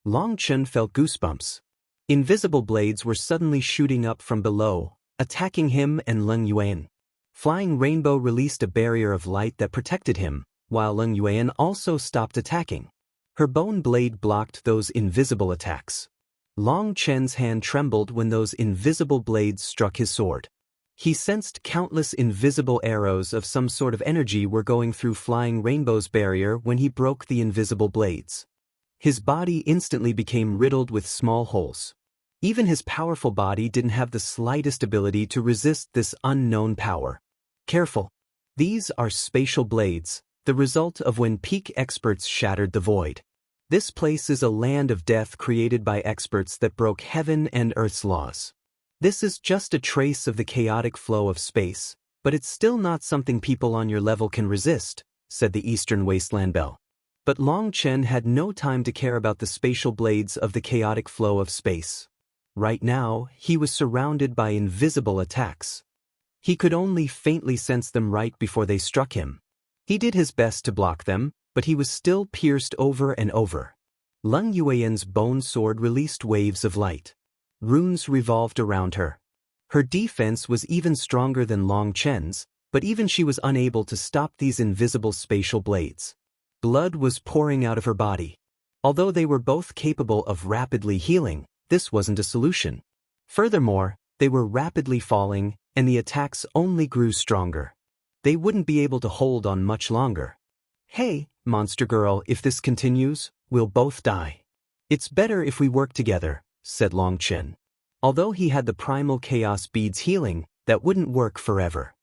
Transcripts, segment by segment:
Long Chen felt goosebumps. Invisible blades were suddenly shooting up from below, attacking him and Leng Yuan. Flying Rainbow released a barrier of light that protected him, while Leng Yuan also stopped attacking. Her bone blade blocked those invisible attacks. Long Chen's hand trembled when those invisible blades struck his sword. He sensed countless invisible arrows of some sort of energy were going through Flying Rainbow's barrier when he broke the invisible blades. His body instantly became riddled with small holes. Even his powerful body didn't have the slightest ability to resist this unknown power. Careful. These are spatial blades, the result of when peak experts shattered the void. This place is a land of death created by experts that broke heaven and earth's laws. This is just a trace of the chaotic flow of space, but it's still not something people on your level can resist, said the Eastern Wasteland Bell. But Long Chen had no time to care about the spatial blades of the chaotic flow of space. Right now, he was surrounded by invisible attacks. He could only faintly sense them right before they struck him. He did his best to block them, but he was still pierced over and over. Leng Yuan's bone sword released waves of light. Runes revolved around her. Her defense was even stronger than Long Chen's, but even she was unable to stop these invisible spatial blades. Blood was pouring out of her body. Although they were both capable of rapidly healing, this wasn't a solution. Furthermore, they were rapidly falling, and the attacks only grew stronger. They wouldn't be able to hold on much longer. Hey, monster girl, if this continues, we'll both die. It's better if we work together, said Long Chen. Although he had the primal chaos beads healing, that wouldn't work forever.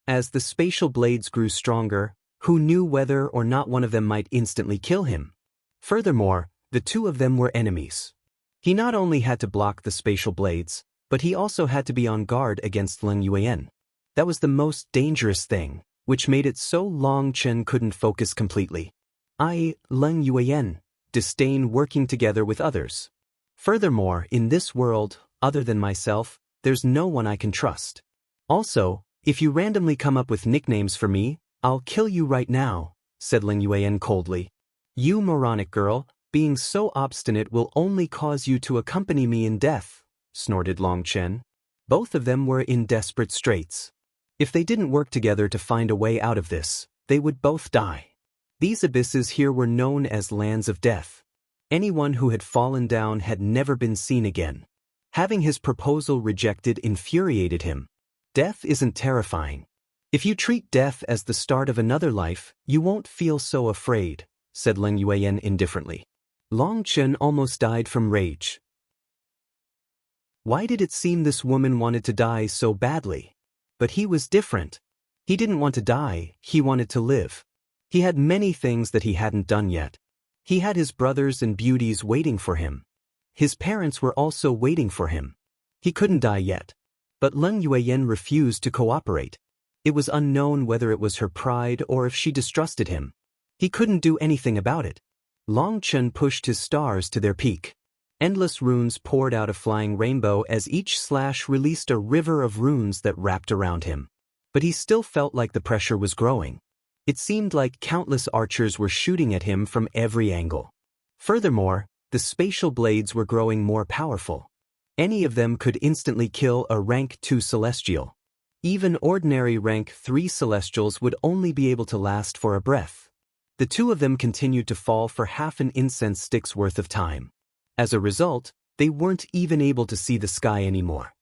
As the spatial blades grew stronger, who knew whether or not one of them might instantly kill him? Furthermore, the two of them were enemies. He not only had to block the spatial blades, but he also had to be on guard against Leng Yuan. That was the most dangerous thing, which made it so Long Chen couldn't focus completely. Leng Yuan, disdain working together with others. Furthermore, in this world, other than myself, there's no one I can trust. Also, if you randomly come up with nicknames for me, I'll kill you right now, said Leng Yuan coldly. You moronic girl, being so obstinate will only cause you to accompany me in death, snorted Long Chen. Both of them were in desperate straits. If they didn't work together to find a way out of this, they would both die. These abysses here were known as lands of death. Anyone who had fallen down had never been seen again. Having his proposal rejected infuriated him. Death isn't terrifying. If you treat death as the start of another life, you won't feel so afraid, said Leng Yuan indifferently. Long Chen almost died from rage. Why did it seem this woman wanted to die so badly? But he was different. He didn't want to die, he wanted to live. He had many things that he hadn't done yet. He had his brothers and beauties waiting for him. His parents were also waiting for him. He couldn't die yet. But Leng Yuan refused to cooperate. It was unknown whether it was her pride or if she distrusted him. He couldn't do anything about it. Long Chen pushed his stars to their peak. Endless runes poured out a flying rainbow as each slash released a river of runes that wrapped around him. But he still felt like the pressure was growing. It seemed like countless archers were shooting at him from every angle. Furthermore, the spatial blades were growing more powerful. Any of them could instantly kill a rank 2 celestial. Even ordinary rank 3 celestials would only be able to last for a breath. The two of them continued to fall for half an incense stick's worth of time. As a result, they weren't even able to see the sky anymore.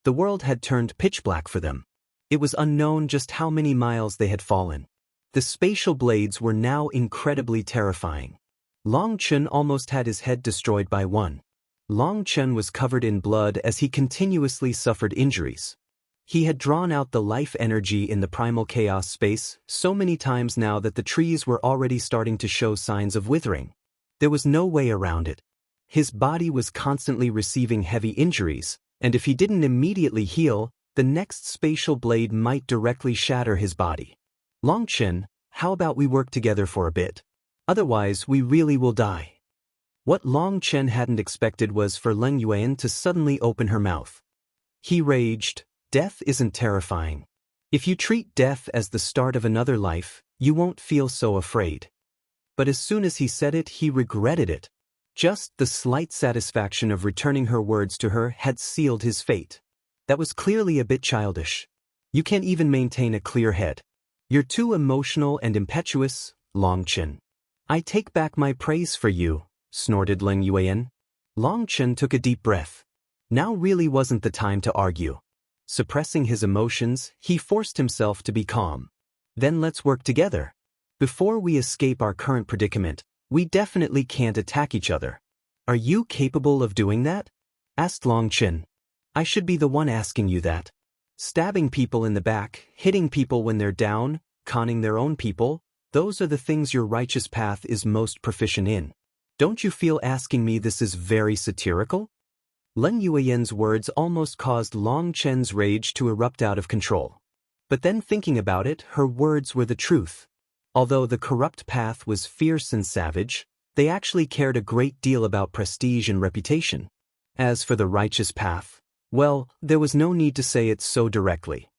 The world had turned pitch black for them. It was unknown just how many miles they had fallen. The spatial blades were now incredibly terrifying. Long Chen almost had his head destroyed by one. Long Chen was covered in blood as he continuously suffered injuries. He had drawn out the life energy in the primal chaos space so many times now that the trees were already starting to show signs of withering. There was no way around it. His body was constantly receiving heavy injuries, and if he didn't immediately heal, the next spatial blade might directly shatter his body. Long Chen, how about we work together for a bit? Otherwise, we really will die. What Long Chen hadn't expected was for Leng Yuan to suddenly open her mouth. He raged, "Death isn't terrifying. If you treat death as the start of another life, you won't feel so afraid." But as soon as he said it, he regretted it. Just the slight satisfaction of returning her words to her had sealed his fate. That was clearly a bit childish. You can't even maintain a clear head. You're too emotional and impetuous, Long Chen. I take back my praise for you, snorted Leng Yuan. Long Chen took a deep breath. Now really wasn't the time to argue. Suppressing his emotions, he forced himself to be calm. Then let's work together. Before we escape our current predicament, we definitely can't attack each other. Are you capable of doing that? Asked Long Chen. I should be the one asking you that. Stabbing people in the back, hitting people when they're down, conning their own people, those are the things your righteous path is most proficient in. Don't you feel asking me this is very satirical? Leng Yuan's words almost caused Long Chen's rage to erupt out of control. But then thinking about it, her words were the truth. Although the corrupt path was fierce and savage, they actually cared a great deal about prestige and reputation. As for the righteous path, well, there was no need to say it so directly.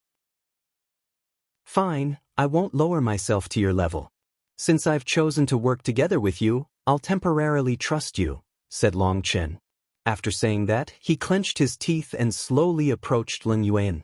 Fine, I won't lower myself to your level. Since I've chosen to work together with you, I'll temporarily trust you, said Long Chen. After saying that, he clenched his teeth and slowly approached Leng Yuan.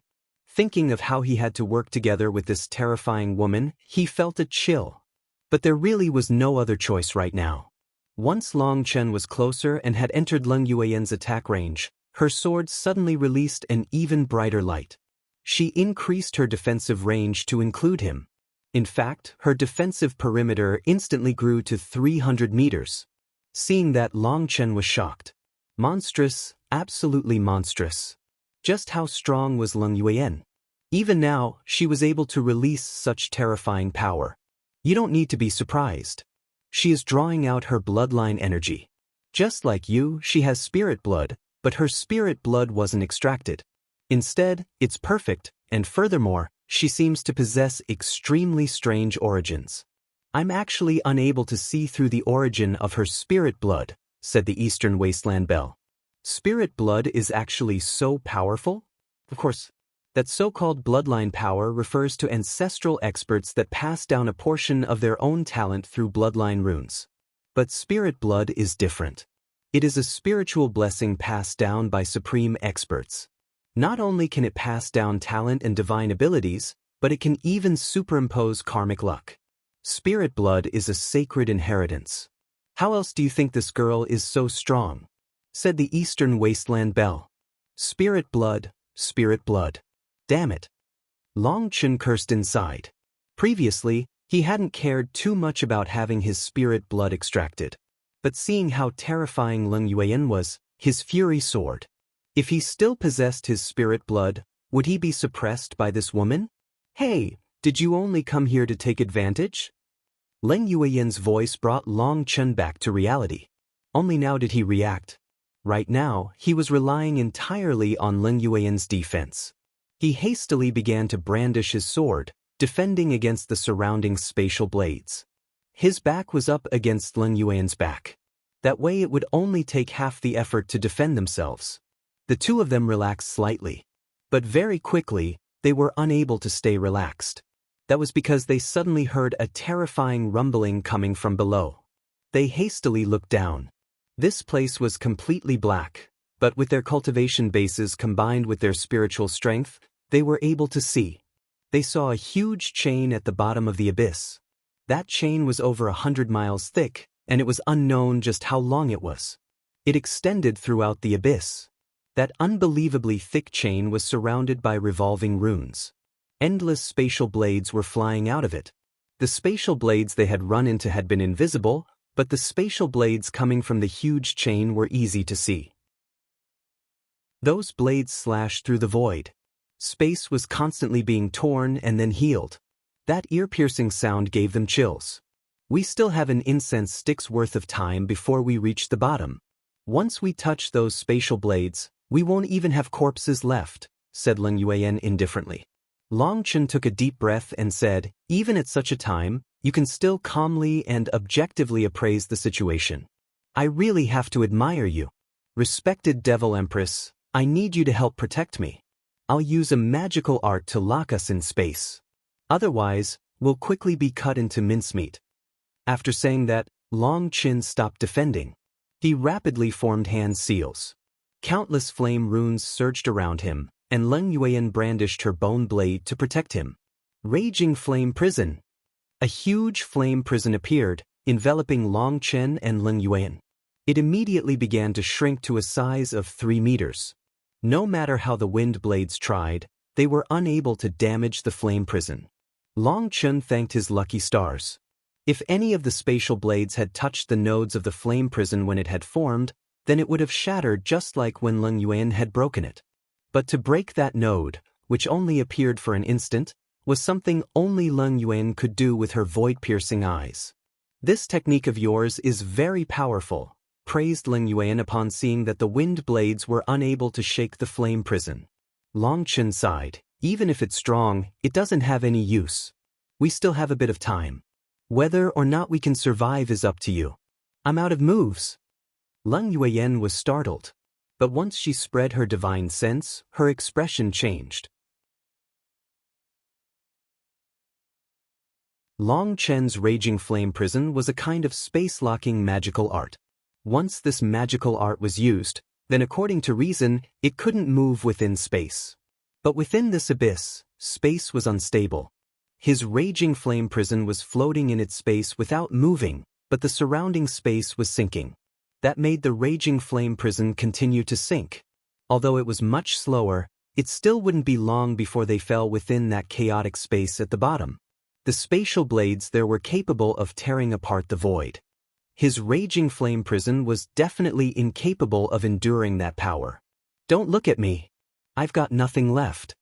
Thinking of how he had to work together with this terrifying woman, he felt a chill. But there really was no other choice right now. Once Long Chen was closer and had entered Leng Yuan's attack range, her sword suddenly released an even brighter light. She increased her defensive range to include him. In fact, her defensive perimeter instantly grew to 300 meters. Seeing that, Long Chen was shocked. Monstrous, absolutely monstrous. Just how strong was Leng Yuan? Even now, she was able to release such terrifying power. You don't need to be surprised. She is drawing out her bloodline energy. Just like you, she has spirit blood, but her spirit blood wasn't extracted. Instead, it's perfect, and furthermore, she seems to possess extremely strange origins. I'm actually unable to see through the origin of her spirit blood, said the Eastern Wasteland Belle. Spirit blood is actually so powerful? Of course, that so-called bloodline power refers to ancestral experts that pass down a portion of their own talent through bloodline runes. But spirit blood is different. It is a spiritual blessing passed down by supreme experts. Not only can it pass down talent and divine abilities, but it can even superimpose karmic luck. Spirit blood is a sacred inheritance. How else do you think this girl is so strong? Said the Eastern Wasteland Belle. Spirit blood, spirit blood. Damn it. Long Chen cursed inside. Previously, he hadn't cared too much about having his spirit blood extracted. But seeing how terrifying Leng Yuan was, his fury soared. If he still possessed his spirit blood, would he be suppressed by this woman? Hey, did you only come here to take advantage? Leng Yuan's voice brought Long Chen back to reality. Only now did he react. Right now, he was relying entirely on Leng Yuan's defense. He hastily began to brandish his sword, defending against the surrounding spatial blades. His back was up against Leng Yuan's back. That way it would only take half the effort to defend themselves. The two of them relaxed slightly. But very quickly, they were unable to stay relaxed. That was because they suddenly heard a terrifying rumbling coming from below. They hastily looked down. This place was completely black, but with their cultivation bases combined with their spiritual strength, they were able to see. They saw a huge chain at the bottom of the abyss. That chain was over 100 miles thick, and it was unknown just how long it was. It extended throughout the abyss. That unbelievably thick chain was surrounded by revolving runes. Endless spatial blades were flying out of it. The spatial blades they had run into had been invisible, but the spatial blades coming from the huge chain were easy to see. Those blades slashed through the void. Space was constantly being torn and then healed. That ear-piercing sound gave them chills. We still have an incense stick's worth of time before we reach the bottom. Once we touch those spatial blades, we won't even have corpses left, said Leng Yuan indifferently. Long Chen took a deep breath and said, even at such a time, you can still calmly and objectively appraise the situation. I really have to admire you. Respected Devil Empress, I need you to help protect me. I'll use a magical art to lock us in space. Otherwise, we'll quickly be cut into mincemeat. After saying that, Long Chen stopped defending. He rapidly formed hand seals. Countless flame runes surged around him, and Leng Yuan brandished her bone blade to protect him. Raging Flame Prison. A huge flame prison appeared, enveloping Long Chen and Leng Yuan. It immediately began to shrink to a size of 3 meters. No matter how the wind blades tried, they were unable to damage the flame prison. Long Chen thanked his lucky stars. If any of the spatial blades had touched the nodes of the flame prison when it had formed, then it would have shattered just like when Leng Yuan had broken it. But to break that node, which only appeared for an instant, was something only Leng Yuan could do with her void-piercing eyes. "This technique of yours is very powerful," praised Leng Yuan upon seeing that the wind blades were unable to shake the flame prison. Long Chen sighed. "Even if it's strong, it doesn't have any use. We still have a bit of time. Whether or not we can survive is up to you. I'm out of moves." Leng Yuan was startled. But once she spread her divine sense, her expression changed. Long Chen's raging flame prison was a kind of space-locking magical art. Once this magical art was used, then according to reason, it couldn't move within space. But within this abyss, space was unstable. His raging flame prison was floating in its space without moving, but the surrounding space was sinking. That made the raging flame prison continue to sink. Although it was much slower, it still wouldn't be long before they fell within that chaotic space at the bottom. The spatial blades there were capable of tearing apart the void. His raging flame prison was definitely incapable of enduring that power. "Don't look at me. I've got nothing left."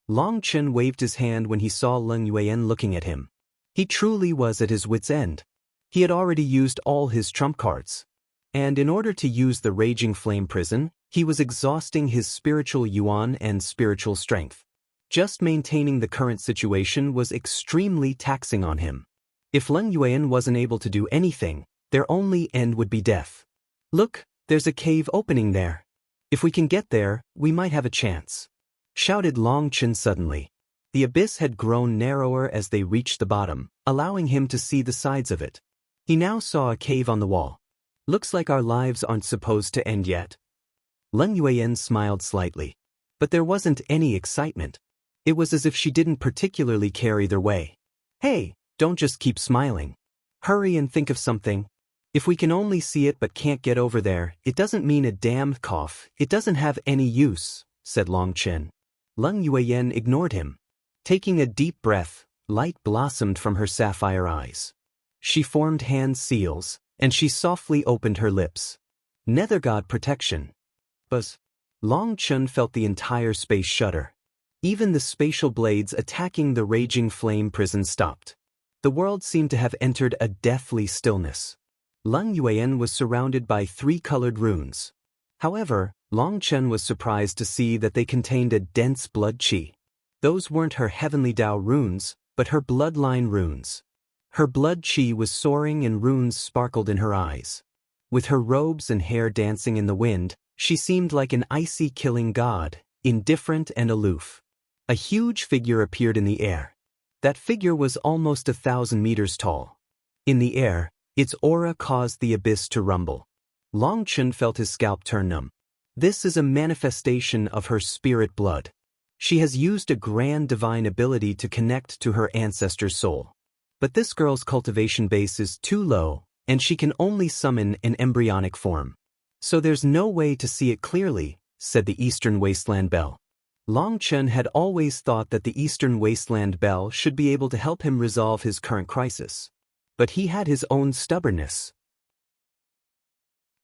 Long Chen waved his hand when he saw Leng Yuan looking at him. He truly was at his wit's end. He had already used all his trump cards. And in order to use the raging flame prison, he was exhausting his spiritual yuan and spiritual strength. Just maintaining the current situation was extremely taxing on him. If Leng Yuan wasn't able to do anything, their only end would be death. "Look, there's a cave opening there. If we can get there, we might have a chance," shouted Long Chen suddenly. The abyss had grown narrower as they reached the bottom, allowing him to see the sides of it. He now saw a cave on the wall. "Looks like our lives aren't supposed to end yet." Leng Yuan smiled slightly. But there wasn't any excitement. It was as if she didn't particularly care either way. "Hey, don't just keep smiling. Hurry and think of something. If we can only see it but can't get over there, it doesn't mean a damn cough. It doesn't have any use," said Long Chen. Leng Yuan ignored him. Taking a deep breath, light blossomed from her sapphire eyes. She formed hand seals, and she softly opened her lips. "Nether God protection." Buzz. Long Chen felt the entire space shudder. Even the spatial blades attacking the raging flame prison stopped. The world seemed to have entered a deathly stillness. Leng Yuan was surrounded by 3 colored runes. However, Long Chen was surprised to see that they contained a dense blood qi. Those weren't her heavenly Tao runes, but her bloodline runes. Her blood qi was soaring and runes sparkled in her eyes. With her robes and hair dancing in the wind, she seemed like an icy killing god, indifferent and aloof. A huge figure appeared in the air. That figure was almost 1,000 meters tall. In the air, its aura caused the abyss to rumble. Long Chen felt his scalp turn numb. This is a manifestation of her spirit blood. She has used a grand divine ability to connect to her ancestor's soul. But this girl's cultivation base is too low, and she can only summon an embryonic form. "So there's no way to see it clearly," said the Eastern Wasteland Bell. Long Chen had always thought that the Eastern Wasteland Bell should be able to help him resolve his current crisis. But he had his own stubbornness.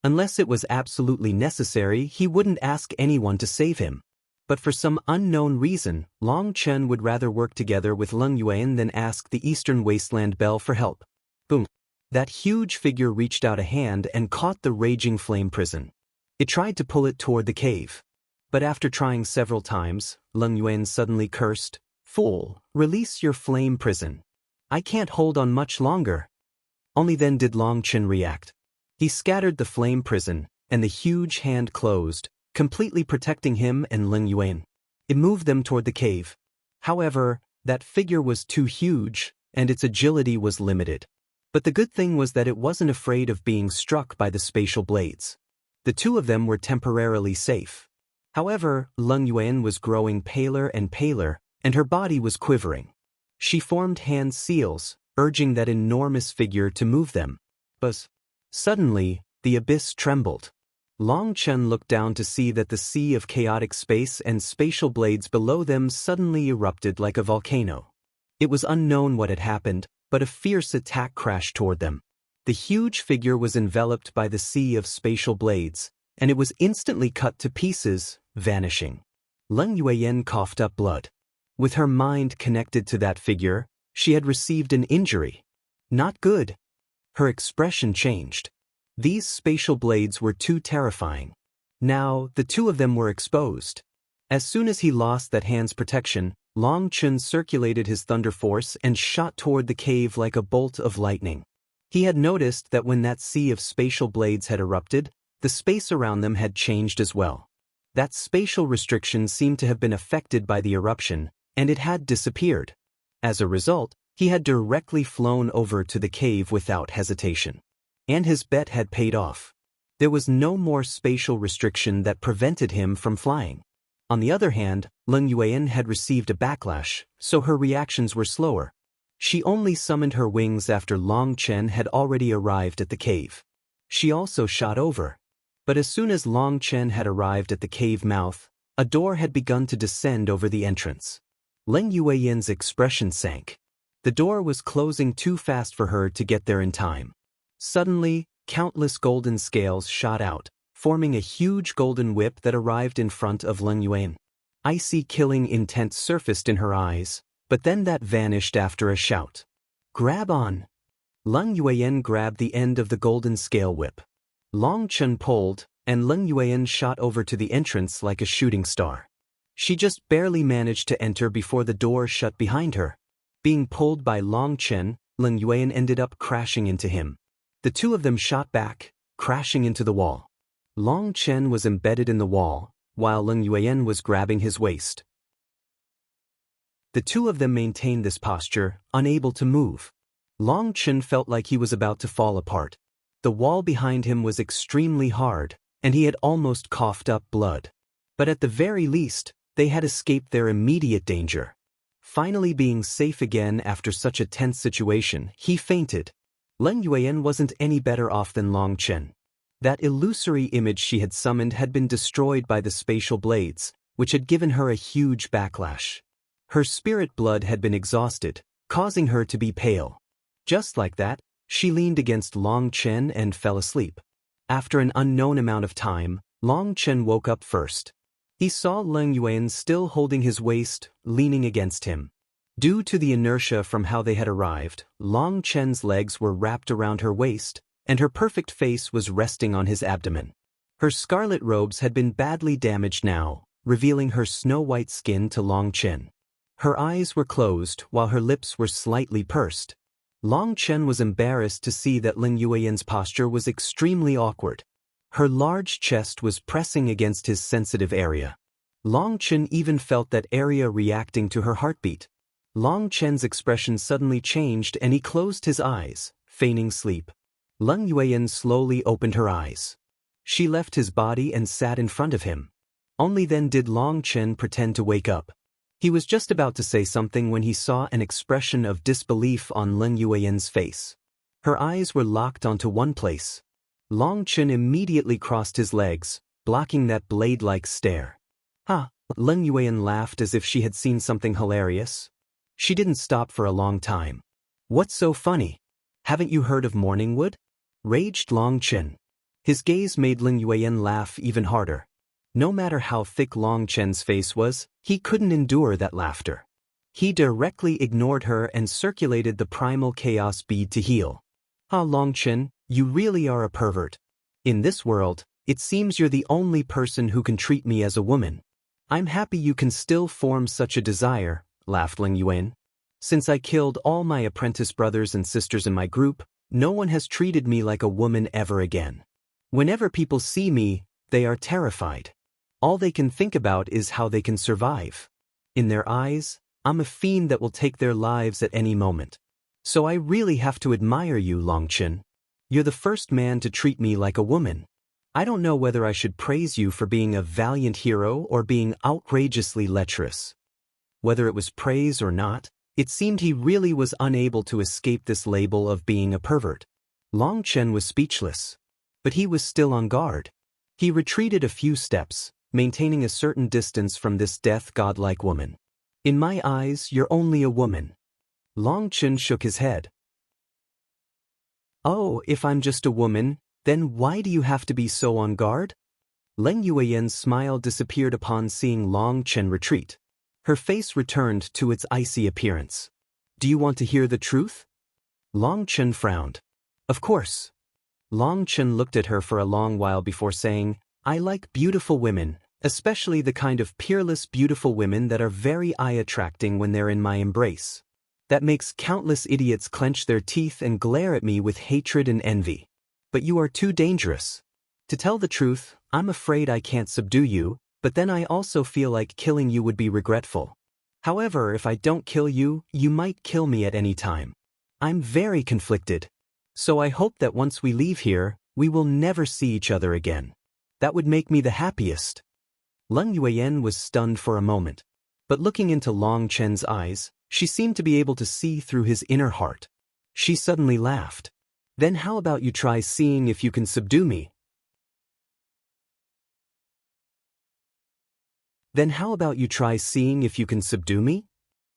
Unless it was absolutely necessary, he wouldn't ask anyone to save him. But for some unknown reason, Long Chen would rather work together with Leng Yuan than ask the Eastern Wasteland Bell for help. Boom! That huge figure reached out a hand and caught the raging flame prison. It tried to pull it toward the cave. But after trying several times, Leng Yuan suddenly cursed, "Fool, release your flame prison. I can't hold on much longer." Only then did Long Chen react. He scattered the flame prison, and the huge hand closed, completely protecting him and Leng Yuan. It moved them toward the cave. However, that figure was too huge, and its agility was limited. But the good thing was that it wasn't afraid of being struck by the spatial blades. The two of them were temporarily safe. However, Leng Yuan was growing paler and paler, and her body was quivering. She formed hand seals, urging that enormous figure to move them. But suddenly, the abyss trembled. Long Chen looked down to see that the sea of chaotic space and spatial blades below them suddenly erupted like a volcano. It was unknown what had happened, but a fierce attack crashed toward them. The huge figure was enveloped by the sea of spatial blades, and it was instantly cut to pieces, vanishing. Leng Yuan coughed up blood. With her mind connected to that figure, she had received an injury. Not good. Her expression changed. These spatial blades were too terrifying. Now, the two of them were exposed. As soon as he lost that hand's protection, Long Chen circulated his thunder force and shot toward the cave like a bolt of lightning. He had noticed that when that sea of spatial blades had erupted, the space around them had changed as well. That spatial restriction seemed to have been affected by the eruption, and it had disappeared. As a result, he had directly flown over to the cave without hesitation. And his bet had paid off. There was no more spatial restriction that prevented him from flying. On the other hand, Leng Yuan had received a backlash, so her reactions were slower. She only summoned her wings after Long Chen had already arrived at the cave. She also shot over. But as soon as Long Chen had arrived at the cave mouth, a door had begun to descend over the entrance. Leng Yuan's expression sank. The door was closing too fast for her to get there in time. Suddenly, countless golden scales shot out, forming a huge golden whip that arrived in front of Leng Yuan. Icy killing intent surfaced in her eyes, but then that vanished after a shout. "Grab on!" Leng Yuan grabbed the end of the golden scale whip. Long Chen pulled, and Leng Yuan shot over to the entrance like a shooting star. She just barely managed to enter before the door shut behind her. Being pulled by Long Chen, Leng Yuan ended up crashing into him. The two of them shot back, crashing into the wall. Long Chen was embedded in the wall, while Leng Yuan was grabbing his waist. The two of them maintained this posture, unable to move. Long Chen felt like he was about to fall apart. The wall behind him was extremely hard, and he had almost coughed up blood. But at the very least, they had escaped their immediate danger. Finally being safe again after such a tense situation, he fainted. Leng Yuan wasn't any better off than Long Chen. That illusory image she had summoned had been destroyed by the spatial blades, which had given her a huge backlash. Her spirit blood had been exhausted, causing her to be pale. Just like that, she leaned against Long Chen and fell asleep. After an unknown amount of time, Long Chen woke up first. He saw Leng Yuan still holding his waist, leaning against him. Due to the inertia from how they had arrived, Long Chen's legs were wrapped around her waist, and her perfect face was resting on his abdomen. Her scarlet robes had been badly damaged now, revealing her snow-white skin to Long Chen. Her eyes were closed while her lips were slightly pursed. Long Chen was embarrassed to see that Leng Yuan's posture was extremely awkward. Her large chest was pressing against his sensitive area. Long Chen even felt that area reacting to her heartbeat. Long Chen's expression suddenly changed and he closed his eyes, feigning sleep. Leng Yuan slowly opened her eyes. She left his body and sat in front of him. Only then did Long Chen pretend to wake up. He was just about to say something when he saw an expression of disbelief on Leng Yuan's face. Her eyes were locked onto one place. Long Chen immediately crossed his legs, blocking that blade-like stare. "Ha!" Leng Yuan laughed as if she had seen something hilarious. She didn't stop for a long time. "What's so funny? Haven't you heard of Morningwood?" raged Long Chen. His gaze made Leng Yuan laugh even harder. No matter how thick Long Chen's face was, he couldn't endure that laughter. He directly ignored her and circulated the primal chaos bead to heal. "Ah, Long Chen, you really are a pervert. In this world, it seems you're the only person who can treat me as a woman. I'm happy you can still form such a desire," laughed Leng Yuan. "Since I killed all my apprentice brothers and sisters in my group, no one has treated me like a woman ever again. Whenever people see me, they are terrified. All they can think about is how they can survive. In their eyes, I'm a fiend that will take their lives at any moment. So I really have to admire you, Longchen. You're the first man to treat me like a woman. I don't know whether I should praise you for being a valiant hero or being outrageously lecherous. Whether it was praise or not, it seemed he really was unable to escape this label of being a pervert. Longchen was speechless. But he was still on guard. He retreated a few steps, maintaining a certain distance from this death-godlike woman. In my eyes, you're only a woman. Longchen shook his head. Oh, if I'm just a woman, then why do you have to be so on guard? Leng Yueyan's smile disappeared upon seeing Longchen retreat. Her face returned to its icy appearance. Do you want to hear the truth? Longchen frowned. Of course. Longchen looked at her for a long while before saying, I like beautiful women, especially the kind of peerless beautiful women that are very eye-attracting when they're in my embrace. That makes countless idiots clench their teeth and glare at me with hatred and envy. But you are too dangerous. To tell the truth, I'm afraid I can't subdue you, but then I also feel like killing you would be regretful. However, if I don't kill you, you might kill me at any time. I'm very conflicted. So I hope that once we leave here, we will never see each other again. That would make me the happiest. Leng Yueyan was stunned for a moment. But looking into Longchen's eyes, she seemed to be able to see through his inner heart. She suddenly laughed. Then how about you try seeing if you can subdue me? Then how about you try seeing if you can subdue me?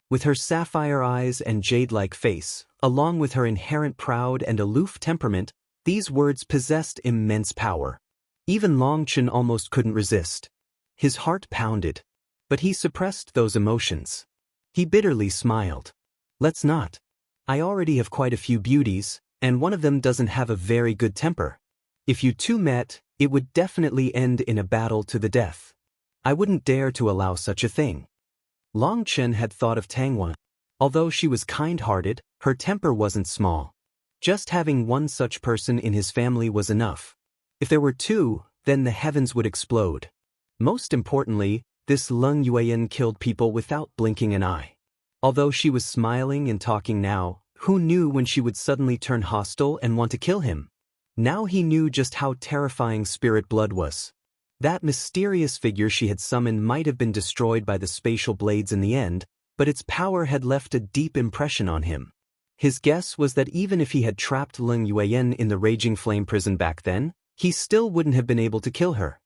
With her sapphire eyes and jade-like face, along with her inherent proud and aloof temperament, these words possessed immense power. Even Longchen almost couldn't resist. His heart pounded. But he suppressed those emotions. He bitterly smiled. Let's not. I already have quite a few beauties, and one of them doesn't have a very good temper. If you two met, it would definitely end in a battle to the death. I wouldn't dare to allow such a thing. Longchen had thought of Tangwan. Although she was kind-hearted, her temper wasn't small. Just having one such person in his family was enough. If there were two, then the heavens would explode. Most importantly, this Leng Yueyan killed people without blinking an eye. Although she was smiling and talking now, who knew when she would suddenly turn hostile and want to kill him? Now he knew just how terrifying Spirit Blood was. That mysterious figure she had summoned might have been destroyed by the spatial blades in the end, but its power had left a deep impression on him. His guess was that even if he had trapped Leng Yueyan in the Raging Flame prison back then, he still wouldn't have been able to kill her.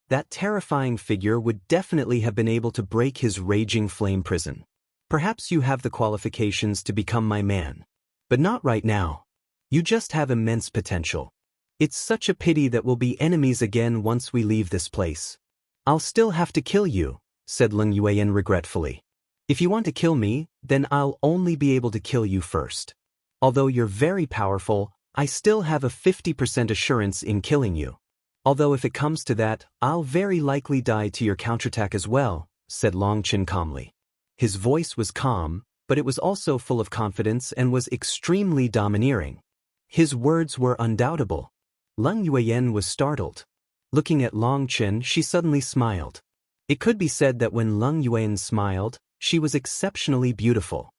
That terrifying figure would definitely have been able to break his Raging Flame prison. Perhaps you have the qualifications to become my man. But not right now. You just have immense potential. It's such a pity that we'll be enemies again once we leave this place. I'll still have to kill you, said Leng Yueyan regretfully. If you want to kill me, then I'll only be able to kill you first. Although you're very powerful, I still have a 50% assurance in killing you. Although if it comes to that, I'll very likely die to your counterattack as well, said Longchen calmly. His voice was calm, but it was also full of confidence and was extremely domineering. His words were undoubtable. Leng Yueyan was startled. Looking at Longchen, she suddenly smiled. It could be said that when Leng Yueyan smiled, she was exceptionally beautiful.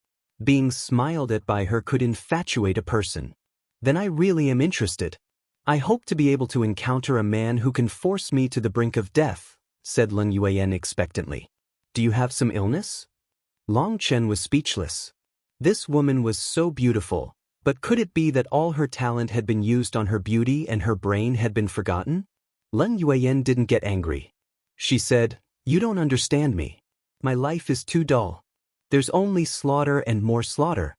Being smiled at by her could infatuate a person. Then I really am interested. I hope to be able to encounter a man who can force me to the brink of death, said Leng Yueyan expectantly. Do you have some illness? Longchen was speechless. This woman was so beautiful, but could it be that all her talent had been used on her beauty and her brain had been forgotten? Leng Yueyan didn't get angry. She said, You don't understand me. My life is too dull. There's only slaughter and more slaughter.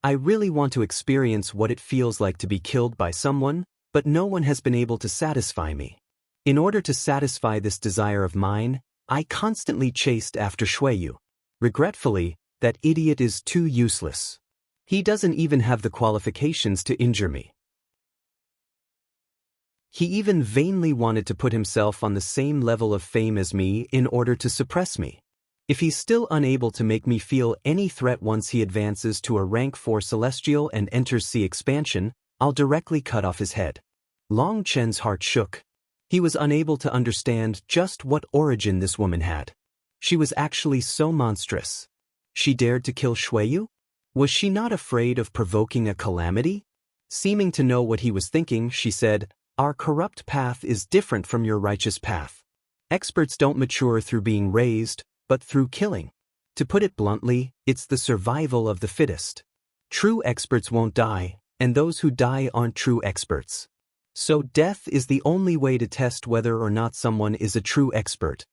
I really want to experience what it feels like to be killed by someone, but no one has been able to satisfy me. In order to satisfy this desire of mine, I constantly chased after Shuiyu. Regretfully, that idiot is too useless. He doesn't even have the qualifications to injure me. He even vainly wanted to put himself on the same level of fame as me in order to suppress me. If he's still unable to make me feel any threat once he advances to a rank 4 celestial and enters C expansion, I'll directly cut off his head. Longchen's heart shook. He was unable to understand just what origin this woman had. She was actually so monstrous. She dared to kill Shuiyu? Was she not afraid of provoking a calamity? Seeming to know what he was thinking, she said, "Our corrupt path is different from your righteous path. Experts don't mature through being raised, but through killing. To put it bluntly, it's the survival of the fittest. True experts won't die, and those who die aren't true experts. So death is the only way to test whether or not someone is a true expert."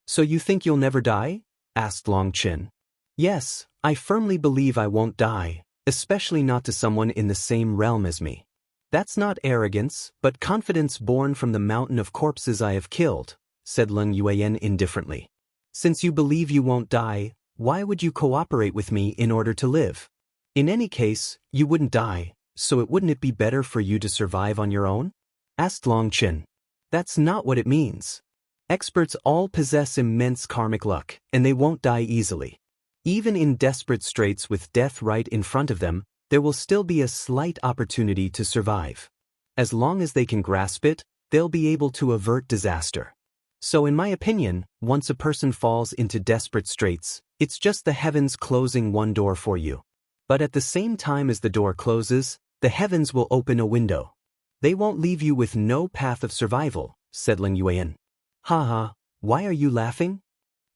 "So you think you'll never die?" asked Long Chen. "Yes, I firmly believe I won't die, especially not to someone in the same realm as me. That's not arrogance, but confidence born from the mountain of corpses I have killed," said Leng Yuan indifferently. "Since you believe you won't die, why would you cooperate with me in order to live? In any case, you wouldn't die, so wouldn't it be better for you to survive on your own?" asked Long Chen. "That's not what it means. Experts all possess immense karmic luck, and they won't die easily. Even in desperate straits with death right in front of them, there will still be a slight opportunity to survive. As long as they can grasp it, they'll be able to avert disaster. So in my opinion, once a person falls into desperate straits, it's just the heavens closing one door for you. But at the same time as the door closes, the heavens will open a window. They won't leave you with no path of survival," said Leng Yuan. "Haha, why are you laughing?"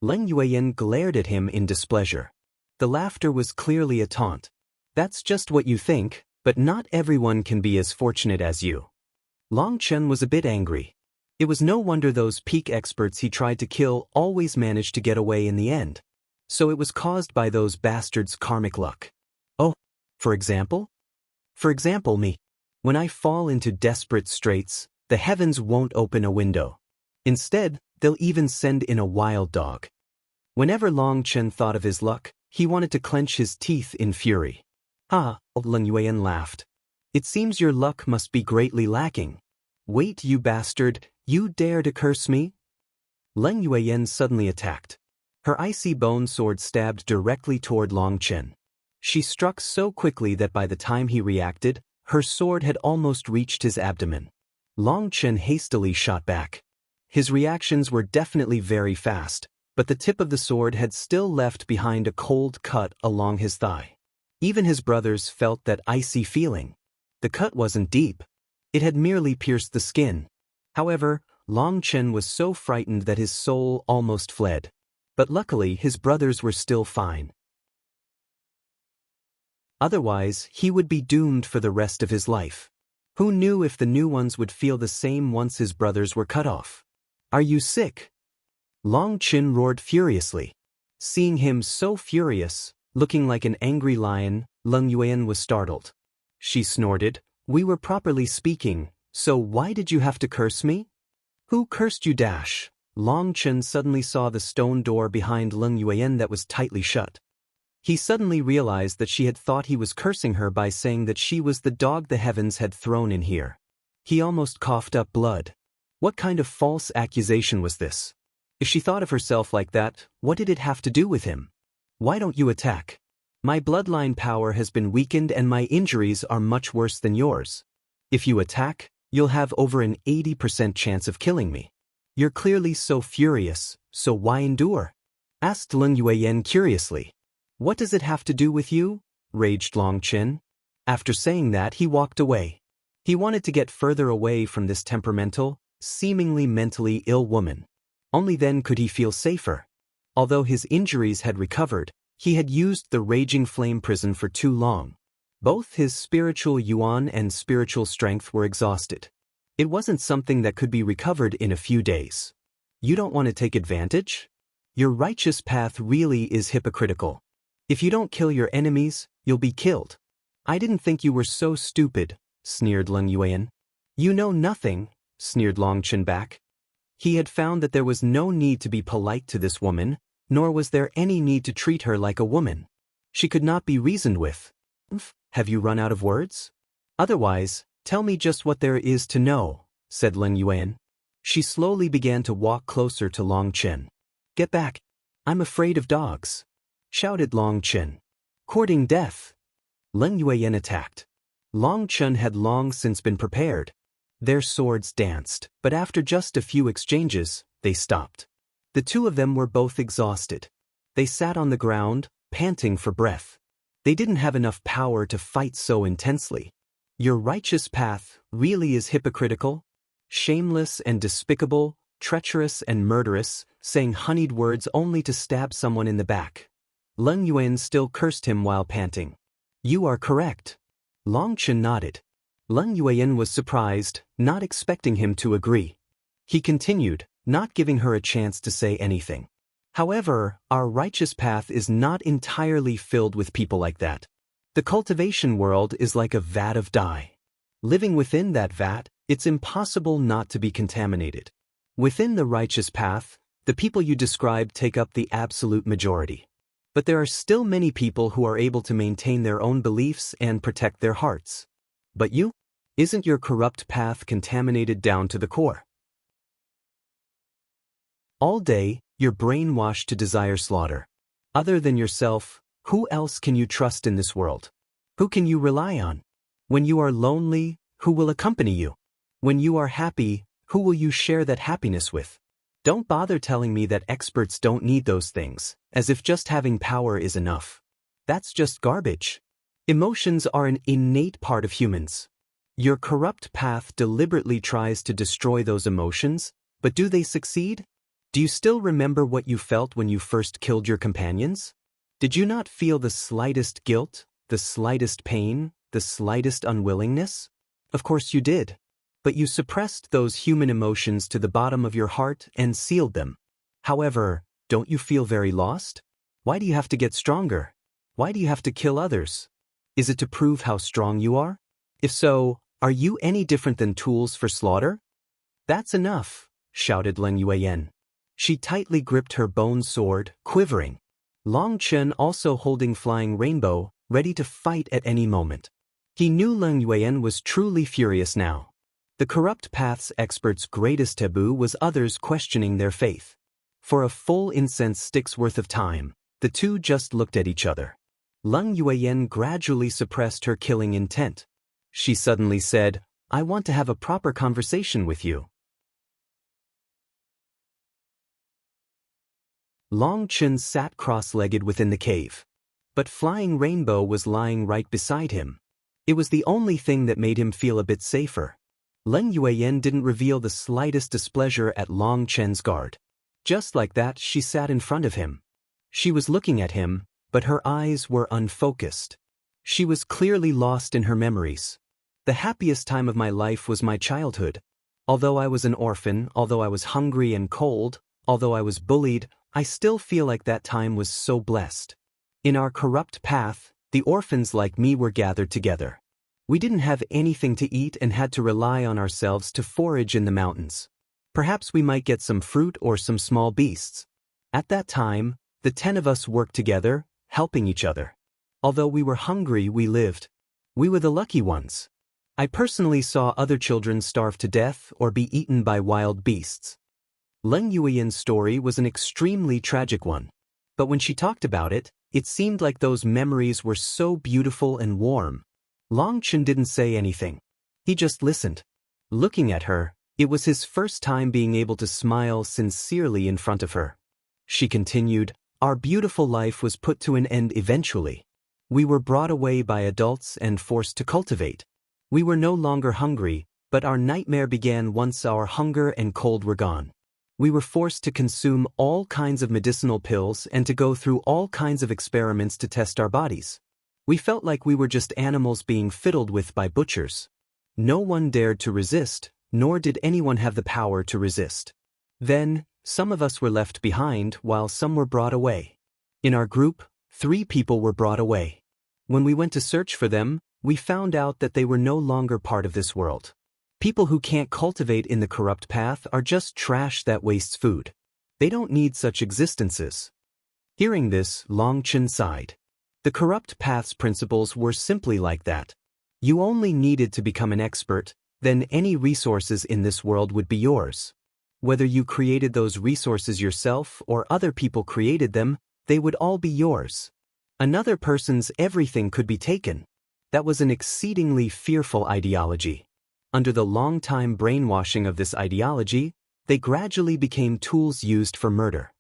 Leng Yuan glared at him in displeasure. The laughter was clearly a taunt. "That's just what you think, but not everyone can be as fortunate as you." Long Chen was a bit angry. It was no wonder those peak experts he tried to kill always managed to get away in the end. So it was caused by those bastards' karmic luck. "Oh, for example?" "For example, me. When I fall into desperate straits, the heavens won't open a window. Instead, they'll even send in a wild dog." Whenever Long Chen thought of his luck, he wanted to clench his teeth in fury. "Ah," Leng Yuan laughed. "It seems your luck must be greatly lacking. Wait, you bastard, you dare to curse me?" Leng Yuan suddenly attacked. Her icy bone sword stabbed directly toward Long Chen. She struck so quickly that by the time he reacted, her sword had almost reached his abdomen. Long Chen hastily shot back. His reactions were definitely very fast, but the tip of the sword had still left behind a cold cut along his thigh. Even his brothers felt that icy feeling. The cut wasn't deep. It had merely pierced the skin. However, Long Chen was so frightened that his soul almost fled. But luckily his brothers were still fine. Otherwise, he would be doomed for the rest of his life. Who knew if the new ones would feel the same once his brothers were cut off? "Are you sick?" Long Chen roared furiously. Seeing him so furious, looking like an angry lion, Leng Yuan was startled. She snorted, "We were properly speaking, so why did you have to curse me?" "Who cursed you dash?" Long Chen suddenly saw the stone door behind Leng Yuan that was tightly shut. He suddenly realized that she had thought he was cursing her by saying that she was the dog the heavens had thrown in here. He almost coughed up blood. What kind of false accusation was this? If she thought of herself like that, what did it have to do with him? "Why don't you attack? My bloodline power has been weakened and my injuries are much worse than yours. If you attack, you'll have over an 80% chance of killing me. You're clearly so furious, so why endure?" asked Leng Yuan curiously. "What does it have to do with you?" raged Long Chen. After saying that, he walked away. He wanted to get further away from this temperamental, seemingly mentally ill woman. Only then could he feel safer. Although his injuries had recovered, he had used the raging flame prison for too long. Both his spiritual yuan and spiritual strength were exhausted. It wasn't something that could be recovered in a few days. You don't want to take advantage? Your righteous path really is hypocritical. If you don't kill your enemies, you'll be killed. I didn't think you were so stupid, sneered Leng Yuan. You know nothing, sneered Long Chen back. He had found that there was no need to be polite to this woman, nor was there any need to treat her like a woman. She could not be reasoned with. Have you run out of words? Otherwise, tell me just what there is to know, said Leng Yuan. She slowly began to walk closer to Long Chen. Get back. I'm afraid of dogs, shouted Long Chen. Courting death. Leng Yuan attacked. Long Chen had long since been prepared. Their swords danced, but after just a few exchanges, they stopped. The two of them were both exhausted. They sat on the ground, panting for breath. They didn't have enough power to fight so intensely. Your righteous path really is hypocritical, shameless and despicable, treacherous and murderous, saying honeyed words only to stab someone in the back. Leng Yuan still cursed him while panting. You are correct. Long Chen nodded. Leng Yuan was surprised, not expecting him to agree. He continued, not giving her a chance to say anything. However, our righteous path is not entirely filled with people like that. The cultivation world is like a vat of dye. Living within that vat, it's impossible not to be contaminated. Within the righteous path, the people you described take up the absolute majority. But there are still many people who are able to maintain their own beliefs and protect their hearts. But you? Isn't your corrupt path contaminated down to the core? All day, you're brainwashed to desire slaughter. Other than yourself, who else can you trust in this world? Who can you rely on? When you are lonely, who will accompany you? When you are happy, who will you share that happiness with? Don't bother telling me that experts don't need those things, as if just having power is enough. That's just garbage. Emotions are an innate part of humans. Your corrupt path deliberately tries to destroy those emotions, but do they succeed? Do you still remember what you felt when you first killed your companions? Did you not feel the slightest guilt, the slightest pain, the slightest unwillingness? Of course you did. But you suppressed those human emotions to the bottom of your heart and sealed them. However, don't you feel very lost? Why do you have to get stronger? Why do you have to kill others? Is it to prove how strong you are? If so, are you any different than tools for slaughter? That's enough, shouted Leng Yuan. She tightly gripped her bone sword, quivering. Long Chen also holding flying rainbow, ready to fight at any moment. He knew Leng Yuan was truly furious now. The corrupt path's expert's greatest taboo was others questioning their faith. For a full incense stick's worth of time, the two just looked at each other. Leng Yuan gradually suppressed her killing intent. She suddenly said, I want to have a proper conversation with you. Long Chen sat cross-legged within the cave. But Flying Rainbow was lying right beside him. It was the only thing that made him feel a bit safer. Leng Yuan didn't reveal the slightest displeasure at Long Chen's guard. Just like that, she sat in front of him. She was looking at him, but her eyes were unfocused. She was clearly lost in her memories. The happiest time of my life was my childhood. Although I was an orphan, although I was hungry and cold, although I was bullied, I still feel like that time was so blessed. In our corrupt path, the orphans like me were gathered together. We didn't have anything to eat and had to rely on ourselves to forage in the mountains. Perhaps we might get some fruit or some small beasts. At that time, the 10 of us worked together, helping each other. Although we were hungry, we lived. We were the lucky ones. I personally saw other children starve to death or be eaten by wild beasts. Leng Yuan's story was an extremely tragic one. But when she talked about it, it seemed like those memories were so beautiful and warm. Long Chen didn't say anything. He just listened. Looking at her, it was his first time being able to smile sincerely in front of her. She continued, Our beautiful life was put to an end eventually. We were brought away by adults and forced to cultivate. We were no longer hungry, but our nightmare began once our hunger and cold were gone. We were forced to consume all kinds of medicinal pills and to go through all kinds of experiments to test our bodies. We felt like we were just animals being fiddled with by butchers. No one dared to resist, nor did anyone have the power to resist. Then, some of us were left behind while some were brought away. In our group, 3 people were brought away. When we went to search for them, we found out that they were no longer part of this world. People who can't cultivate in the corrupt path are just trash that wastes food. They don't need such existences. Hearing this, Long Chen sighed. The corrupt path's principles were simply like that. You only needed to become an expert, then any resources in this world would be yours. Whether you created those resources yourself or other people created them, they would all be yours. Another person's everything could be taken. That was an exceedingly fearful ideology. Under the long-time brainwashing of this ideology, they gradually became tools used for murder.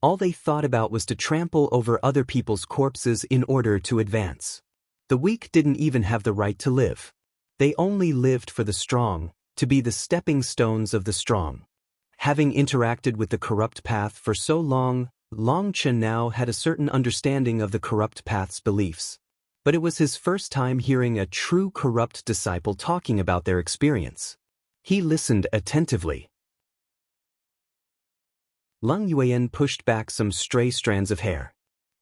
All they thought about was to trample over other people's corpses in order to advance. The weak didn't even have the right to live. They only lived for the strong, to be the stepping stones of the strong. Having interacted with the corrupt path for so long, Long Chen now had a certain understanding of the corrupt path's beliefs. But it was his first time hearing a true corrupt disciple talking about their experience. He listened attentively. Leng Yuan pushed back some stray strands of hair.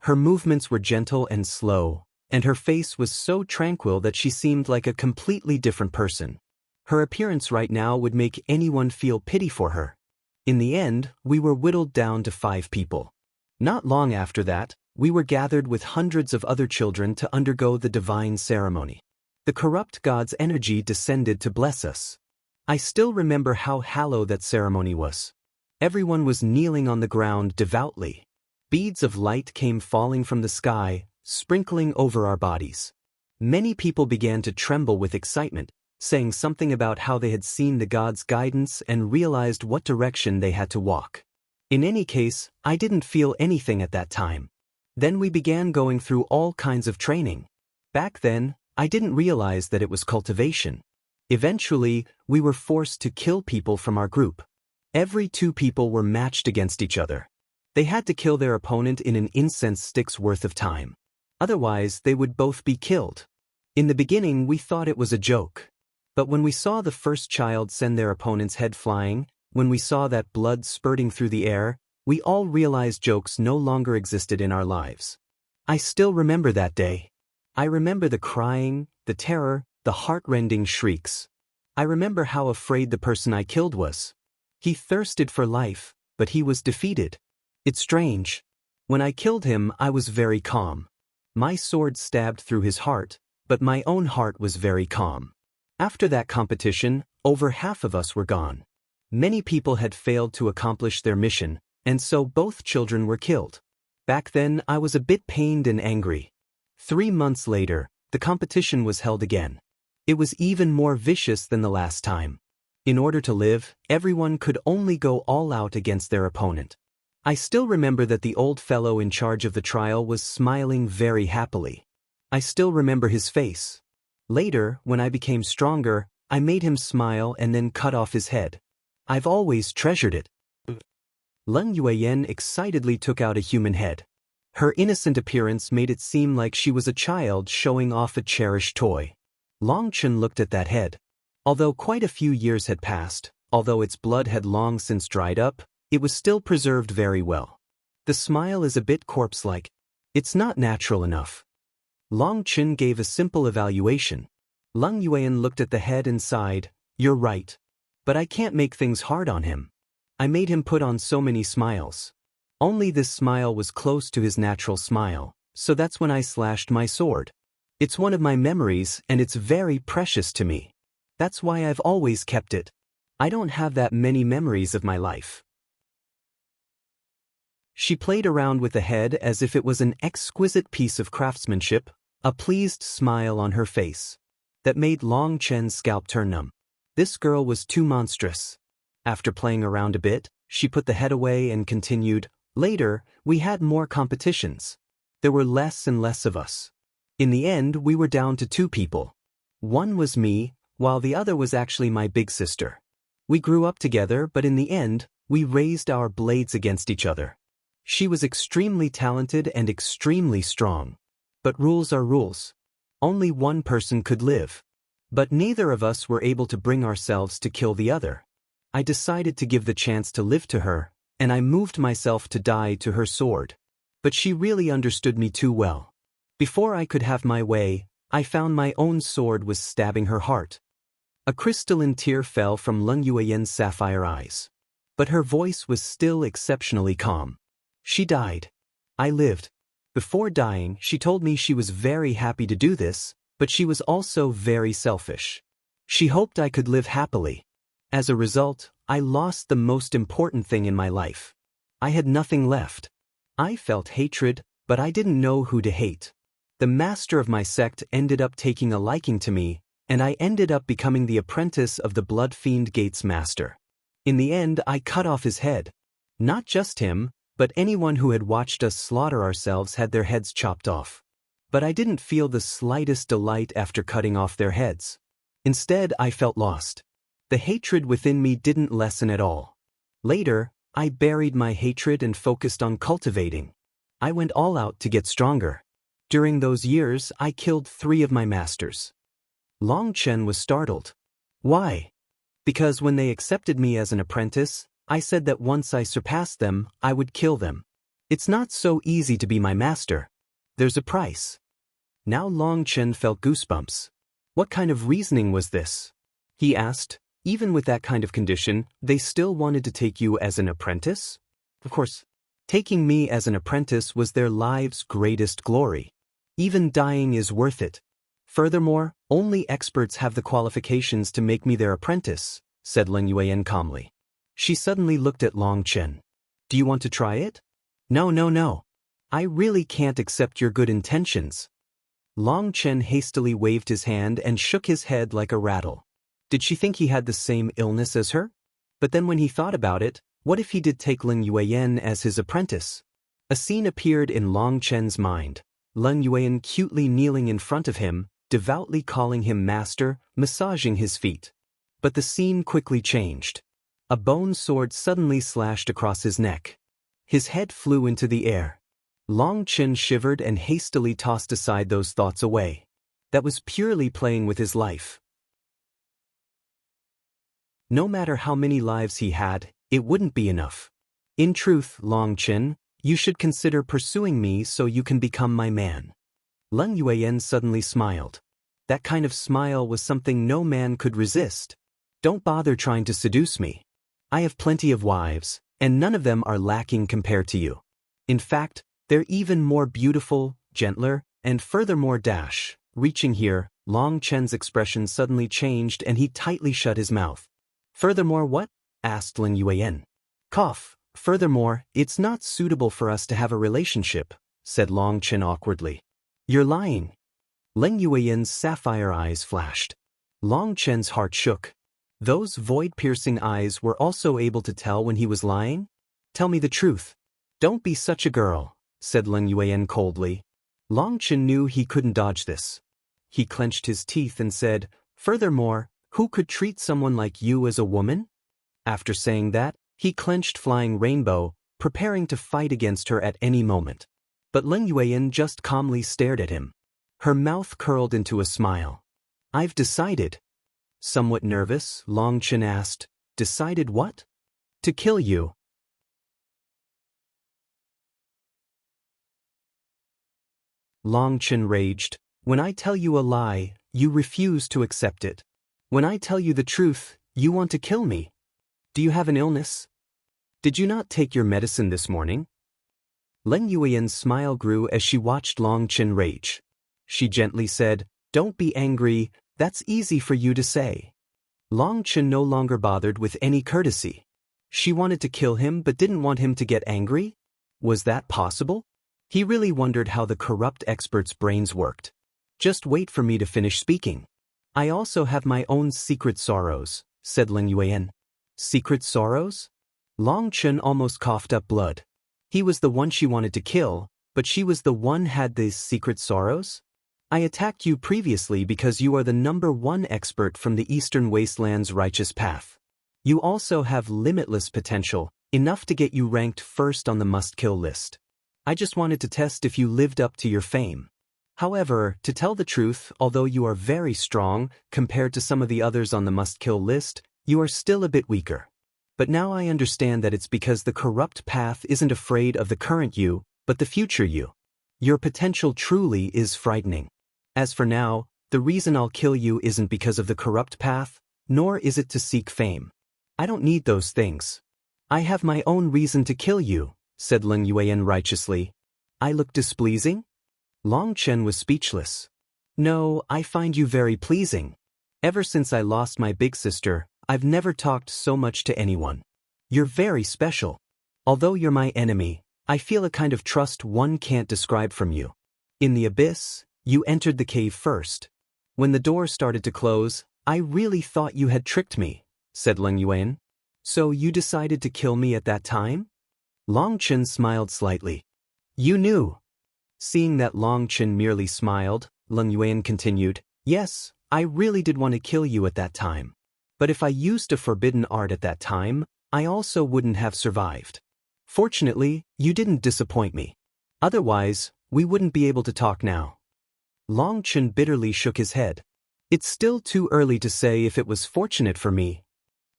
Her movements were gentle and slow, and her face was so tranquil that she seemed like a completely different person. Her appearance right now would make anyone feel pity for her. In the end, we were whittled down to 5 people. Not long after that, we were gathered with hundreds of other children to undergo the divine ceremony. The corrupt god's energy descended to bless us. I still remember how hallowed that ceremony was. Everyone was kneeling on the ground devoutly. Beads of light came falling from the sky, sprinkling over our bodies. Many people began to tremble with excitement, saying something about how they had seen the god's guidance and realized what direction they had to walk. In any case, I didn't feel anything at that time. Then we began going through all kinds of training. Back then, I didn't realize that it was cultivation. Eventually, we were forced to kill people from our group. Every 2 people were matched against each other. They had to kill their opponent in an incense stick's worth of time. Otherwise, they would both be killed. In the beginning, we thought it was a joke. But when we saw the first child send their opponent's head flying, when we saw that blood spurting through the air, we all realized jokes no longer existed in our lives. I still remember that day. I remember the crying, the terror, the heart-rending shrieks. I remember how afraid the person I killed was. He thirsted for life, but he was defeated. It's strange. When I killed him, I was very calm. My sword stabbed through his heart, but my own heart was very calm. After that competition, over half of us were gone. Many people had failed to accomplish their mission, and so both children were killed. Back then, I was a bit pained and angry. 3 months later, the competition was held again. It was even more vicious than the last time. In order to live, everyone could only go all out against their opponent. I still remember that the old fellow in charge of the trial was smiling very happily. I still remember his face. Later, when I became stronger, I made him smile and then cut off his head. I've always treasured it. Leng Yuan excitedly took out a human head. Her innocent appearance made it seem like she was a child showing off a cherished toy. Long Chen looked at that head. Although quite a few years had passed, although its blood had long since dried up, it was still preserved very well. The smile is a bit corpse-like. It's not natural enough. Long Chen gave a simple evaluation. Leng Yuan looked at the head and sighed, "You're right. But I can't make things hard on him. I made him put on so many smiles. Only this smile was close to his natural smile, so that's when I slashed my sword. It's one of my memories and it's very precious to me. That's why I've always kept it. I don't have that many memories of my life." She played around with the head as if it was an exquisite piece of craftsmanship, a pleased smile on her face. That made Long Chen's scalp turn numb. This girl was too monstrous. After playing around a bit, she put the head away and continued, "Later, we had more competitions. There were less and less of us. In the end, we were down to 2 people. One was me, while the other was actually my big sister. We grew up together, but in the end, we raised our blades against each other. She was extremely talented and extremely strong. But rules are rules. Only one person could live. But neither of us were able to bring ourselves to kill the other. I decided to give the chance to live to her, and I moved myself to die to her sword. But she really understood me too well. Before I could have my way, I found my own sword was stabbing her heart." A crystalline tear fell from Leng Yuan's sapphire eyes. But her voice was still exceptionally calm. "She died. I lived. Before dying, she told me she was very happy to do this, but she was also very selfish. She hoped I could live happily. As a result, I lost the most important thing in my life. I had nothing left. I felt hatred, but I didn't know who to hate. The master of my sect ended up taking a liking to me, and I ended up becoming the apprentice of the Blood Fiend Gate's master. In the end, I cut off his head. Not just him, but anyone who had watched us slaughter ourselves had their heads chopped off. But I didn't feel the slightest delight after cutting off their heads. Instead, I felt lost. The hatred within me didn't lessen at all. Later, I buried my hatred and focused on cultivating. I went all out to get stronger. During those years, I killed 3 of my masters. Long Chen was startled. Why? Because when they accepted me as an apprentice, I said that once I surpassed them, I would kill them. It's not so easy to be my master. There's a price. Now Long Chen felt goosebumps. What kind of reasoning was this? He asked. Even with that kind of condition, they still wanted to take you as an apprentice? Of course, taking me as an apprentice was their lives' greatest glory. Even dying is worth it. Furthermore, only experts have the qualifications to make me their apprentice, said Leng Yuan calmly. She suddenly looked at Long Chen. Do you want to try it? No. I really can't accept your good intentions. Long Chen hastily waved his hand and shook his head like a rattle. Did she think he had the same illness as her? But then when he thought about it, what if he did take Leng Yuan as his apprentice? A scene appeared in Long Chen's mind. Leng Yuan cutely kneeling in front of him, devoutly calling him master, massaging his feet. But the scene quickly changed. A bone sword suddenly slashed across his neck. His head flew into the air. Long Chen shivered and hastily tossed aside those thoughts away. That was purely playing with his life. No matter how many lives he had, it wouldn't be enough. In truth, Long Chen, you should consider pursuing me so you can become my man. Leng Yuan suddenly smiled. That kind of smile was something no man could resist. Don't bother trying to seduce me. I have plenty of wives, and none of them are lacking compared to you. In fact, they're even more beautiful, gentler, and furthermore dash. Reaching here, Long Chen's expression suddenly changed and he tightly shut his mouth. Furthermore what? Asked Leng Yuan. Cough. Furthermore, it's not suitable for us to have a relationship, said Long Chen awkwardly. You're lying. Leng Yuan's sapphire eyes flashed. Long Chen's heart shook. Those void-piercing eyes were also able to tell when he was lying? Tell me the truth. Don't be such a girl, said Leng Yuan coldly. Long Chen knew he couldn't dodge this. He clenched his teeth and said, Furthermore, who could treat someone like you as a woman? After saying that, he clenched Flying Rainbow, preparing to fight against her at any moment. But Leng Yuan just calmly stared at him. Her mouth curled into a smile. I've decided. Somewhat nervous, Long Chen asked, Decided what? To kill you. Long Chen raged. When I tell you a lie, you refuse to accept it. When I tell you the truth, you want to kill me. Do you have an illness? Did you not take your medicine this morning? Leng Yuan's smile grew as she watched Long Chen rage. She gently said, Don't be angry, that's easy for you to say. Long Chen no longer bothered with any courtesy. She wanted to kill him but didn't want him to get angry? Was that possible? He really wondered how the corrupt expert's brains worked. Just wait for me to finish speaking. I also have my own secret sorrows, said Leng Yuan. Secret sorrows? Long Chen almost coughed up blood. He was the one she wanted to kill, but she was the one had these secret sorrows? I attacked you previously because you are the #1 expert from the Eastern Wasteland's righteous path. You also have limitless potential, enough to get you ranked first on the must-kill list. I just wanted to test if you lived up to your fame. However, to tell the truth, although you are very strong, compared to some of the others on the must-kill list, you are still a bit weaker. But now I understand that it's because the corrupt path isn't afraid of the current you, but the future you. Your potential truly is frightening. As for now, the reason I'll kill you isn't because of the corrupt path, nor is it to seek fame. I don't need those things. I have my own reason to kill you, said Leng Yuan righteously. I look displeasing? Long Chen was speechless. No, I find you very pleasing. Ever since I lost my big sister, I've never talked so much to anyone. You're very special. Although you're my enemy, I feel a kind of trust one can't describe from you. In the abyss, you entered the cave first. When the door started to close, I really thought you had tricked me, said Leng Yuan. So you decided to kill me at that time? Long Chen smiled slightly. You knew. Seeing that Long Chen merely smiled, Leng Yuan continued, "Yes, I really did want to kill you at that time. But if I used a forbidden art at that time, I also wouldn't have survived. Fortunately, you didn't disappoint me. Otherwise, we wouldn't be able to talk now." Long Chen bitterly shook his head. "It's still too early to say if it was fortunate for me."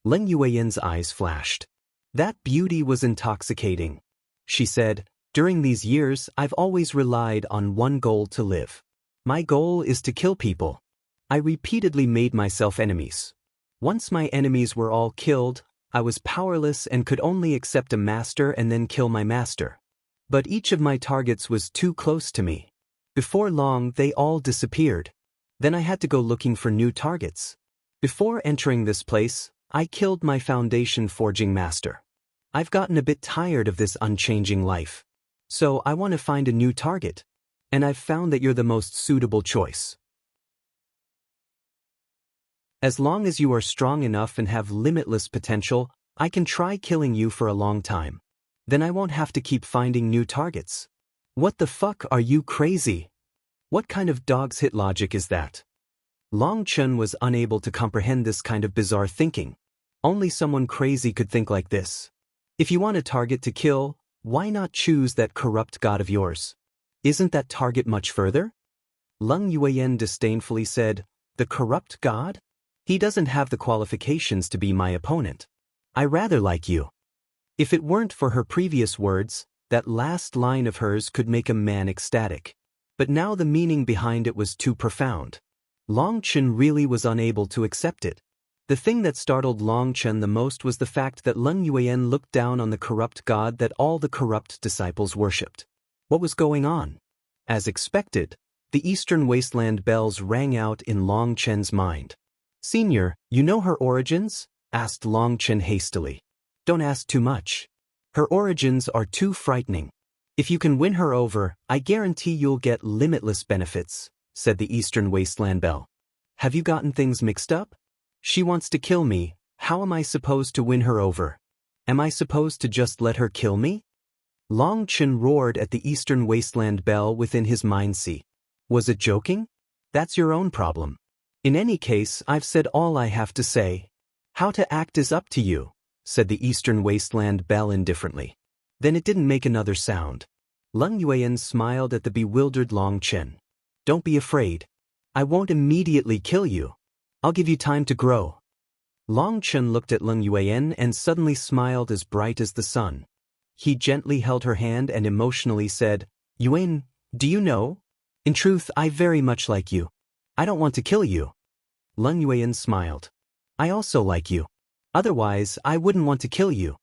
Leng Yuan's eyes flashed. "That beauty was intoxicating," she said. "During these years, I've always relied on one goal to live. My goal is to kill people. I repeatedly made myself enemies. Once my enemies were all killed, I was powerless and could only accept a master and then kill my master. But each of my targets was too close to me. Before long, they all disappeared. Then I had to go looking for new targets. Before entering this place, I killed my foundation forging master. I've gotten a bit tired of this unchanging life. So I want to find a new target. And I've found that you're the most suitable choice. As long as you are strong enough and have limitless potential, I can try killing you for a long time. Then I won't have to keep finding new targets." "What the fuck, are you crazy? What kind of dog's hit logic is that?" Long Chen was unable to comprehend this kind of bizarre thinking. Only someone crazy could think like this. If you want a target to kill, why not choose that corrupt god of yours? Isn't that target much further? Leng Yuan disdainfully said, "The corrupt god? He doesn't have the qualifications to be my opponent. I rather like you." If it weren't for her previous words, that last line of hers could make a man ecstatic. But now the meaning behind it was too profound. Long Chen really was unable to accept it. The thing that startled Long Chen the most was the fact that Leng Yuan looked down on the corrupt god that all the corrupt disciples worshipped. What was going on? As expected, the Eastern Wasteland bells rang out in Long Chen's mind. "Senior, you know her origins?" asked Long Chen hastily. "Don't ask too much. Her origins are too frightening. If you can win her over, I guarantee you'll get limitless benefits," said the Eastern Wasteland bell. "Have you gotten things mixed up? She wants to kill me. How am I supposed to win her over? Am I supposed to just let her kill me?" Long Chen roared at the Eastern Wasteland bell within his mind. "See? Was it joking? That's your own problem. In any case, I've said all I have to say. How to act is up to you," said the Eastern Wasteland bell indifferently. Then it didn't make another sound. Leng Yuan smiled at the bewildered Long Chen. "Don't be afraid. I won't immediately kill you. I'll give you time to grow." Long Chen looked at Leng Yuan and suddenly smiled as bright as the sun. He gently held her hand and emotionally said, "Yuan, do you know? In truth, I very much like you. I don't want to kill you." Leng Yuan smiled. "I also like you. Otherwise, I wouldn't want to kill you."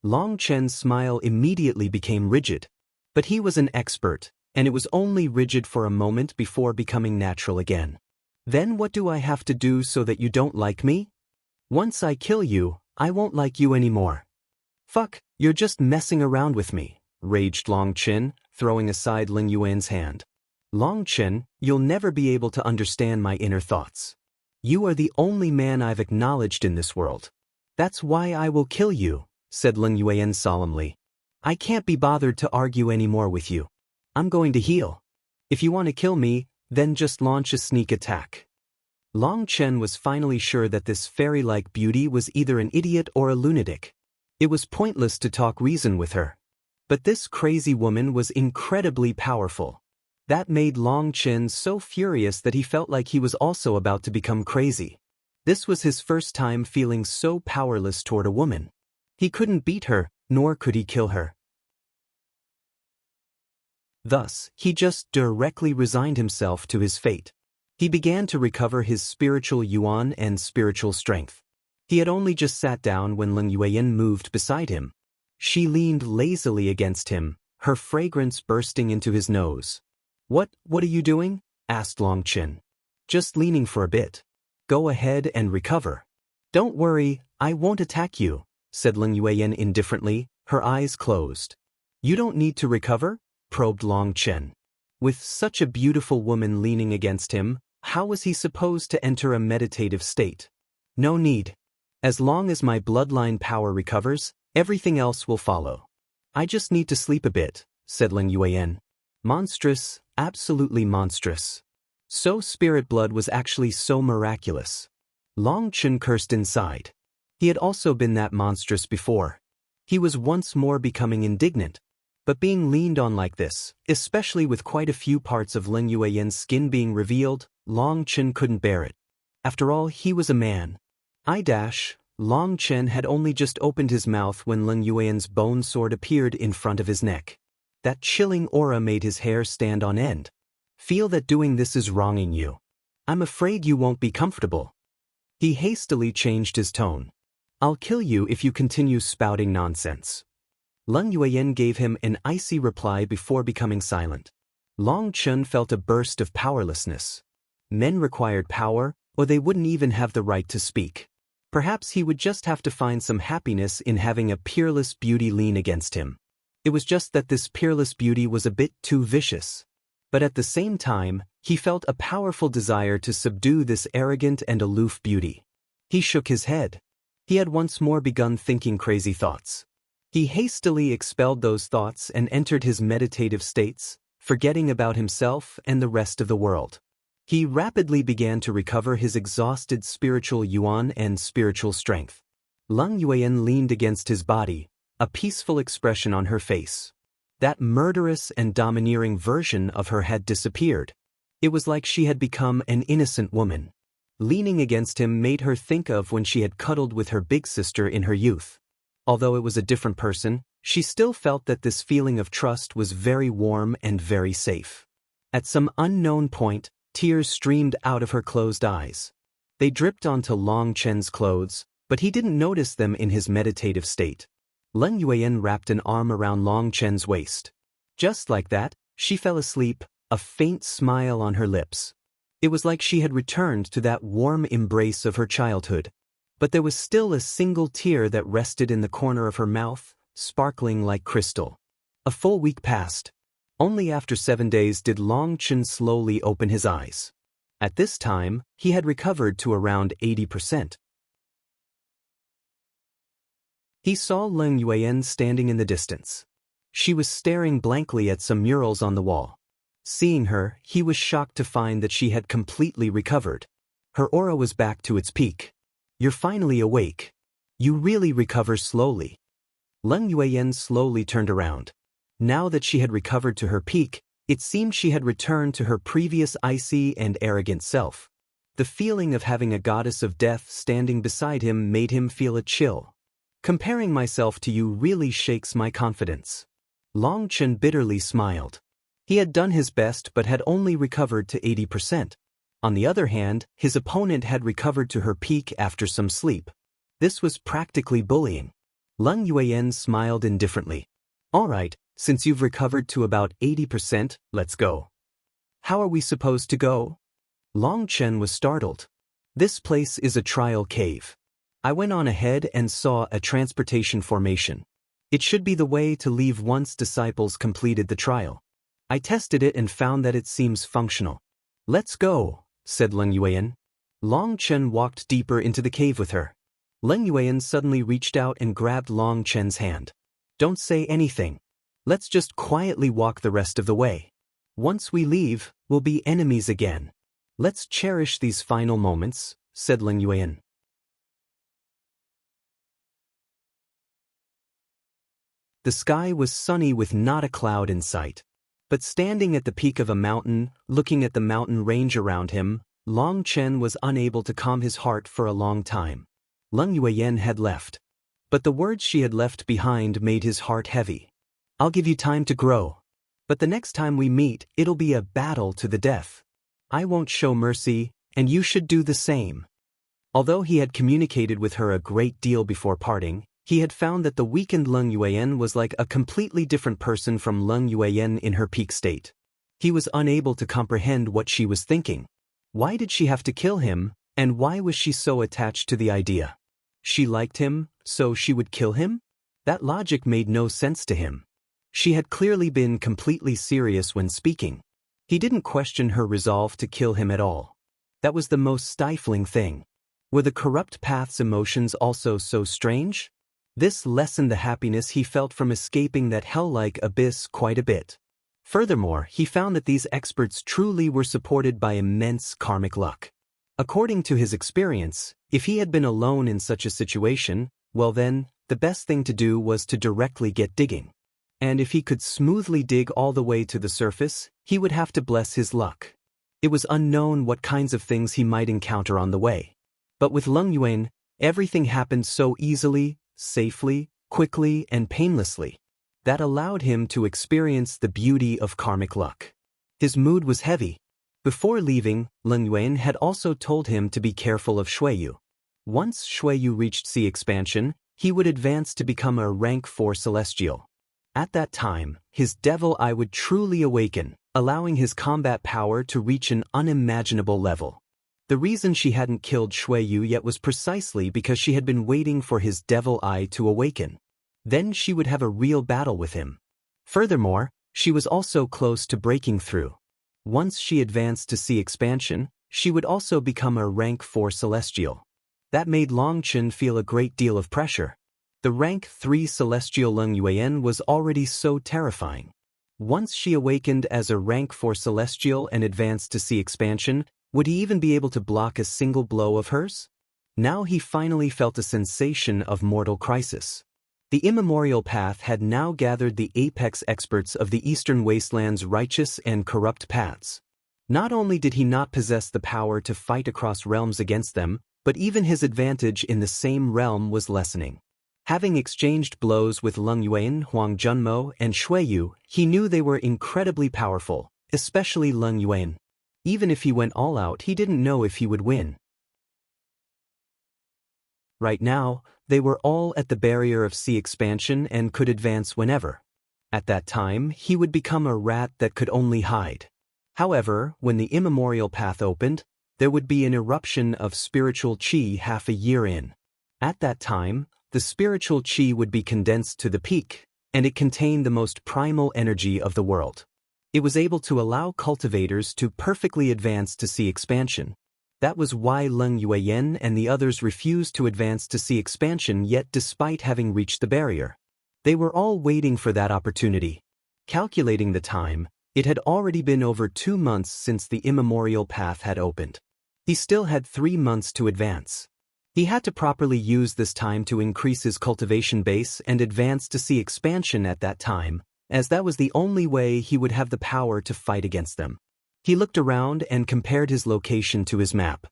Long Chen's smile immediately became rigid. But he was an expert, and it was only rigid for a moment before becoming natural again. "Then what do I have to do so that you don't like me? Once I kill you, I won't like you anymore." "Fuck, you're just messing around with me," raged Long Chen, throwing aside Leng Yuan's hand. "Long Chen, you'll never be able to understand my inner thoughts. You are the only man I've acknowledged in this world. That's why I will kill you," said Leng Yuan solemnly. "I can't be bothered to argue anymore with you. I'm going to heal. If you want to kill me, then just launch a sneak attack." Long Chen was finally sure that this fairy-like beauty was either an idiot or a lunatic. It was pointless to talk reason with her. But this crazy woman was incredibly powerful. That made Long Chen so furious that he felt like he was also about to become crazy. This was his first time feeling so powerless toward a woman. He couldn't beat her, nor could he kill her. Thus, he just directly resigned himself to his fate. He began to recover his spiritual yuan and spiritual strength. He had only just sat down when Leng Yuan moved beside him. She leaned lazily against him, her fragrance bursting into his nose. What are you doing?" asked Long Chen. "Just leaning for a bit. Go ahead and recover." "Don't worry, I won't attack you," said Leng Yuan indifferently, her eyes closed. "You don't need to recover?" probed Long Chen. With such a beautiful woman leaning against him, how was he supposed to enter a meditative state? "No need. As long as my bloodline power recovers, everything else will follow. I just need to sleep a bit," said Leng Yuan. Monstrous, absolutely monstrous. So spirit blood was actually so miraculous. Long Chen cursed inside. He had also been that monstrous before. He was once more becoming indignant. But being leaned on like this, especially with quite a few parts of Leng Yueyan's skin being revealed, Long Chen couldn't bear it. After all, he was a man. Long Chen had only just opened his mouth when Leng Yueyan's bone sword appeared in front of his neck. That chilling aura made his hair stand on end. Feel that doing this is wronging you. I'm afraid you won't be comfortable. He hastily changed his tone. I'll kill you if you continue spouting nonsense. Leng Yueyan gave him an icy reply before becoming silent. Long Chen felt a burst of powerlessness. Men required power, or they wouldn't even have the right to speak. Perhaps he would just have to find some happiness in having a peerless beauty lean against him. It was just that this peerless beauty was a bit too vicious. But at the same time, he felt a powerful desire to subdue this arrogant and aloof beauty. He shook his head. He had once more begun thinking crazy thoughts. He hastily expelled those thoughts and entered his meditative states, forgetting about himself and the rest of the world. He rapidly began to recover his exhausted spiritual yuan and spiritual strength. Leng Yueyan leaned against his body, a peaceful expression on her face. That murderous and domineering version of her had disappeared. It was like she had become an innocent woman. Leaning against him made her think of when she had cuddled with her big sister in her youth. Although it was a different person, she still felt that this feeling of trust was very warm and very safe. At some unknown point, tears streamed out of her closed eyes. They dripped onto Long Chen's clothes, but he didn't notice them in his meditative state. Leng Yueyan wrapped an arm around Long Chen's waist. Just like that, she fell asleep, a faint smile on her lips. It was like she had returned to that warm embrace of her childhood. But there was still a single tear that rested in the corner of her mouth, sparkling like crystal. A full week passed. Only after 7 days did Long Chen slowly open his eyes. At this time, he had recovered to around 80%. He saw Leng Yueyan standing in the distance. She was staring blankly at some murals on the wall. Seeing her, he was shocked to find that she had completely recovered. Her aura was back to its peak. You're finally awake. You really recover slowly. Leng Yueyan slowly turned around. Now that she had recovered to her peak, it seemed she had returned to her previous icy and arrogant self. The feeling of having a goddess of death standing beside him made him feel a chill. Comparing myself to you really shakes my confidence. Long Chen bitterly smiled. He had done his best but had only recovered to 80%. On the other hand, his opponent had recovered to her peak after some sleep. This was practically bullying. Leng Yueyan smiled indifferently. All right, since you've recovered to about 80%, let's go. How are we supposed to go? Long Chen was startled. This place is a trial cave. I went on ahead and saw a transportation formation. It should be the way to leave once disciples completed the trial. I tested it and found that it seems functional. Let's go, said Leng Yueyan. Long Chen walked deeper into the cave with her. Leng Yueyan suddenly reached out and grabbed Long Chen's hand. Don't say anything. Let's just quietly walk the rest of the way. Once we leave, we'll be enemies again. Let's cherish these final moments, said Leng Yueyan. The sky was sunny with not a cloud in sight. But standing at the peak of a mountain, looking at the mountain range around him, Long Chen was unable to calm his heart for a long time. Leng Yueyan had left. But the words she had left behind made his heart heavy. I'll give you time to grow. But the next time we meet, it'll be a battle to the death. I won't show mercy, and you should do the same. Although he had communicated with her a great deal before parting, he had found that the weakened Leng Yueyan was like a completely different person from Leng Yueyan in her peak state. He was unable to comprehend what she was thinking. Why did she have to kill him, and why was she so attached to the idea? She liked him, so she would kill him? That logic made no sense to him. She had clearly been completely serious when speaking. He didn't question her resolve to kill him at all. That was the most stifling thing. Were the corrupt path's emotions also so strange? This lessened the happiness he felt from escaping that hell-like abyss quite a bit. Furthermore, he found that these experts truly were supported by immense karmic luck. According to his experience, if he had been alone in such a situation, well then, the best thing to do was to directly get digging. And if he could smoothly dig all the way to the surface, he would have to bless his luck. It was unknown what kinds of things he might encounter on the way. But with Leng Yuan, everything happened so easily, safely, quickly, and painlessly. That allowed him to experience the beauty of karmic luck. His mood was heavy. Before leaving, Leng Yuan had also told him to be careful of Xueyu. Once Xueyu reached sea expansion, he would advance to become a rank 4 celestial. At that time, his devil eye would truly awaken, allowing his combat power to reach an unimaginable level. The reason she hadn't killed Xueyu yet was precisely because she had been waiting for his devil eye to awaken. Then she would have a real battle with him. Furthermore, she was also close to breaking through. Once she advanced to sea expansion, she would also become a rank 4 celestial. That made Longchen feel a great deal of pressure. The rank 3 celestial Leng Yuan was already so terrifying. Once she awakened as a rank 4 celestial and advanced to sea expansion, would he even be able to block a single blow of hers? Now he finally felt a sensation of mortal crisis. The immemorial path had now gathered the apex experts of the Eastern Wasteland's righteous and corrupt paths. Not only did he not possess the power to fight across realms against them, but even his advantage in the same realm was lessening. Having exchanged blows with Leng Yuan, Huang Junmo, and Xueyu, he knew they were incredibly powerful, especially Leng Yuan. Even if he went all out, he didn't know if he would win. Right now, they were all at the barrier of sea expansion and could advance whenever. At that time, he would become a rat that could only hide. However, when the immemorial path opened, there would be an eruption of spiritual qi half a year in. At that time, the spiritual qi would be condensed to the peak, and it contained the most primal energy of the world. It was able to allow cultivators to perfectly advance to sea expansion. That was why Leng Yuan and the others refused to advance to sea expansion yet despite having reached the barrier. They were all waiting for that opportunity. Calculating the time, it had already been over 2 months since the immemorial path had opened. He still had 3 months to advance. He had to properly use this time to increase his cultivation base and advance to sea expansion at that time, as that was the only way he would have the power to fight against them. He looked around and compared his location to his map.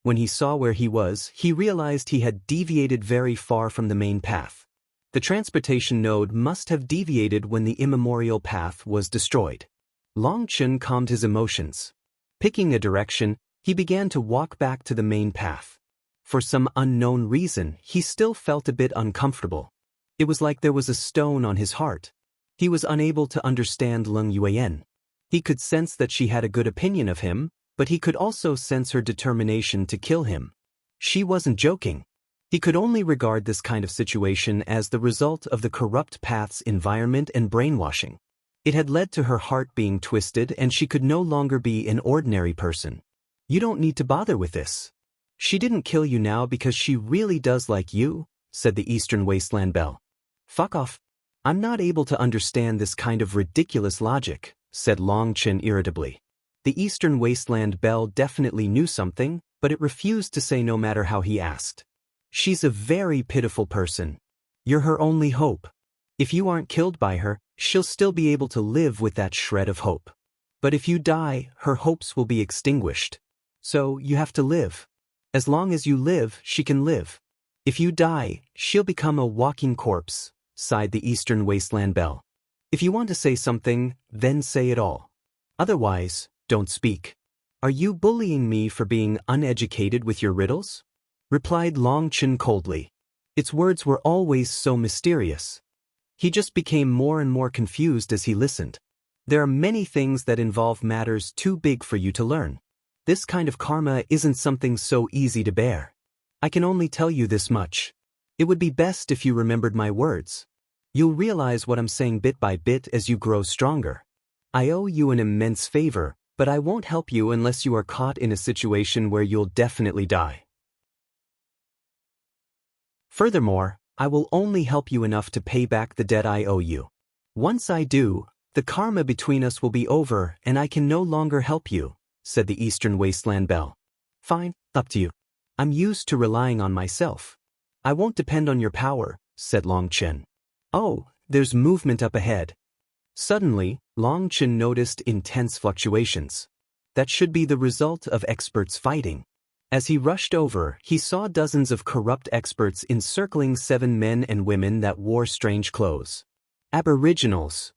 When he saw where he was, he realized he had deviated very far from the main path. The transportation node must have deviated when the immemorial path was destroyed. Longchen calmed his emotions. Picking a direction, he began to walk back to the main path. For some unknown reason, he still felt a bit uncomfortable. It was like there was a stone on his heart. He was unable to understand Leng Yuan. He could sense that she had a good opinion of him, but he could also sense her determination to kill him. She wasn't joking. He could only regard this kind of situation as the result of the corrupt path's environment and brainwashing. It had led to her heart being twisted and she could no longer be an ordinary person. You don't need to bother with this. She didn't kill you now because she really does like you, said the Eastern Wasteland Belle. Fuck off. I'm not able to understand this kind of ridiculous logic, said Longchen irritably. The Eastern Wasteland Belle definitely knew something, but it refused to say no matter how he asked. She's a very pitiful person. You're her only hope. If you aren't killed by her, she'll still be able to live with that shred of hope. But if you die, her hopes will be extinguished. So you have to live. As long as you live, she can live. If you die, she'll become a walking corpse, sighed the Eastern Wasteland Belle. If you want to say something, then say it all. Otherwise, don't speak. Are you bullying me for being uneducated with your riddles? Replied Longchen coldly. Its words were always so mysterious. He just became more and more confused as he listened. There are many things that involve matters too big for you to learn. This kind of karma isn't something so easy to bear. I can only tell you this much. It would be best if you remembered my words. You'll realize what I'm saying bit by bit as you grow stronger. I owe you an immense favor, but I won't help you unless you are caught in a situation where you'll definitely die. Furthermore, I will only help you enough to pay back the debt I owe you. Once I do, "The karma between us will be over and I can no longer help you," said the Eastern Wasteland Belle. "Fine, up to you. I'm used to relying on myself." "I won't depend on your power," said Long Chen. "Oh, there's movement up ahead." Suddenly, Long Chen noticed intense fluctuations. That should be the result of experts fighting. As he rushed over, he saw dozens of corrupt experts encircling 7 men and women that wore strange clothes. Aboriginals.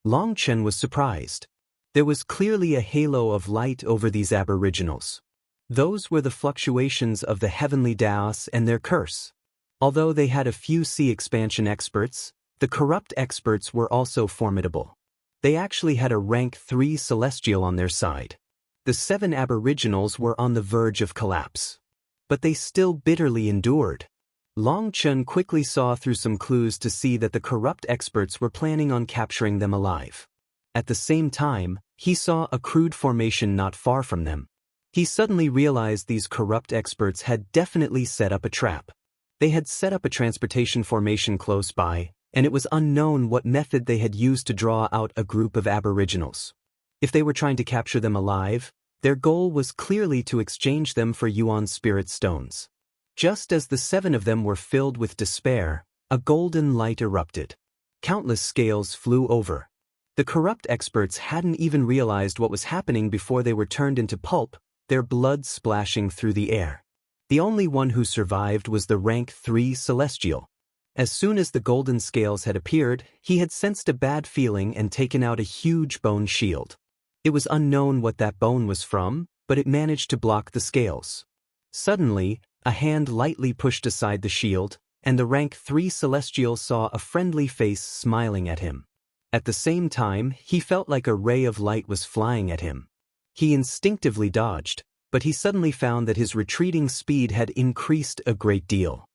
Long Chen was surprised. There was clearly a halo of light over these aboriginals. Those were the fluctuations of the heavenly Daos and their curse. Although they had a few sea expansion experts, the corrupt experts were also formidable. They actually had a rank 3 celestial on their side. The 7 aboriginals were on the verge of collapse. But they still bitterly endured. Long Chen quickly saw through some clues to see that the corrupt experts were planning on capturing them alive. At the same time, he saw a crude formation not far from them. He suddenly realized these corrupt experts had definitely set up a trap. They had set up a transportation formation close by, and it was unknown what method they had used to draw out a group of aboriginals. If they were trying to capture them alive, their goal was clearly to exchange them for Yuan spirit stones. Just as the 7 of them were filled with despair, a golden light erupted. Countless scales flew over. The corrupt experts hadn't even realized what was happening before they were turned into pulp, their blood splashing through the air. The only one who survived was the rank 3 celestial. As soon as the golden scales had appeared, he had sensed a bad feeling and taken out a huge bone shield. It was unknown what that bone was from, but it managed to block the scales. Suddenly, a hand lightly pushed aside the shield, and the rank 3 celestial saw a friendly face smiling at him. At the same time, he felt like a ray of light was flying at him. He instinctively dodged, but he suddenly found that his retreating speed had increased a great deal.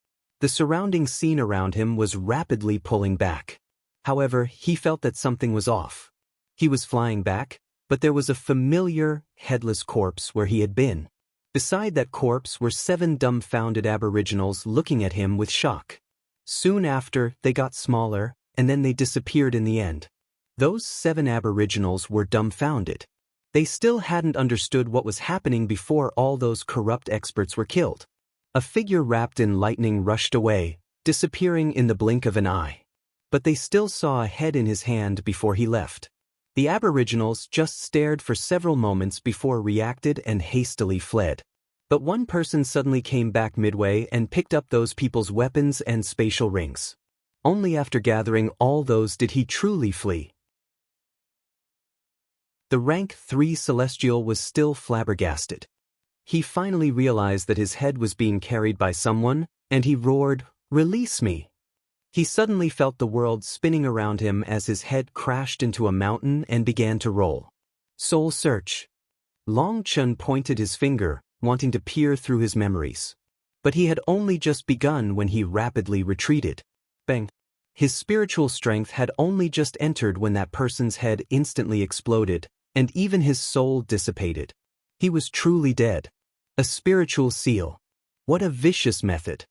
The surrounding scene around him was rapidly pulling back. However, he felt that something was off. He was flying back, but there was a familiar, headless corpse where he had been. Beside that corpse were 7 dumbfounded aboriginals looking at him with shock. Soon after, they got smaller, and then they disappeared in the end. Those 7 aboriginals were dumbfounded. They still hadn't understood what was happening before all those corrupt experts were killed. A figure wrapped in lightning rushed away, disappearing in the blink of an eye. But they still saw a head in his hand before he left. The aboriginals just stared for several moments before reacted and hastily fled. But one person suddenly came back midway and picked up those people's weapons and spatial rings. Only after gathering all those did he truly flee. The rank 3 celestial was still flabbergasted. He finally realized that his head was being carried by someone, and he roared, "Release me!" He suddenly felt the world spinning around him as his head crashed into a mountain and began to roll. Soul search. Long Chen pointed his finger, wanting to peer through his memories. But he had only just begun when he rapidly retreated. Bang! His spiritual strength had only just entered when that person's head instantly exploded, and even his soul dissipated. He was truly dead. A spiritual seal. What a vicious method.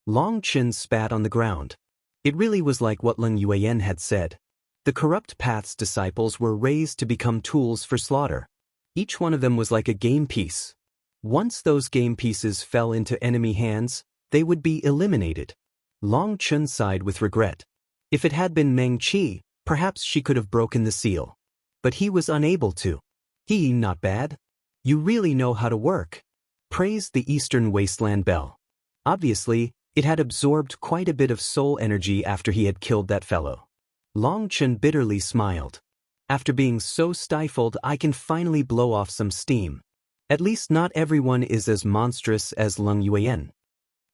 Long Chen spat on the ground. It really was like what Leng Yuan had said. The corrupt path's disciples were raised to become tools for slaughter. Each one of them was like a game piece. Once those game pieces fell into enemy hands, they would be eliminated. Long Chen sighed with regret. If it had been Meng Qi, perhaps she could have broken the seal. But he was unable to. He, not bad. You really know how to work. Praised the Eastern Wasteland Belle. Obviously, it had absorbed quite a bit of soul energy after he had killed that fellow. Long Chen bitterly smiled. After being so stifled, I can finally blow off some steam. At least not everyone is as monstrous as Leng Yuan.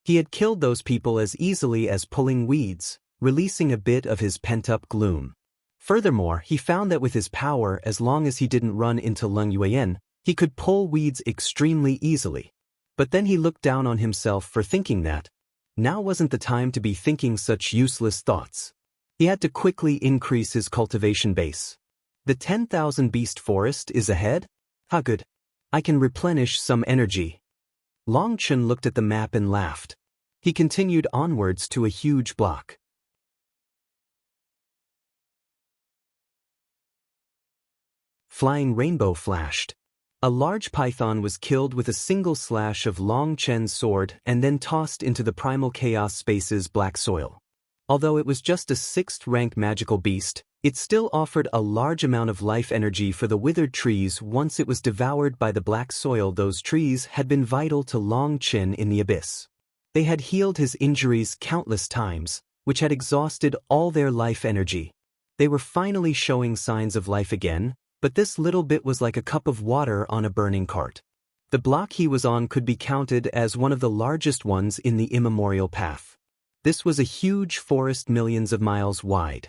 He had killed those people as easily as pulling weeds, releasing a bit of his pent-up gloom. Furthermore, he found that with his power, as long as he didn't run into Leng Yuan, he could pull weeds extremely easily. But then he looked down on himself for thinking that. Now wasn't the time to be thinking such useless thoughts. He had to quickly increase his cultivation base. The 10,000 beast forest is ahead? How good. I can replenish some energy. Long Chen looked at the map and laughed. He continued onwards to a huge block. Flying Rainbow flashed. A large python was killed with a single slash of Long Chen's sword and then tossed into the primal chaos space's black soil. Although it was just a 6th-rank magical beast, it still offered a large amount of life energy for the withered trees. Once it was devoured by the black soil, those trees had been vital to Long Chen in the abyss. They had healed his injuries countless times, which had exhausted all their life energy. They were finally showing signs of life again, but this little bit was like a cup of water on a burning cart. The block he was on could be counted as one of the largest ones in the immemorial path. This was a huge forest millions of miles wide.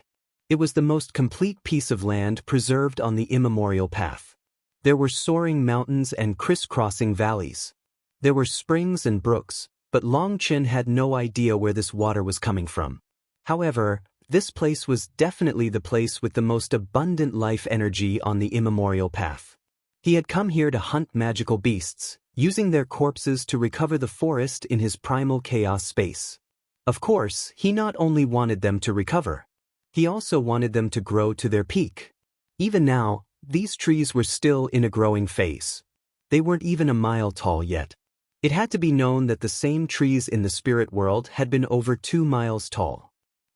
It was the most complete piece of land preserved on the immemorial path. There were soaring mountains and crisscrossing valleys. There were springs and brooks, but Long Chen had no idea where this water was coming from. However, this place was definitely the place with the most abundant life energy on the immemorial path. He had come here to hunt magical beasts, using their corpses to recover the forest in his primal chaos space. Of course, he not only wanted them to recover, he also wanted them to grow to their peak. Even now, these trees were still in a growing phase. They weren't even a mile tall yet. It had to be known that the same trees in the spirit world had been over 2 miles tall.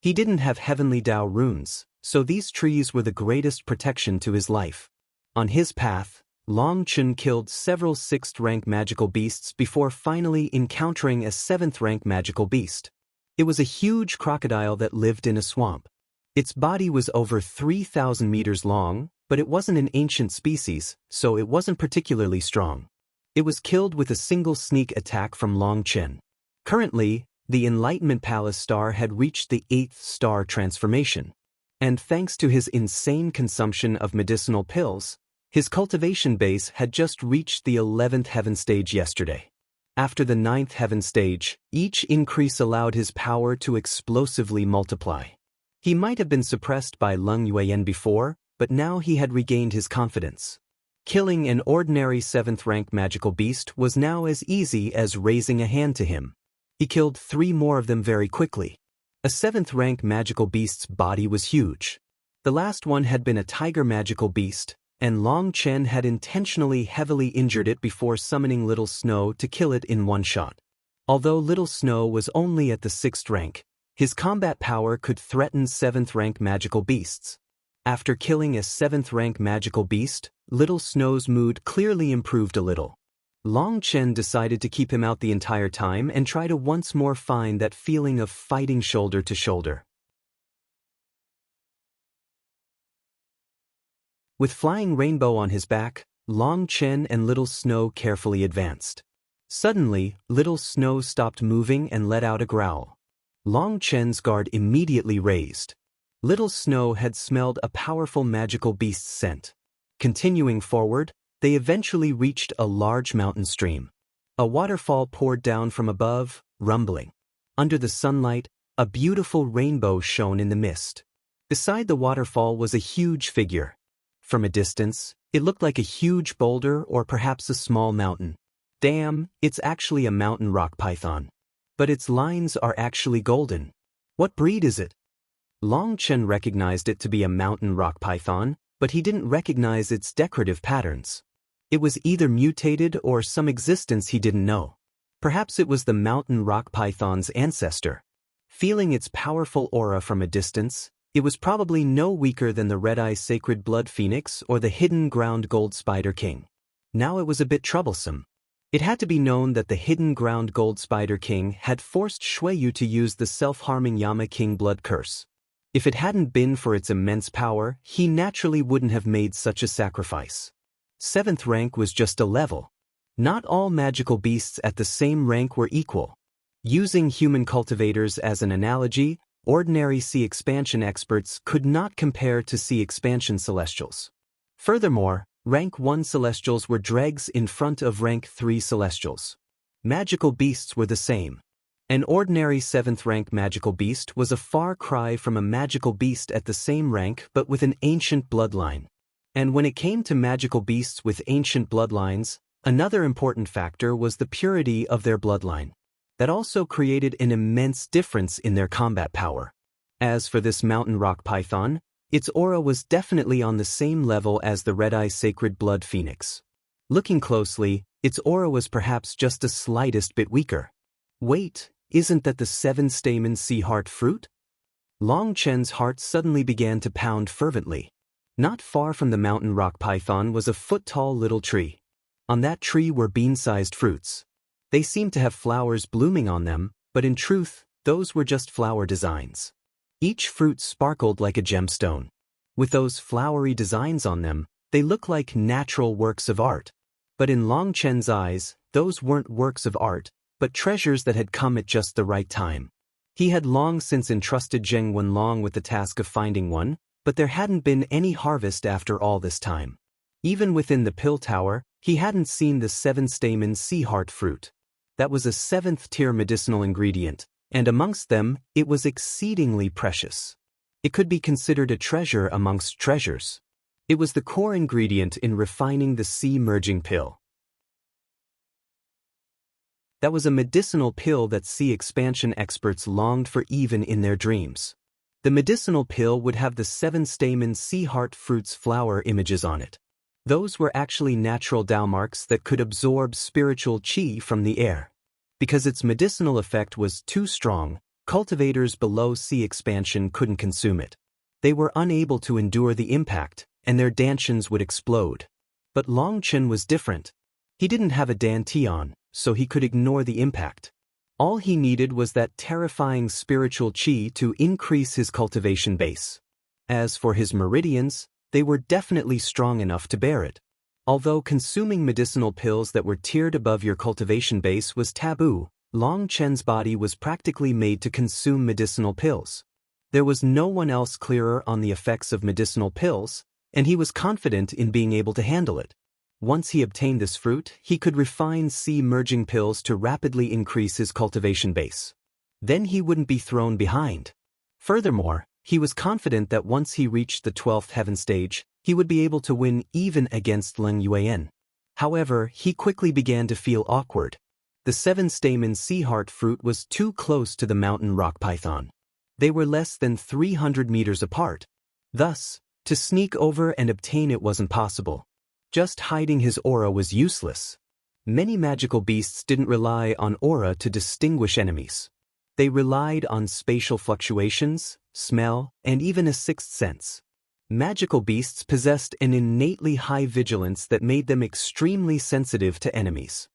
He didn't have heavenly Tao runes, so these trees were the greatest protection to his life. On his path, Long Chen killed several 6th-rank magical beasts before finally encountering a 7th-rank magical beast. It was a huge crocodile that lived in a swamp. Its body was over 3,000 meters long, but it wasn't an ancient species, so it wasn't particularly strong. It was killed with a single sneak attack from Long Chen. Currently, the Enlightenment Palace star had reached the 8th star transformation. And thanks to his insane consumption of medicinal pills, his cultivation base had just reached the 11th heaven stage yesterday. After the 9th heaven stage, each increase allowed his power to explosively multiply. He might have been suppressed by Leng Yueyan before, but now he had regained his confidence. Killing an ordinary 7th-rank magical beast was now as easy as raising a hand to him. He killed 3 more of them very quickly. A 7th-rank magical beast's body was huge. The last one had been a tiger magical beast, and Long Chen had intentionally heavily injured it before summoning Little Snow to kill it in one shot. Although Little Snow was only at the 6th rank, his combat power could threaten 7th-rank magical beasts. After killing a 7th-rank magical beast, Little Snow's mood clearly improved a little. Long Chen decided to keep him out the entire time and try to once more find that feeling of fighting shoulder to shoulder. With Flying Rainbow on his back, Long Chen and Little Snow carefully advanced. Suddenly, Little Snow stopped moving and let out a growl. Long Chen's guard immediately raised. Little Snow had smelled a powerful magical beast's scent. Continuing forward, they eventually reached a large mountain stream. A waterfall poured down from above, rumbling. Under the sunlight, a beautiful rainbow shone in the mist. Beside the waterfall was a huge figure. From a distance, it looked like a huge boulder or perhaps a small mountain. Damn, it's actually a mountain rock python. But its lines are actually golden. What breed is it? Long Chen recognized it to be a mountain rock python, but he didn't recognize its decorative patterns. It was either mutated or some existence he didn't know. Perhaps it was the mountain rock python's ancestor. Feeling its powerful aura from a distance, it was probably no weaker than the red-eye sacred blood phoenix or the hidden ground gold spider king. Now it was a bit troublesome. It had to be known that the hidden ground gold spider king had forced Shuiyu to use the self-harming Yama king blood curse. If it hadn't been for its immense power, he naturally wouldn't have made such a sacrifice. 7th rank was just a level. Not all magical beasts at the same rank were equal. Using human cultivators as an analogy, ordinary sea expansion experts could not compare to sea expansion celestials. Furthermore, rank 1 celestials were dregs in front of rank 3 celestials. Magical beasts were the same. An ordinary 7th rank magical beast was a far cry from a magical beast at the same rank but with an ancient bloodline. And when it came to magical beasts with ancient bloodlines, another important factor was the purity of their bloodline. That also created an immense difference in their combat power. As for this mountain rock python, Its aura was definitely on the same level as the red-eye sacred blood phoenix. Looking closely, its aura was perhaps just the slightest bit weaker. Wait, isn't that the seven-stamen sea heart fruit? Long Chen's heart suddenly began to pound fervently. Not far from the mountain rock python was a foot-tall little tree. On that tree were bean-sized fruits. They seemed to have flowers blooming on them, but in truth, those were just flower designs. Each fruit sparkled like a gemstone. With those flowery designs on them, they looked like natural works of art. But in Long Chen's eyes, those weren't works of art, but treasures that had come at just the right time. He had long since entrusted Zheng Wenlong with the task of finding one, but there hadn't been any harvest after all this time. Even within the pill tower, he hadn't seen the seven-stamen sea heart fruit. That was a seventh-tier medicinal ingredient, and amongst them, it was exceedingly precious. It could be considered a treasure amongst treasures. It was the core ingredient in refining the sea-merging pill. That was a medicinal pill that sea expansion experts longed for even in their dreams. The medicinal pill would have the seven-stamen sea heart fruit's flower images on it. Those were actually natural Dao marks that could absorb spiritual qi from the air. Because its medicinal effect was too strong, cultivators below sea expansion couldn't consume it. They were unable to endure the impact, and their dantians would explode. But Long Chen was different. He didn't have a danti on, so he could ignore the impact. All he needed was that terrifying spiritual qi to increase his cultivation base. As for his meridians, they were definitely strong enough to bear it. Although consuming medicinal pills that were tiered above your cultivation base was taboo, Long Chen's body was practically made to consume medicinal pills. There was no one else clearer on the effects of medicinal pills, and he was confident in being able to handle it. Once he obtained this fruit, he could refine sea-merging pills to rapidly increase his cultivation base. Then he wouldn't be thrown behind. Furthermore, he was confident that once he reached the 12th heaven stage, he would be able to win even against Leng Yuan. However, he quickly began to feel awkward. The seven-stamen sea heart fruit was too close to the mountain rock python. They were less than 300 meters apart. Thus, to sneak over and obtain it wasn't possible. Just hiding his aura was useless. Many magical beasts didn't rely on aura to distinguish enemies. They relied on spatial fluctuations, smell, and even a sixth sense. Magical beasts possessed an innately high vigilance that made them extremely sensitive to enemies.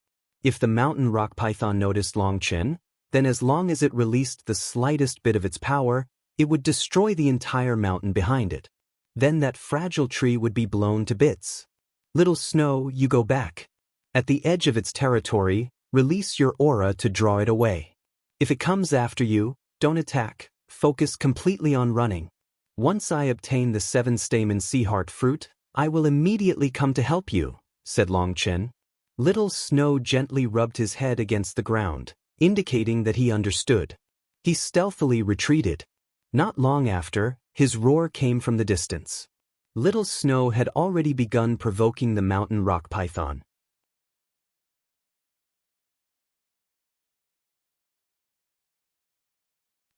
If the mountain rock python noticed Long Chen, then as long as it released the slightest bit of its power, it would destroy the entire mountain behind it. Then that fragile tree would be blown to bits. Little Snow, you go back. At the edge of its territory, release your aura to draw it away. If it comes after you, don't attack, focus completely on running. Once I obtain the seven-stamen sea heart fruit, I will immediately come to help you, said Long Chen. Little Snow gently rubbed his head against the ground, indicating that he understood. He stealthily retreated. Not long after, his roar came from the distance. Little Snow had already begun provoking the mountain rock python.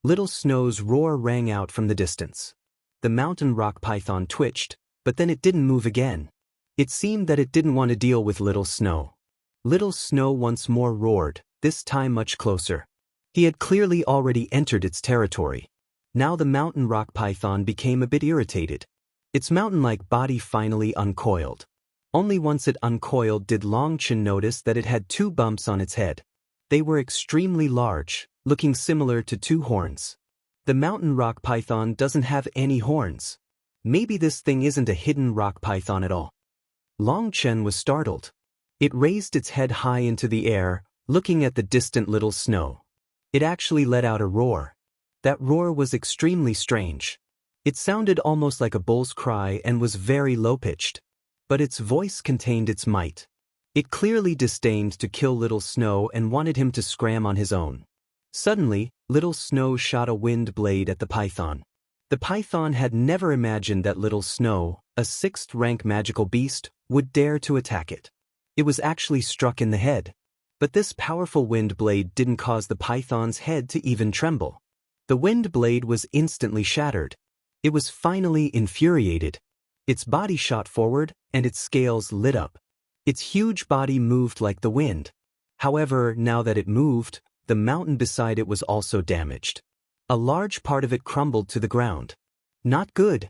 Little Snow's roar rang out from the distance. The mountain rock python twitched, but then it didn't move again. It seemed that it didn't want to deal with Little Snow. Little Snow once more roared, this time much closer. He had clearly already entered its territory. Now the mountain rock python became a bit irritated. Its mountain-like body finally uncoiled. Only once it uncoiled did Long Chen notice that it had two bumps on its head. They were extremely large, looking similar to two horns. The mountain rock python doesn't have any horns. Maybe this thing isn't a hidden rock python at all. Long Chen was startled. It raised its head high into the air, looking at the distant Little Snow. It actually let out a roar. That roar was extremely strange. It sounded almost like a bull's cry and was very low-pitched. But its voice contained its might. It clearly disdained to kill Little Snow and wanted him to scram on his own. Suddenly, Little Snow shot a wind blade at the python. The python had never imagined that Little Snow, a sixth-rank magical beast, would dare to attack it. It was actually struck in the head. But this powerful wind blade didn't cause the python's head to even tremble. The wind blade was instantly shattered. It was finally infuriated. Its body shot forward, and its scales lit up. Its huge body moved like the wind. However, now that it moved, the mountain beside it was also damaged. A large part of it crumbled to the ground. Not good.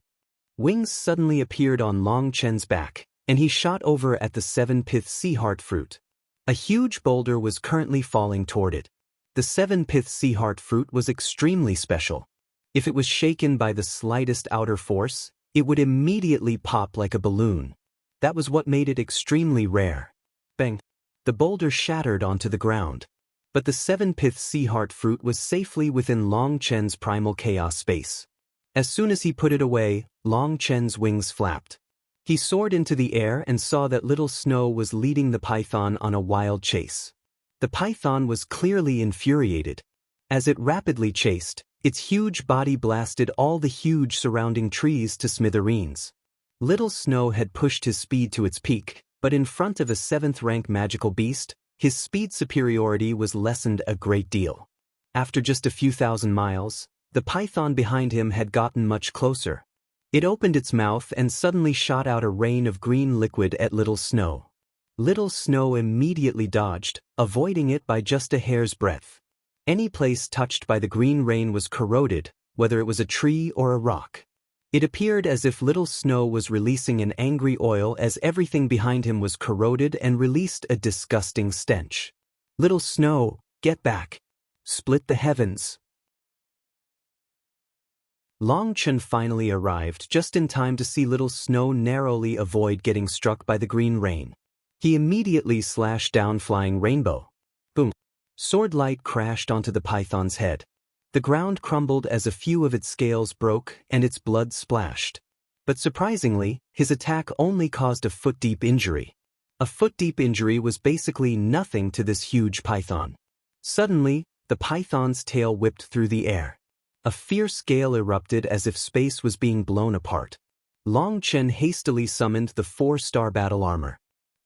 Wings suddenly appeared on Long Chen's back, and he shot over at the 7-pith sea heart fruit. A huge boulder was currently falling toward it. The 7-pith sea heart fruit was extremely special. If it was shaken by the slightest outer force, it would immediately pop like a balloon. That was what made it extremely rare. Bang! The boulder shattered onto the ground. But the 7-pith sea heart fruit was safely within Long Chen's primal chaos space. As soon as he put it away, Long Chen's wings flapped. He soared into the air and saw that Little Snow was leading the python on a wild chase. The python was clearly infuriated. As it rapidly chased, its huge body blasted all the huge surrounding trees to smithereens. Little Snow had pushed his speed to its peak, but in front of a 7th-rank magical beast, his speed superiority was lessened a great deal. After just a few thousand miles, the python behind him had gotten much closer. It opened its mouth and suddenly shot out a rain of green liquid at Little Snow. Little Snow immediately dodged, avoiding it by just a hair's breadth. Any place touched by the green rain was corroded, whether it was a tree or a rock. It appeared as if Little Snow was releasing an angry oil as everything behind him was corroded and released a disgusting stench. Little Snow, get back! Split the heavens! Long Chen finally arrived just in time to see Little Snow narrowly avoid getting struck by the green rain. He immediately slashed down Flying Rainbow. Boom! Sword light crashed onto the python's head. The ground crumbled as a few of its scales broke and its blood splashed. But surprisingly, his attack only caused a foot-deep injury. A foot-deep injury was basically nothing to this huge python. Suddenly, the python's tail whipped through the air. A fierce gale erupted as if space was being blown apart. Long Chen hastily summoned the 4-star battle armor.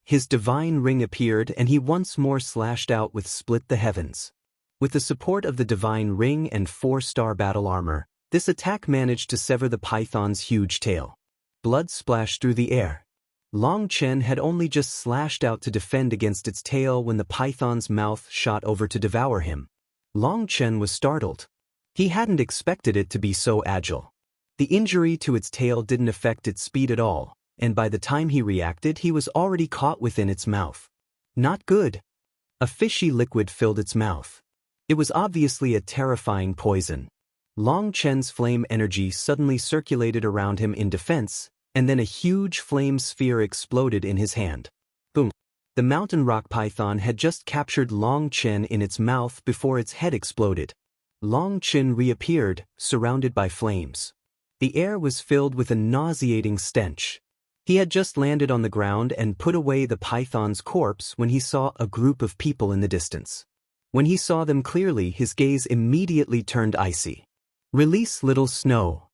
His divine ring appeared and he once more slashed out with Split the Heavens. With the support of the divine ring and 4-star battle armor, this attack managed to sever the python's huge tail. Blood splashed through the air. Long Chen had only just slashed out to defend against its tail when the python's mouth shot over to devour him. Long Chen was startled. He hadn't expected it to be so agile. The injury to its tail didn't affect its speed at all, and by the time he reacted he was already caught within its mouth. Not good. A fishy liquid filled its mouth. It was obviously a terrifying poison. Long Chen's flame energy suddenly circulated around him in defense, and then a huge flame sphere exploded in his hand. Boom! The mountain rock python had just captured Long Chen in its mouth before its head exploded. Long Chen reappeared, surrounded by flames. The air was filled with a nauseating stench. He had just landed on the ground and put away the python's corpse when he saw a group of people in the distance. When he saw them clearly, his gaze immediately turned icy. Release Little Snow.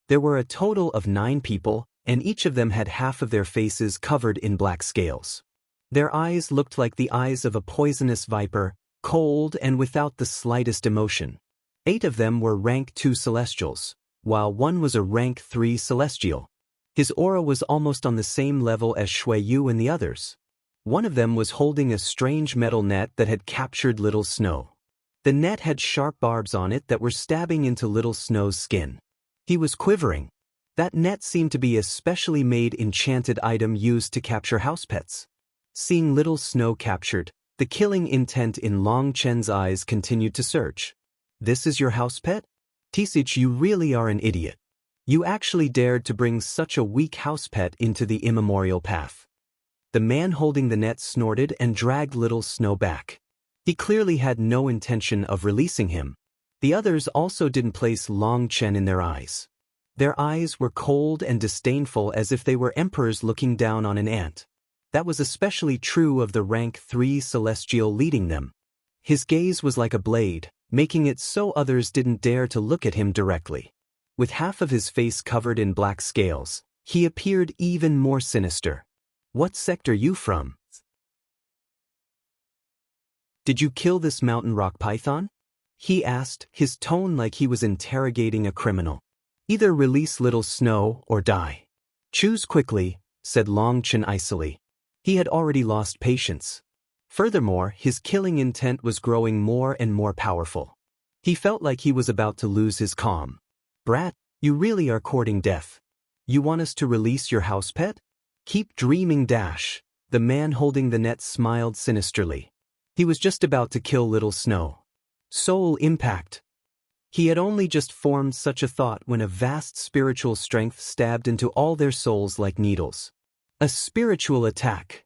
There were a total of 9 people, and each of them had half of their faces covered in black scales. Their eyes looked like the eyes of a poisonous viper, cold and without the slightest emotion. 8 of them were rank 2 celestials, while 1 was a rank 3 celestial. His aura was almost on the same level as Shui Yu and the others. One of them was holding a strange metal net that had captured Little Snow. The net had sharp barbs on it that were stabbing into Little Snow's skin. He was quivering. That net seemed to be a specially made enchanted item used to capture house pets. Seeing Little Snow captured, the killing intent in Long Chen's eyes continued to surge. This is your house pet? Tisich, you really are an idiot. You actually dared to bring such a weak house pet into the immemorial path. The man holding the net snorted and dragged Little Snow back. He clearly had no intention of releasing him. The others also didn't place Long Chen in their eyes. Their eyes were cold and disdainful as if they were emperors looking down on an ant. That was especially true of the rank 3 celestial leading them. His gaze was like a blade, making it so others didn't dare to look at him directly. With half of his face covered in black scales, he appeared even more sinister. What sector you from? Did you kill this mountain rock python? He asked, his tone like he was interrogating a criminal. Either release little snow or die. Choose quickly, said Long Chen icily. He had already lost patience. Furthermore, his killing intent was growing more and more powerful. He felt like he was about to lose his calm. Brat, you really are courting death. You want us to release your house pet? Keep dreaming dash. The man holding the net smiled sinisterly. He was just about to kill little Snow. Soul impact. He had only just formed such a thought when a vast spiritual strength stabbed into all their souls like needles. A spiritual attack.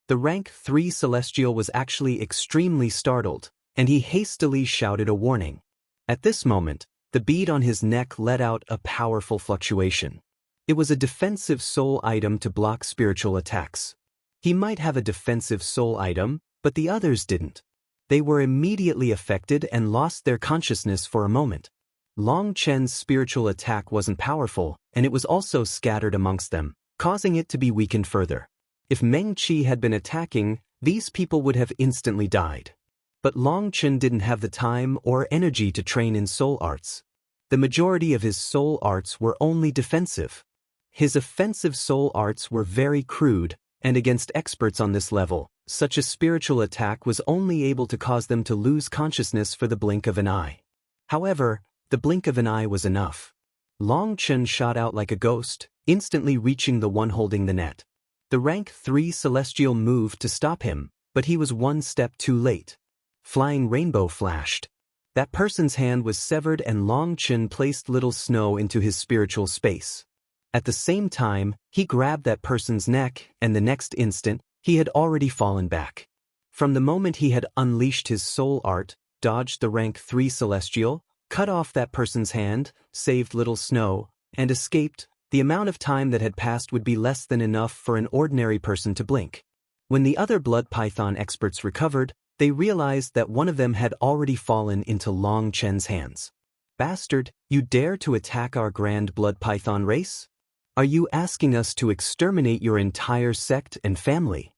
The rank 3 Celestial was actually extremely startled, and he hastily shouted a warning. At this moment, the bead on his neck let out a powerful fluctuation. It was a defensive soul item to block spiritual attacks. He might have a defensive soul item, but the others didn't. They were immediately affected and lost their consciousness for a moment. Long Chen's spiritual attack wasn't powerful, and it was also scattered amongst them, causing it to be weakened further. If Meng Qi had been attacking, these people would have instantly died. But Long Chen didn't have the time or energy to train in soul arts. The majority of his soul arts were only defensive. His offensive soul arts were very crude, and against experts on this level, such a spiritual attack was only able to cause them to lose consciousness for the blink of an eye. However, the blink of an eye was enough. Long Chen shot out like a ghost, instantly reaching the one holding the net. The rank 3 Celestial moved to stop him, but he was one step too late. Flying rainbow flashed. That person's hand was severed and Long Chen placed little Snow into his spiritual space. At the same time, he grabbed that person's neck, and the next instant, he had already fallen back. From the moment he had unleashed his soul art, dodged the rank 3 Celestial, cut off that person's hand, saved little Snow, and escaped, the amount of time that had passed would be less than enough for an ordinary person to blink. When the other blood python experts recovered, they realized that one of them had already fallen into Long Chen's hands. Bastard, you dare to attack our grand blood python race? Are you asking us to exterminate your entire sect and family?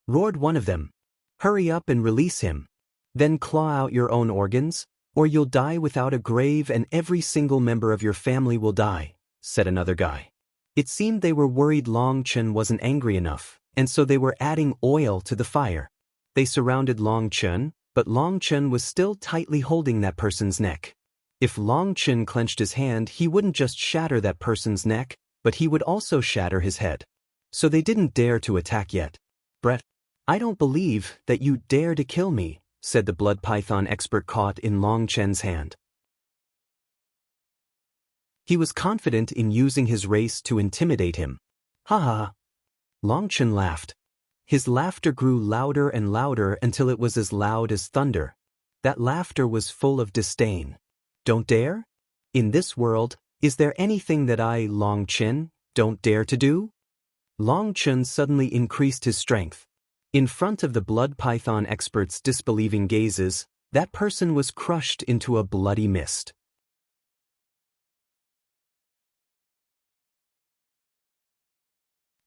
Roared one of them. Hurry up and release him. Then claw out your own organs, or you'll die without a grave and every single member of your family will die, said another guy. It seemed they were worried Long Chen wasn't angry enough, and so they were adding oil to the fire. They surrounded Long Chen, but Long Chen was still tightly holding that person's neck. If Long Chen clenched his hand, he wouldn't just shatter that person's neck, but he would also shatter his head. So they didn't dare to attack yet. Brett, I don't believe that you dare to kill me, said the blood python expert caught in Long Chen's hand. He was confident in using his race to intimidate him. Ha ha. Long Chen laughed. His laughter grew louder and louder until it was as loud as thunder. That laughter was full of disdain. Don't dare? In this world, is there anything that I, Long Chen, don't dare to do? Long Chen suddenly increased his strength. In front of the blood python experts' disbelieving gazes, that person was crushed into a bloody mist.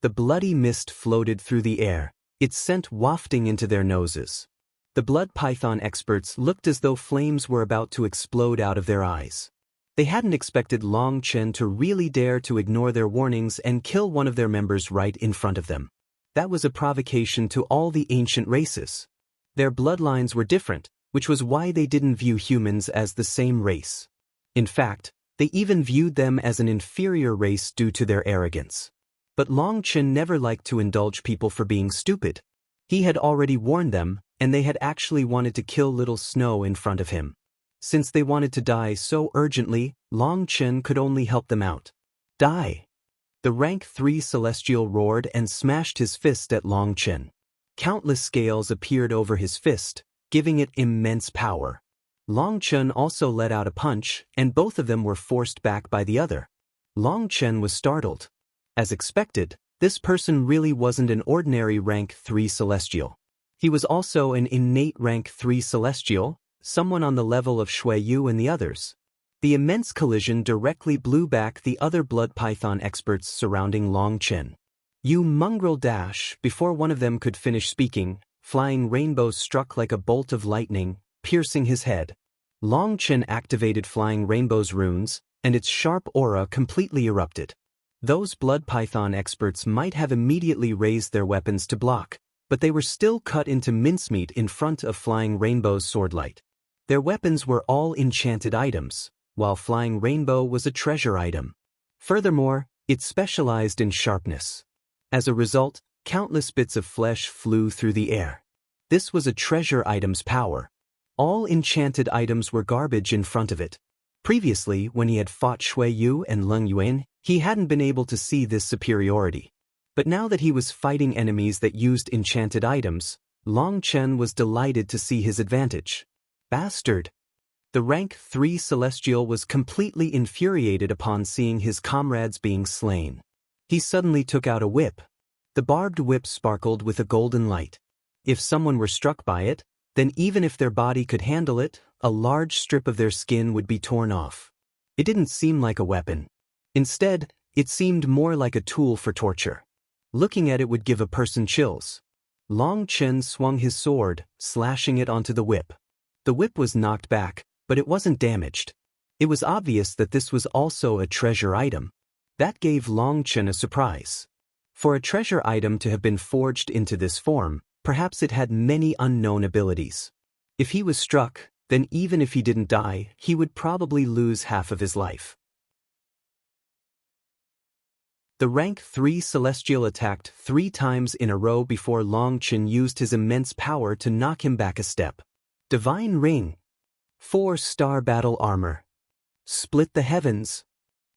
The bloody mist floated through the air, its scent wafting into their noses. The blood python experts looked as though flames were about to explode out of their eyes. They hadn't expected Long Chen to really dare to ignore their warnings and kill one of their members right in front of them. That was a provocation to all the ancient races. Their bloodlines were different, which was why they didn't view humans as the same race. In fact, they even viewed them as an inferior race due to their arrogance. But Long Chen never liked to indulge people for being stupid. He had already warned them, and they had actually wanted to kill little Snow in front of him. Since they wanted to die so urgently, Long Chen could only help them out. Die! The rank 3 Celestial roared and smashed his fist at Long Chen. Countless scales appeared over his fist, giving it immense power. Long Chen also let out a punch, and both of them were forced back by the other. Long Chen was startled. As expected, this person really wasn't an ordinary rank 3 Celestial. He was also an innate rank 3 Celestial, someone on the level of Shui Yu and the others. The immense collision directly blew back the other blood python experts surrounding Long Chen. You mongrel dash! Before one of them could finish speaking, flying rainbows struck like a bolt of lightning, piercing his head. Long Chen activated flying rainbow's runes, and its sharp aura completely erupted. Those blood python experts might have immediately raised their weapons to block, but they were still cut into mincemeat in front of Flying Rainbow's swordlight. Their weapons were all enchanted items, while Flying Rainbow was a treasure item. Furthermore, it specialized in sharpness. As a result, countless bits of flesh flew through the air. This was a treasure item's power. All enchanted items were garbage in front of it. Previously, when he had fought Shui Yu and Leng Yuan, he hadn't been able to see this superiority. But now that he was fighting enemies that used enchanted items, Long Chen was delighted to see his advantage. Bastard! The rank 3 Celestial was completely infuriated upon seeing his comrades being slain. He suddenly took out a whip. The barbed whip sparkled with a golden light. If someone were struck by it, then even if their body could handle it, a large strip of their skin would be torn off. It didn't seem like a weapon. Instead, it seemed more like a tool for torture. Looking at it would give a person chills. Long Chen swung his sword, slashing it onto the whip. The whip was knocked back, but it wasn't damaged. It was obvious that this was also a treasure item. That gave Long Chen a surprise. For a treasure item to have been forged into this form, perhaps it had many unknown abilities. If he was struck, then even if he didn't die, he would probably lose half of his life. The rank 3 Celestial attacked 3 times in a row before Long Chen used his immense power to knock him back a step. Divine Ring. 4-star battle armor. Split the heavens.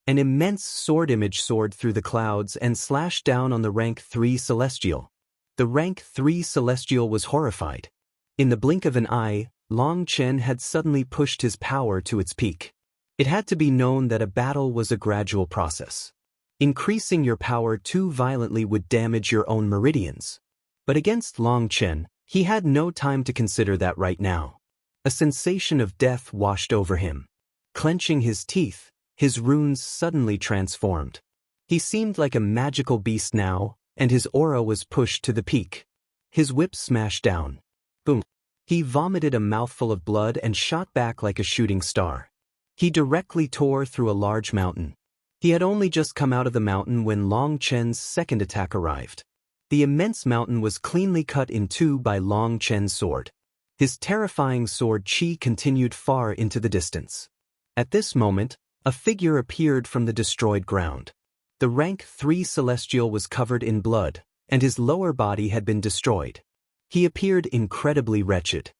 An immense sword image soared through the clouds and slashed down on the rank 3 Celestial. The rank 3 Celestial was horrified. In the blink of an eye, Long Chen had suddenly pushed his power to its peak. It had to be known that a battle was a gradual process. Increasing your power too violently would damage your own meridians. But against Long Chen, he had no time to consider that right now. A sensation of death washed over him. Clenching his teeth, his runes suddenly transformed. He seemed like a magical beast now, and his aura was pushed to the peak. His whip smashed down. Boom. He vomited a mouthful of blood and shot back like a shooting star. He directly tore through a large mountain. He had only just come out of the mountain when Long Chen's second attack arrived. The immense mountain was cleanly cut in two by Long Chen's sword. His terrifying sword chi continued far into the distance. At this moment, a figure appeared from the destroyed ground. The rank 3 Celestial was covered in blood, and his lower body had been destroyed. He appeared incredibly wretched.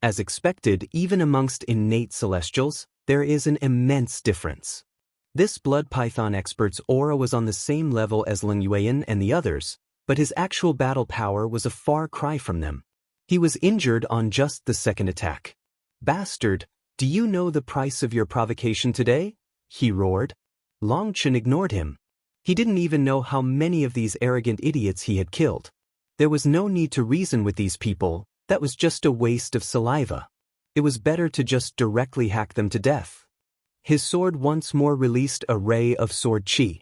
As expected, even amongst innate Celestials, there is an immense difference. This blood python expert's aura was on the same level as Leng Yuan and the others, but his actual battle power was a far cry from them. He was injured on just the second attack. Bastard, do you know the price of your provocation today? He roared. Long Chen ignored him. He didn't even know how many of these arrogant idiots he had killed. There was no need to reason with these people, that was just a waste of saliva. It was better to just directly hack them to death. His sword once more released a ray of sword chi.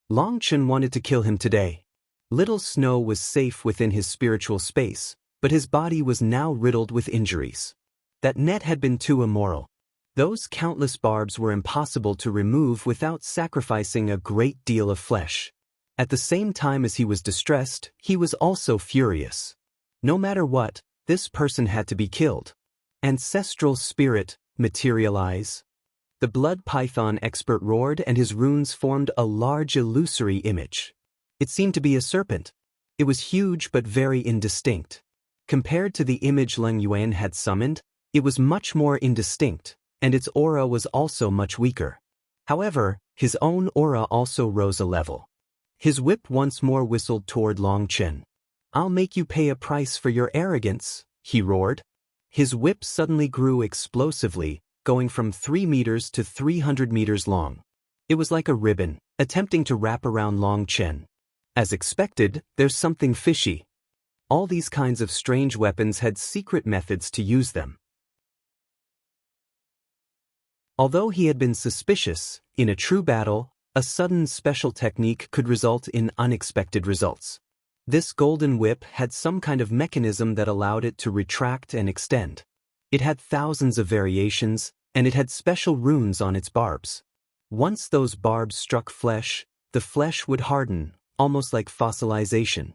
Long Chen wanted to kill him today. Little Snow was safe within his spiritual space, but his body was now riddled with injuries. That net had been too immoral. Those countless barbs were impossible to remove without sacrificing a great deal of flesh. At the same time as he was distressed, he was also furious. No matter what, this person had to be killed. Ancestral spirit, materialize. The blood python expert roared and his runes formed a large illusory image. It seemed to be a serpent. It was huge but very indistinct. Compared to the image Leng Yuan had summoned, it was much more indistinct, and its aura was also much weaker. However, his own aura also rose a level. His whip once more whistled toward Long Chen. I'll make you pay a price for your arrogance, he roared. His whip suddenly grew explosively, going from 3 meters to 300 meters long. It was like a ribbon, attempting to wrap around Long Chen. As expected, there's something fishy. All these kinds of strange weapons had secret methods to use them. Although he had been suspicious, in a true battle, a sudden special technique could result in unexpected results. This golden whip had some kind of mechanism that allowed it to retract and extend. It had thousands of variations, and it had special runes on its barbs. Once those barbs struck flesh, the flesh would harden, almost like fossilization.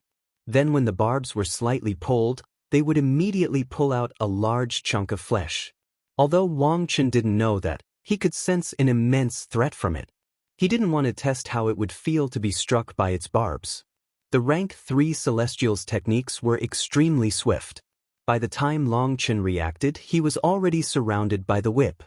Then when the barbs were slightly pulled, they would immediately pull out a large chunk of flesh. Although Long Chen didn't know that, he could sense an immense threat from it. He didn't want to test how it would feel to be struck by its barbs. The rank 3 Celestial's techniques were extremely swift. By the time Long Chen reacted, he was already surrounded by the whip.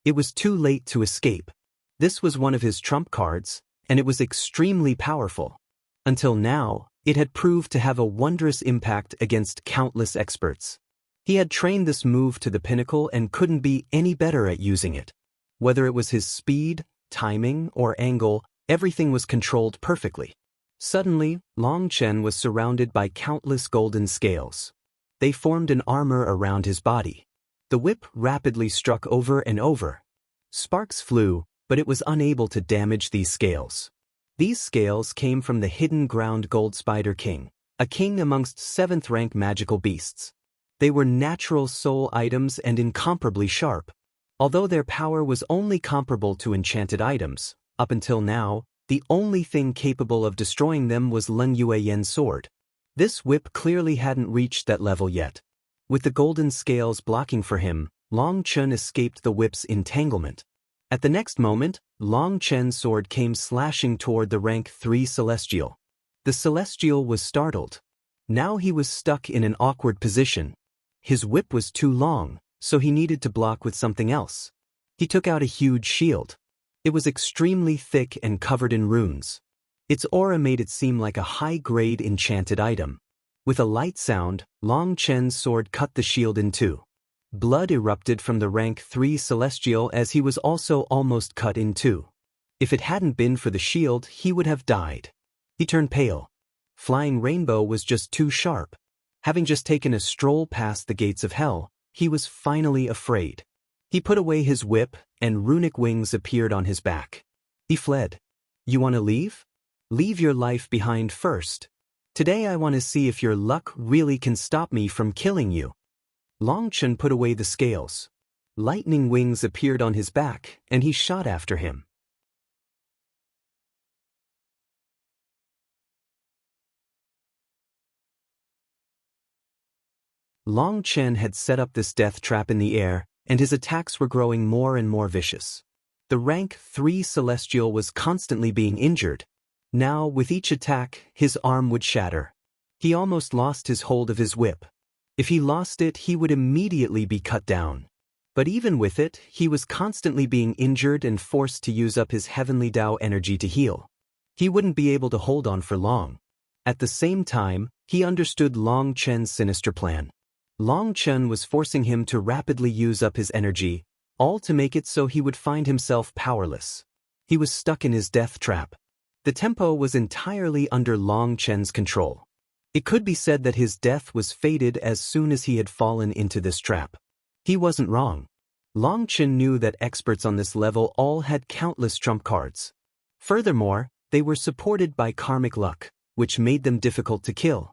It was too late to escape. This was one of his trump cards, and it was extremely powerful. Until now, it had proved to have a wondrous impact against countless experts. He had trained this move to the pinnacle and couldn't be any better at using it. Whether it was his speed, timing, or angle, everything was controlled perfectly. Suddenly, Long Chen was surrounded by countless golden scales. They formed an armor around his body. The whip rapidly struck over and over. Sparks flew, but it was unable to damage these scales. These scales came from the hidden ground gold spider king, a king amongst 7th-rank magical beasts. They were natural soul items and incomparably sharp. Although their power was only comparable to enchanted items, up until now, the only thing capable of destroying them was Leng Yueyan's sword. This whip clearly hadn't reached that level yet. With the golden scales blocking for him, Long Chen escaped the whip's entanglement. At the next moment, Long Chen's sword came slashing toward the rank 3 Celestial. The Celestial was startled. Now he was stuck in an awkward position. His whip was too long, so he needed to block with something else. He took out a huge shield. It was extremely thick and covered in runes. Its aura made it seem like a high-grade enchanted item. With a light sound, Long Chen's sword cut the shield in two. Blood erupted from the rank 3 Celestial as he was also almost cut in two. If it hadn't been for the shield, he would have died. He turned pale. Flying Rainbow was just too sharp. Having just taken a stroll past the gates of hell, he was finally afraid. He put away his whip, and runic wings appeared on his back. He fled. You want to leave? Leave your life behind first. Today I want to see if your luck really can stop me from killing you. Long Chen put away the scales. Lightning wings appeared on his back, and he shot after him. Long Chen had set up this death trap in the air, and his attacks were growing more and more vicious. The rank 3 Celestial was constantly being injured. Now, with each attack, his arm would shatter. He almost lost his hold of his whip. If he lost it, he would immediately be cut down. But even with it, he was constantly being injured and forced to use up his heavenly Tao energy to heal. He wouldn't be able to hold on for long. At the same time, he understood Long Chen's sinister plan. Long Chen was forcing him to rapidly use up his energy, all to make it so he would find himself powerless. He was stuck in his death trap. The tempo was entirely under Long Chen's control. It could be said that his death was fated as soon as he had fallen into this trap. He wasn't wrong. Long Chen knew that experts on this level all had countless trump cards. Furthermore, they were supported by karmic luck, which made them difficult to kill.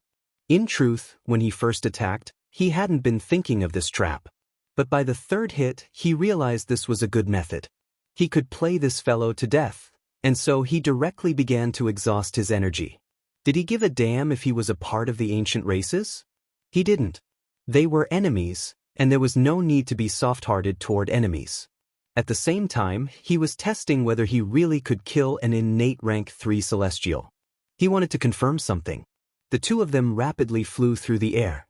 In truth, when he first attacked, he hadn't been thinking of this trap. But by the third hit, he realized this was a good method. He could play this fellow to death, and so he directly began to exhaust his energy. Did he give a damn if he was a part of the ancient races? He didn't. They were enemies, and there was no need to be soft-hearted toward enemies. At the same time, he was testing whether he really could kill an innate rank 3 Celestial. He wanted to confirm something. The two of them rapidly flew through the air.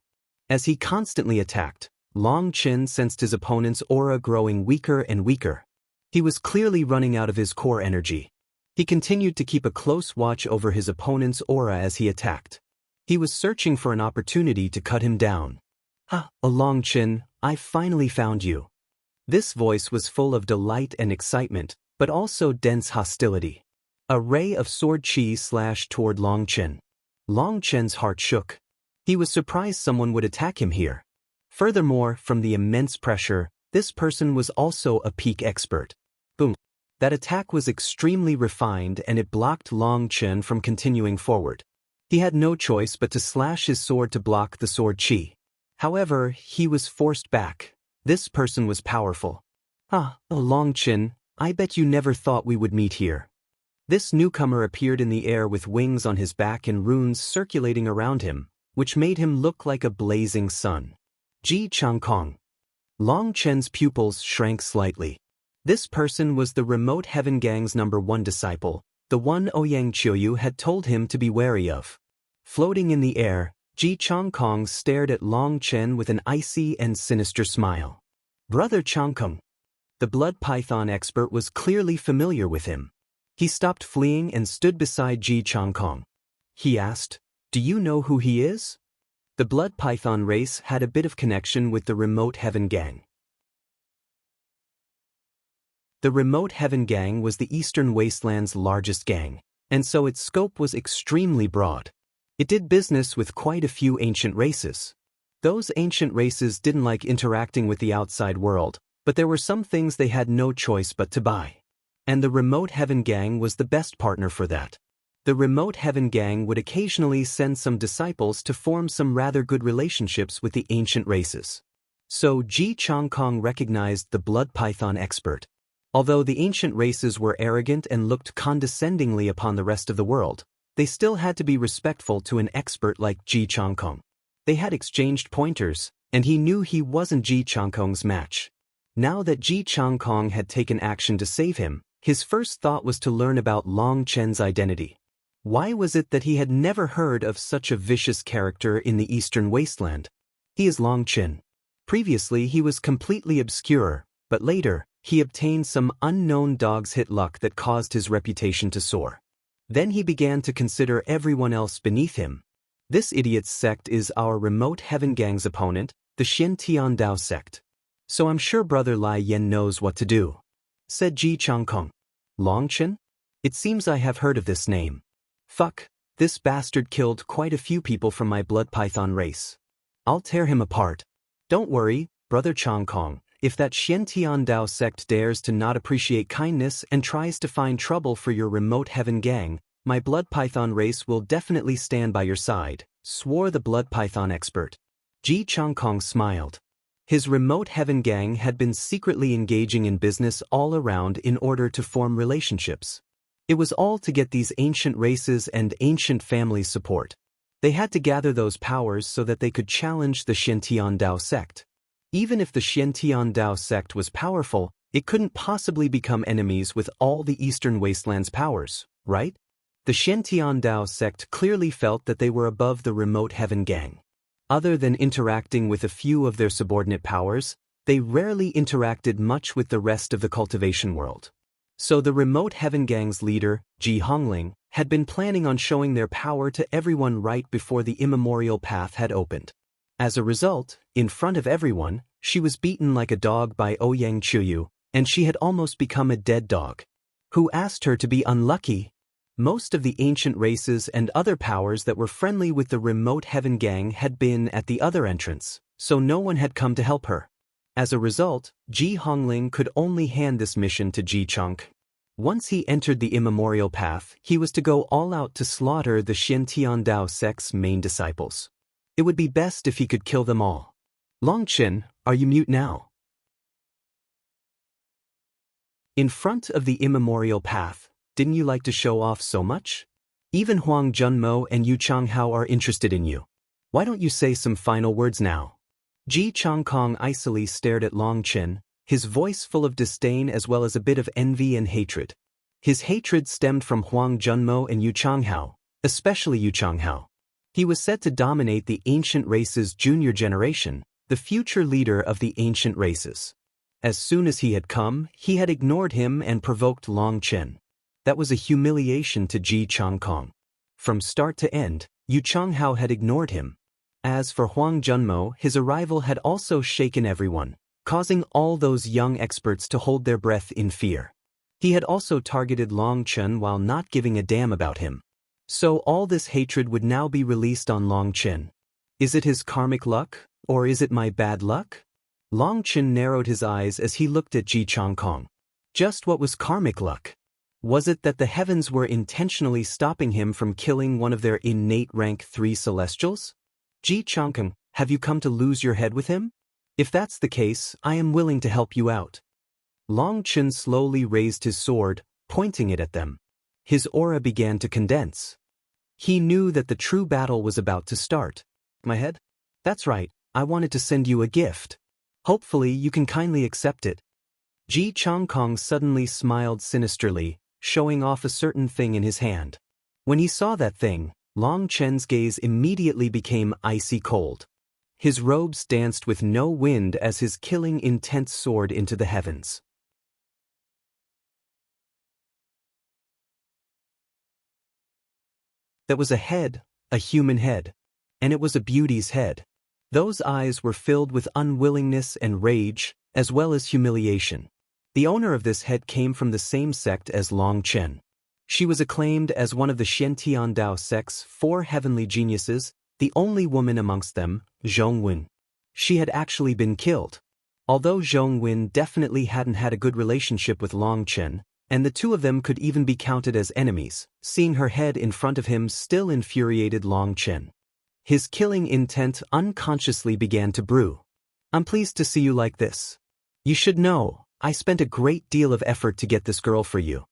As he constantly attacked, Long Chen sensed his opponent's aura growing weaker and weaker. He was clearly running out of his core energy. He continued to keep a close watch over his opponent's aura as he attacked. He was searching for an opportunity to cut him down. Long Chen, I finally found you. This voice was full of delight and excitement, but also dense hostility. A ray of sword chi slashed toward Long Chen. Long Chen's heart shook. He was surprised someone would attack him here. Furthermore, from the immense pressure, this person was also a peak expert. Boom. That attack was extremely refined and it blocked Long Chen from continuing forward. He had no choice but to slash his sword to block the sword chi. However, he was forced back. This person was powerful. Long Chen, I bet you never thought we would meet here. This newcomer appeared in the air with wings on his back and runes circulating around him, which made him look like a blazing sun. Ji Changkong. Long Chen's pupils shrank slightly. This person was the Remote Heaven Gang's #1 disciple, the one Ouyang Qiuyu had told him to be wary of. Floating in the air, Ji Changkong stared at Long Chen with an icy and sinister smile. Brother Changkong. The blood python expert was clearly familiar with him. He stopped fleeing and stood beside Ji Changkong. He asked, "Do you know who he is?" The blood python race had a bit of connection with the Remote Heaven Gang. The Remote Heaven Gang was the Eastern Wasteland's largest gang, and so its scope was extremely broad. It did business with quite a few ancient races. Those ancient races didn't like interacting with the outside world, but there were some things they had no choice but to buy. And the Remote Heaven Gang was the best partner for that. The Remote Heaven Gang would occasionally send some disciples to form some rather good relationships with the ancient races. So Ji Changkong recognized the blood python expert. Although the ancient races were arrogant and looked condescendingly upon the rest of the world, they still had to be respectful to an expert like Ji Changkong. They had exchanged pointers, and he knew he wasn't Ji Changkong's match. Now that Ji Changkong had taken action to save him, his first thought was to learn about Long Chen's identity. Why was it that he had never heard of such a vicious character in the Eastern Wasteland? He is Long Chen. Previously he was completely obscure, but later, he obtained some unknown dog's hit luck that caused his reputation to soar. Then he began to consider everyone else beneath him. This idiot's sect is our Remote Heaven Gang's opponent, the Xian Tian Dao sect. So I'm sure Brother Lai Yen knows what to do, said Ji Changkong. Long Chen? It seems I have heard of this name. Fuck, this bastard killed quite a few people from my blood python race. I'll tear him apart. Don't worry, Brother Changkong, if that Xian Tian Dao sect dares to not appreciate kindness and tries to find trouble for your Remote Heaven Gang, my blood python race will definitely stand by your side, swore the blood python expert. Ji Changkong smiled. His Remote Heaven Gang had been secretly engaging in business all around in order to form relationships. It was all to get these ancient races and ancient families' support. They had to gather those powers so that they could challenge the Xiantian Dao sect. Even if the Xiantian Dao sect was powerful, it couldn't possibly become enemies with all the Eastern Wasteland's powers, right? The Xiantian Dao sect clearly felt that they were above the Remote Heaven Gang. Other than interacting with a few of their subordinate powers, they rarely interacted much with the rest of the cultivation world. So the Remote Heaven Gang's leader, Ji Hongling, had been planning on showing their power to everyone right before the immemorial path had opened. As a result, in front of everyone, she was beaten like a dog by Ouyang Qiuyu, and she had almost become a dead dog. Who asked her to be unlucky? Most of the ancient races and other powers that were friendly with the Remote Heaven Gang had been at the other entrance, so no one had come to help her. As a result, Ji Hongling could only hand this mission to Ji Changkong. Once he entered the immemorial path, he was to go all out to slaughter the Xiantian Dao sect's main disciples. It would be best if he could kill them all. Long Chen, are you mute now? In front of the immemorial path, didn't you like to show off so much? Even Huang Junmo and Yu Changhao are interested in you. Why don't you say some final words now? Ji Changkong icily stared at Long Chen, his voice full of disdain as well as a bit of envy and hatred. His hatred stemmed from Huang Junmo and Yu Changhao, especially Yu Changhao. He was set to dominate the ancient race's junior generation, the future leader of the ancient races. As soon as he had come, he had ignored him and provoked Long Chen. That was a humiliation to Ji Changkong. From start to end, Yu Changhao had ignored him. As for Huang Junmo, his arrival had also shaken everyone, causing all those young experts to hold their breath in fear. He had also targeted Long Chen while not giving a damn about him. So all this hatred would now be released on Long Chen. Is it his karmic luck, or is it my bad luck? Long Chen narrowed his eyes as he looked at Ji Changkong. Just what was karmic luck? Was it that the heavens were intentionally stopping him from killing one of their innate rank 3 celestials? Ji Changkong, have you come to lose your head with him? If that's the case, I am willing to help you out. Long Chen slowly raised his sword, pointing it at them. His aura began to condense. He knew that the true battle was about to start. My head? That's right, I wanted to send you a gift. Hopefully you can kindly accept it. Ji Changkong suddenly smiled sinisterly, showing off a certain thing in his hand. When he saw that thing, Long Chen's gaze immediately became icy cold. His robes danced with no wind as his killing intent soared into the heavens. That was a head, a human head. And it was a beauty's head. Those eyes were filled with unwillingness and rage, as well as humiliation. The owner of this head came from the same sect as Long Chen. She was acclaimed as one of the Xiantian Dao sect's 4 heavenly geniuses, the only woman amongst them, Zhong Wen. She had actually been killed. Although Zhong Wen definitely hadn't had a good relationship with Long Chen, and the two of them could even be counted as enemies, seeing her head in front of him still infuriated Long Chen. His killing intent unconsciously began to brew. I'm pleased to see you like this. You should know, I spent a great deal of effort to get this girl for you.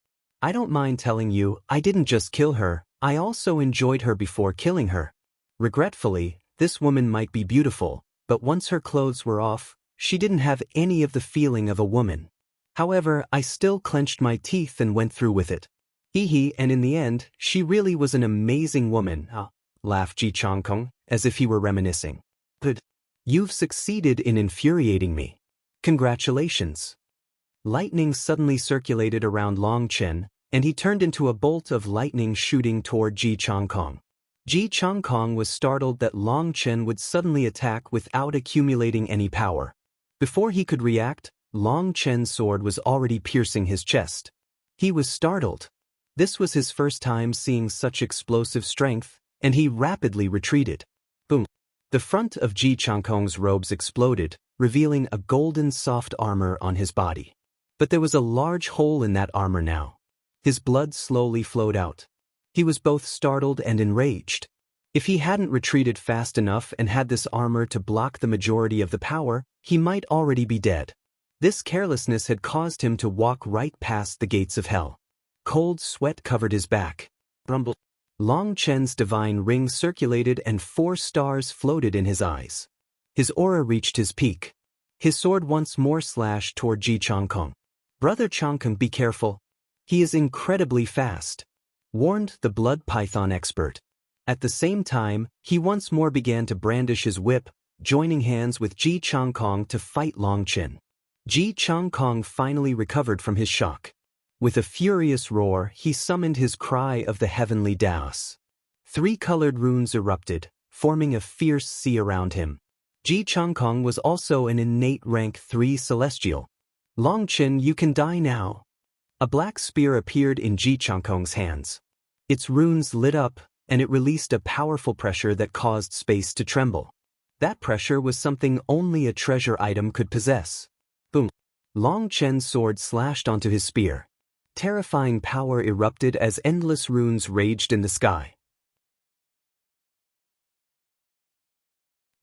I don't mind telling you, I didn't just kill her, I also enjoyed her before killing her. Regretfully, this woman might be beautiful, but once her clothes were off, she didn't have any of the feeling of a woman. However, I still clenched my teeth and went through with it. And in the end, she really was an amazing woman, laughed Ji Changkong, as if he were reminiscing. But you've succeeded in infuriating me. Congratulations. Lightning suddenly circulated around Long Chen, and he turned into a bolt of lightning shooting toward Ji Changkong. Ji Changkong was startled that Long Chen would suddenly attack without accumulating any power. Before he could react, Long Chen's sword was already piercing his chest. He was startled. This was his first time seeing such explosive strength, and he rapidly retreated. Boom! The front of Ji Changkong's robes exploded, revealing a golden soft armor on his body. But there was a large hole in that armor now. His blood slowly flowed out. He was both startled and enraged. If he hadn't retreated fast enough and had this armor to block the majority of the power, he might already be dead. This carelessness had caused him to walk right past the gates of hell. Cold sweat covered his back. Rumble. Long Chen's divine ring circulated and 4 stars floated in his eyes. His aura reached his peak. His sword once more slashed toward Ji Changkong. Brother Changkong, be careful. He is incredibly fast, warned the blood python expert. At the same time, he once more began to brandish his whip, joining hands with Ji Changkong to fight Long Chen. Ji Changkong finally recovered from his shock. With a furious roar, he summoned his cry of the heavenly Daos. 3 colored runes erupted, forming a fierce sea around him. Ji Changkong was also an innate rank 3 celestial. Long Chen, you can die now. A black spear appeared in Ji Changkong's hands. Its runes lit up, and it released a powerful pressure that caused space to tremble. That pressure was something only a treasure item could possess. Boom! Long Chen's sword slashed onto his spear. Terrifying power erupted as endless runes raged in the sky.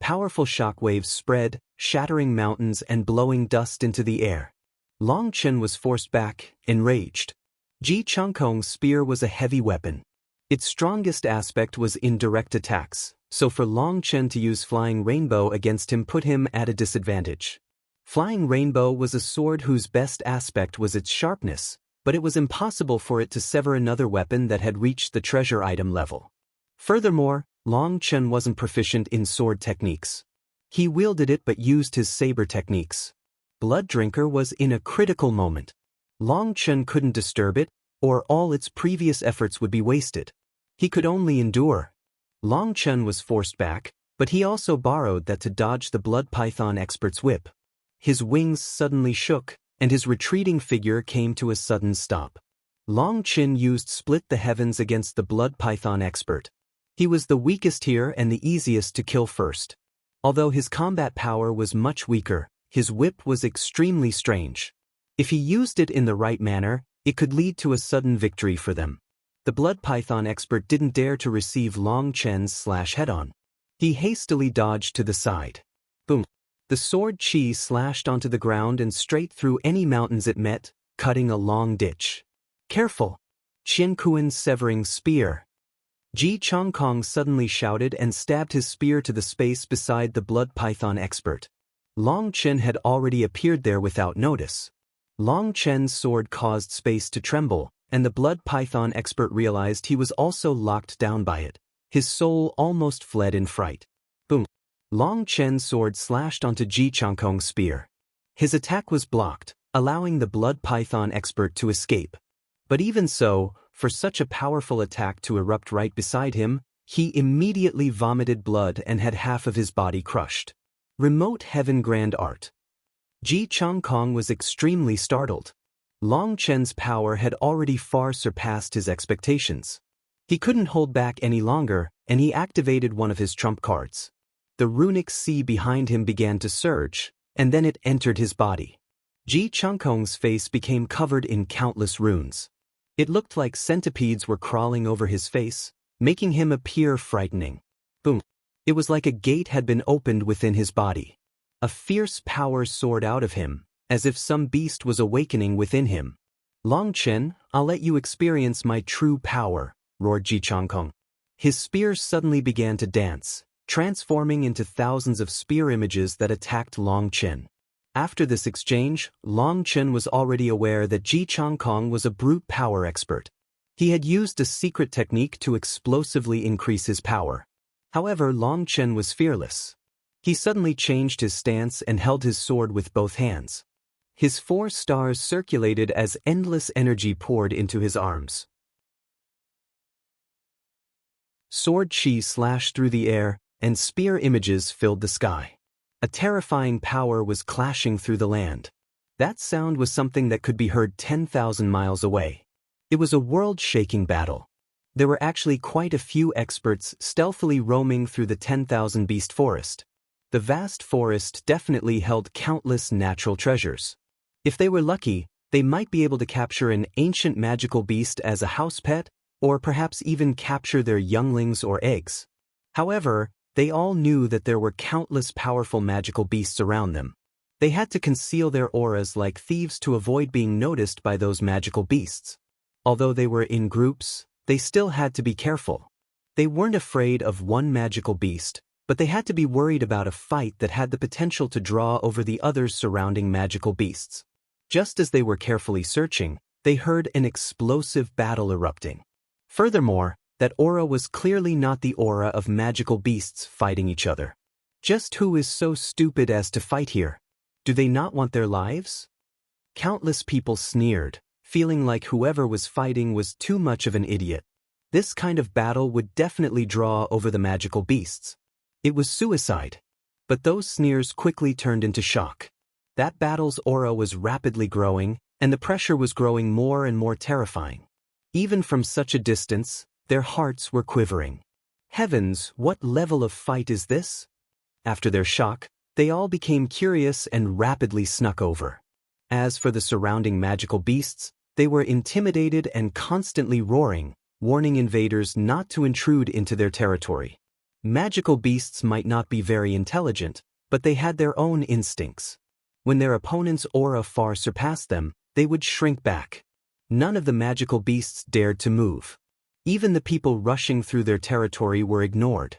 Powerful shockwaves spread, shattering mountains and blowing dust into the air. Long Chen was forced back, enraged. Ji Changkong's spear was a heavy weapon. Its strongest aspect was in direct attacks, so for Long Chen to use Flying Rainbow against him put him at a disadvantage. Flying Rainbow was a sword whose best aspect was its sharpness, but it was impossible for it to sever another weapon that had reached the treasure item level. Furthermore, Long Chen wasn't proficient in sword techniques. He wielded it but used his saber techniques. Blood Drinker was in a critical moment. Long Chen couldn't disturb it, or all its previous efforts would be wasted. He could only endure. Long Chen was forced back, but he also borrowed that to dodge the blood python expert's whip. His wings suddenly shook, and his retreating figure came to a sudden stop. Long Chen used Split the Heavens against the blood python expert. He was the weakest here and the easiest to kill first. Although his combat power was much weaker, his whip was extremely strange. If he used it in the right manner, it could lead to a sudden victory for them. The blood python expert didn't dare to receive Long Chen's slash head-on. He hastily dodged to the side. Boom! The sword Qi slashed onto the ground and straight through any mountains it met, cutting a long ditch. Careful! Qian Kuan's severing spear. Ji Chongkong suddenly shouted and stabbed his spear to the space beside the blood python expert. Long Chen had already appeared there without notice. Long Chen's sword caused space to tremble, and the blood python expert realized he was also locked down by it. His soul almost fled in fright. Boom! Long Chen's sword slashed onto Ji Chongkong's spear. His attack was blocked, allowing the blood python expert to escape. But even so, for such a powerful attack to erupt right beside him, he immediately vomited blood and had half of his body crushed. Remote Heaven Grand Art. Ji Chongkong was extremely startled. Long Chen's power had already far surpassed his expectations. He couldn't hold back any longer, and he activated one of his trump cards. The runic sea behind him began to surge, and then it entered his body. Ji Chongkong's face became covered in countless runes. It looked like centipedes were crawling over his face, making him appear frightening. Boom! It was like a gate had been opened within his body. A fierce power soared out of him, as if some beast was awakening within him. Long Chen, I'll let you experience my true power, roared Ji Chongkong. His spear suddenly began to dance, transforming into thousands of spear images that attacked Long Chen. After this exchange, Long Chen was already aware that Ji Chongkong was a brute power expert. He had used a secret technique to explosively increase his power. However, Long Chen was fearless. He suddenly changed his stance and held his sword with both hands. His 4 stars circulated as endless energy poured into his arms. Sword Qi slashed through the air, and spear images filled the sky. A terrifying power was clashing through the land. That sound was something that could be heard 10,000 miles away. It was a world-shaking battle. There were actually quite a few experts stealthily roaming through the 10,000 beast forest. The vast forest definitely held countless natural treasures. If they were lucky, they might be able to capture an ancient magical beast as a house pet, or perhaps even capture their younglings or eggs. However, they all knew that there were countless powerful magical beasts around them. They had to conceal their auras like thieves to avoid being noticed by those magical beasts. Although they were in groups, they still had to be careful. They weren't afraid of one magical beast, but they had to be worried about a fight that had the potential to draw over the others surrounding magical beasts. Just as they were carefully searching, they heard an explosive battle erupting. Furthermore, that aura was clearly not the aura of magical beasts fighting each other. Just who is so stupid as to fight here? Do they not want their lives? Countless people sneered, feeling like whoever was fighting was too much of an idiot. This kind of battle would definitely draw over the magical beasts. It was suicide. But those sneers quickly turned into shock. That battle's aura was rapidly growing, and the pressure was growing more and more terrifying. Even from such a distance, their hearts were quivering. Heavens, what level of fight is this? After their shock, they all became curious and rapidly snuck over. As for the surrounding magical beasts, they were intimidated and constantly roaring, warning invaders not to intrude into their territory. Magical beasts might not be very intelligent, but they had their own instincts. When their opponent's aura far surpassed them, they would shrink back. None of the magical beasts dared to move. Even the people rushing through their territory were ignored.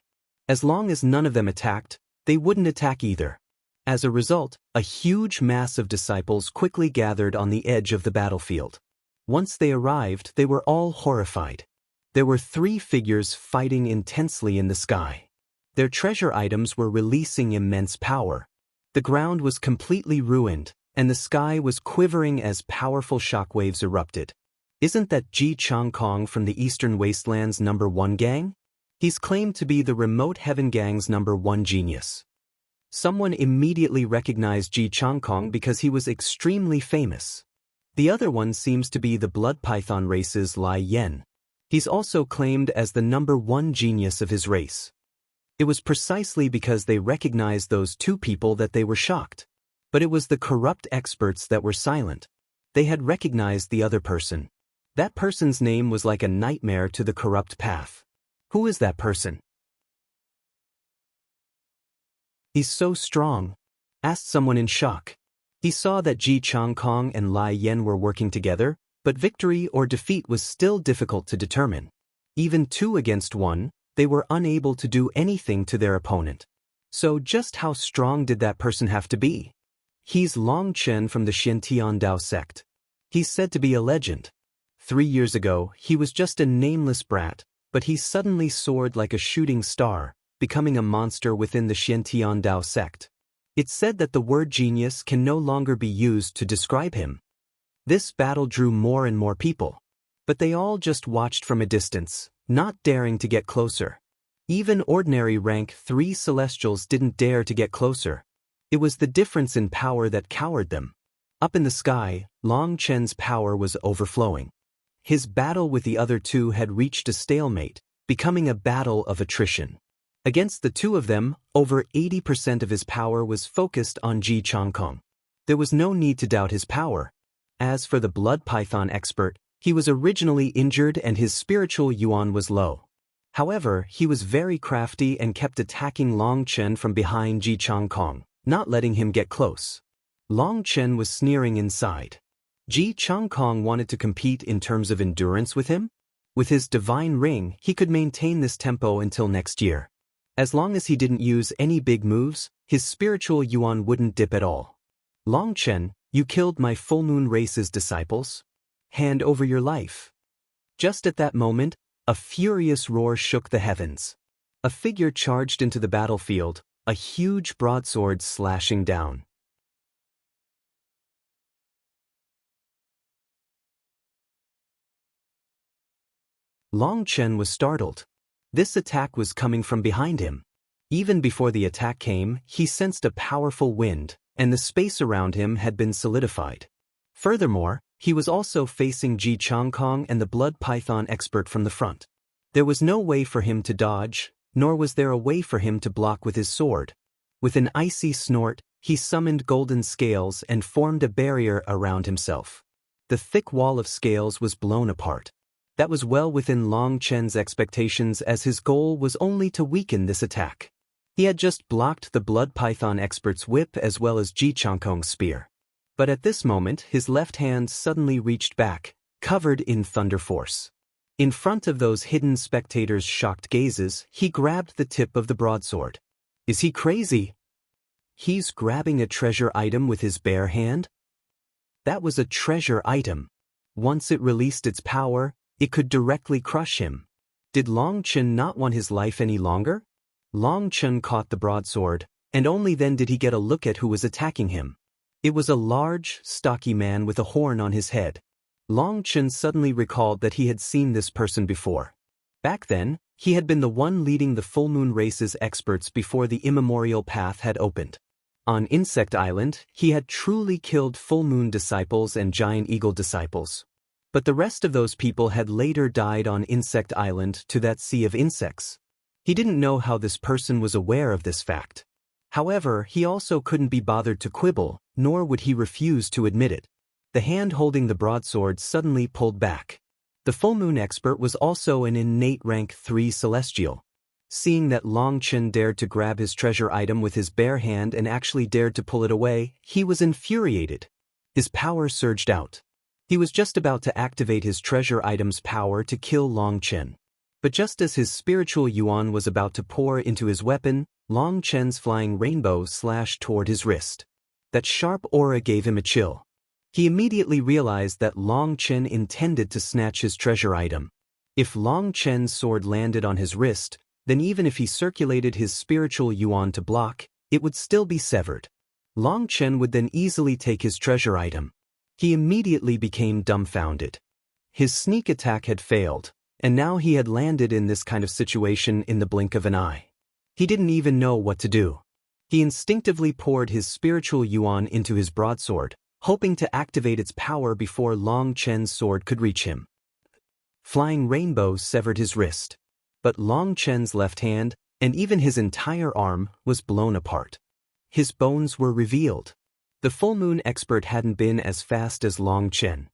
As long as none of them attacked, they wouldn't attack either. As a result, a huge mass of disciples quickly gathered on the edge of the battlefield. Once they arrived, they were all horrified. There were 3 figures fighting intensely in the sky. Their treasure items were releasing immense power. The ground was completely ruined, and the sky was quivering as powerful shockwaves erupted. Isn't that Ji Chongkong from the Eastern Wastelands #1 gang? He's claimed to be the Remote Heaven gang's #1 genius. Someone immediately recognized Ji Chongkong because he was extremely famous. The other one seems to be the Blood Python race's Lai Yen. He's also claimed as the #1 genius of his race. It was precisely because they recognized those 2 people that they were shocked. But it was the corrupt experts that were silent. They had recognized the other person. That person's name was like a nightmare to the corrupt path. Who is that person? He's so strong. asked someone in shock. He saw that Ji Changkong and Lai Yan were working together, but victory or defeat was still difficult to determine. Even 2 against 1, they were unable to do anything to their opponent. So just how strong did that person have to be? He's Long Chen from the Xiantian Dao sect. He's said to be a legend. 3 years ago, he was just a nameless brat, but he suddenly soared like a shooting star, becoming a monster within the Xiantian Dao sect. It's said that the word genius can no longer be used to describe him. This battle drew more and more people. But they all just watched from a distance, not daring to get closer. Even ordinary rank 3 celestials didn't dare to get closer. It was the difference in power that cowered them. Up in the sky, Long Chen's power was overflowing. His battle with the other 2 had reached a stalemate, becoming a battle of attrition. Against the 2 of them, over 80% of his power was focused on Ji Changkong. There was no need to doubt his power. As for the blood python expert, he was originally injured and his spiritual yuan was low. However, he was very crafty and kept attacking Long Chen from behind Ji Changkong, not letting him get close. Long Chen was sneering inside. Ji Changkong wanted to compete in terms of endurance with him? With his divine ring, he could maintain this tempo until next year. As long as he didn't use any big moves, his spiritual yuan wouldn't dip at all. Long Chen, you killed my full moon race's disciples? Hand over your life. Just at that moment, a furious roar shook the heavens. A figure charged into the battlefield, a huge broadsword slashing down. Long Chen was startled. This attack was coming from behind him. Even before the attack came, he sensed a powerful wind, and the space around him had been solidified. Furthermore, he was also facing Ji Changkong and the blood python expert from the front. There was no way for him to dodge, nor was there a way for him to block with his sword. With an icy snort, he summoned golden scales and formed a barrier around himself. The thick wall of scales was blown apart. That was well within Long Chen's expectations, as his goal was only to weaken this attack. He had just blocked the blood python expert's whip as well as Ji Changkong's spear. But at this moment, his left hand suddenly reached back, covered in thunder force. In front of those hidden spectators' shocked gazes, he grabbed the tip of the broadsword. Is he crazy? He's grabbing a treasure item with his bare hand? That was a treasure item. Once it released its power, it could directly crush him. Did Long Chen not want his life any longer? Long Chen caught the broadsword, and only then did he get a look at who was attacking him. It was a large, stocky man with a horn on his head. Long Chen suddenly recalled that he had seen this person before. Back then, he had been the one leading the full moon race's experts before the immemorial path had opened. On Insect Island, he had truly killed full moon disciples and giant eagle disciples. But the rest of those people had later died on Insect Island to that sea of insects. He didn't know how this person was aware of this fact. However, he also couldn't be bothered to quibble, nor would he refuse to admit it. The hand holding the broadsword suddenly pulled back. The full moon expert was also an innate rank 3 celestial. Seeing that Long Chen dared to grab his treasure item with his bare hand and actually dared to pull it away, he was infuriated. His power surged out. He was just about to activate his treasure item's power to kill Long Chen. But just as his spiritual yuan was about to pour into his weapon, Long Chen's flying rainbow slashed toward his wrist. That sharp aura gave him a chill. He immediately realized that Long Chen intended to snatch his treasure item. If Long Chen's sword landed on his wrist, then even if he circulated his spiritual yuan to block, it would still be severed. Long Chen would then easily take his treasure item. He immediately became dumbfounded. His sneak attack had failed, and now he had landed in this kind of situation in the blink of an eye. He didn't even know what to do. He instinctively poured his spiritual yuan into his broadsword, hoping to activate its power before Long Chen's sword could reach him. Flying rainbow severed his wrist. But Long Chen's left hand, and even his entire arm, was blown apart. His bones were revealed. The full moon expert hadn't been as fast as Long Chen.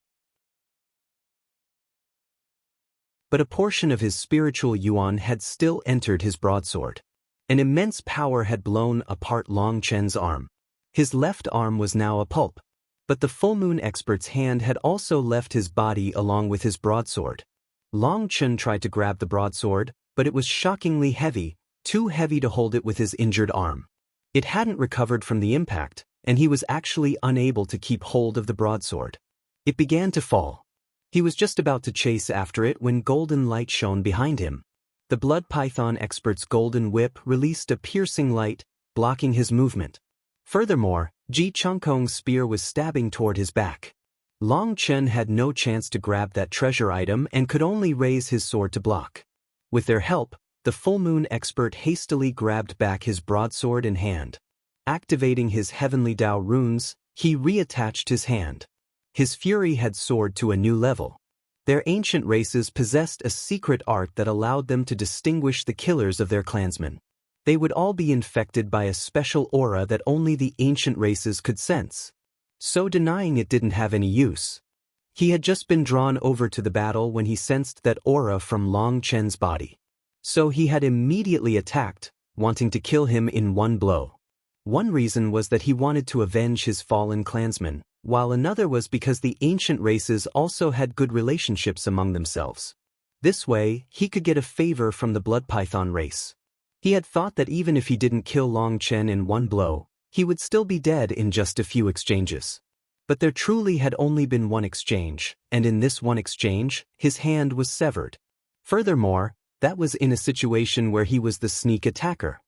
But a portion of his spiritual yuan had still entered his broadsword. An immense power had blown apart Long Chen's arm. His left arm was now a pulp. But the full moon expert's hand had also left his body along with his broadsword. Long Chen tried to grab the broadsword, but it was shockingly heavy, too heavy to hold it with his injured arm. It hadn't recovered from the impact, and he was actually unable to keep hold of the broadsword. It began to fall. He was just about to chase after it when golden light shone behind him. The blood python expert's golden whip released a piercing light, blocking his movement. Furthermore, Ji Changkong's spear was stabbing toward his back. Long Chen had no chance to grab that treasure item and could only raise his sword to block. With their help, the full moon expert hastily grabbed back his broadsword in hand. Activating his heavenly Dao runes, he reattached his hand. His fury had soared to a new level. Their ancient races possessed a secret art that allowed them to distinguish the killers of their clansmen. They would all be infected by a special aura that only the ancient races could sense. So denying it didn't have any use. He had just been drawn over to the battle when he sensed that aura from Long Chen's body. So he had immediately attacked, wanting to kill him in one blow. One reason was that he wanted to avenge his fallen clansmen, while another was because the ancient races also had good relationships among themselves. This way, he could get a favor from the blood python race. He had thought that even if he didn't kill Long Chen in one blow, he would still be dead in just a few exchanges. But there truly had only been one exchange, and in this one exchange, his hand was severed. Furthermore, that was in a situation where he was the sneak attacker.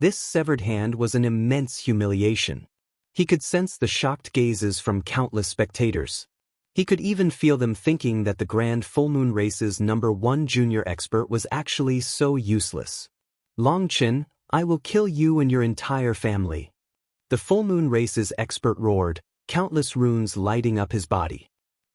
This severed hand was an immense humiliation. He could sense the shocked gazes from countless spectators. He could even feel them thinking that the Grand Full Moon Race's #1 junior expert was actually so useless. Long Chen, I will kill you and your entire family. The Full Moon Race's expert roared, countless runes lighting up his body.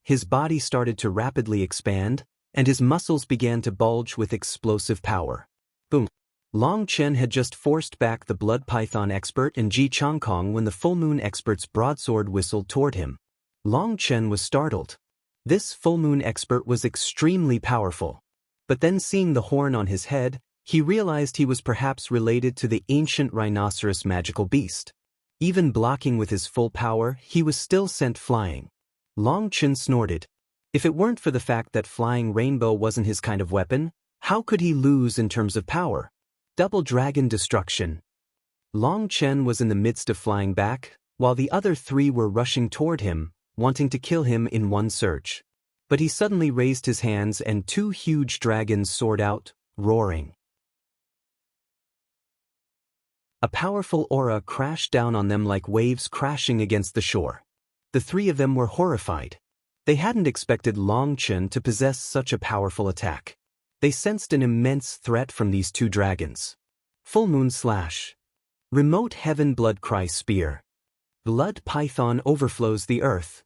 His body started to rapidly expand, and his muscles began to bulge with explosive power. Boom! Long Chen had just forced back the blood python expert and Ji Changkong when the Full Moon expert's broadsword whistled toward him. Long Chen was startled. This Full Moon expert was extremely powerful. But then seeing the horn on his head, he realized he was perhaps related to the ancient rhinoceros magical beast. Even blocking with his full power, he was still sent flying. Long Chen snorted. If it weren't for the fact that flying rainbow wasn't his kind of weapon, how could he lose in terms of power? Double dragon destruction. Long Chen was in the midst of flying back, while the other three were rushing toward him, wanting to kill him in one surge. But he suddenly raised his hands and two huge dragons soared out, roaring. A powerful aura crashed down on them like waves crashing against the shore. The three of them were horrified. They hadn't expected Long Chen to possess such a powerful attack. They sensed an immense threat from these two dragons. Full Moon Slash. Remote Heaven Blood Cry Spear. Blood Python overflows the earth.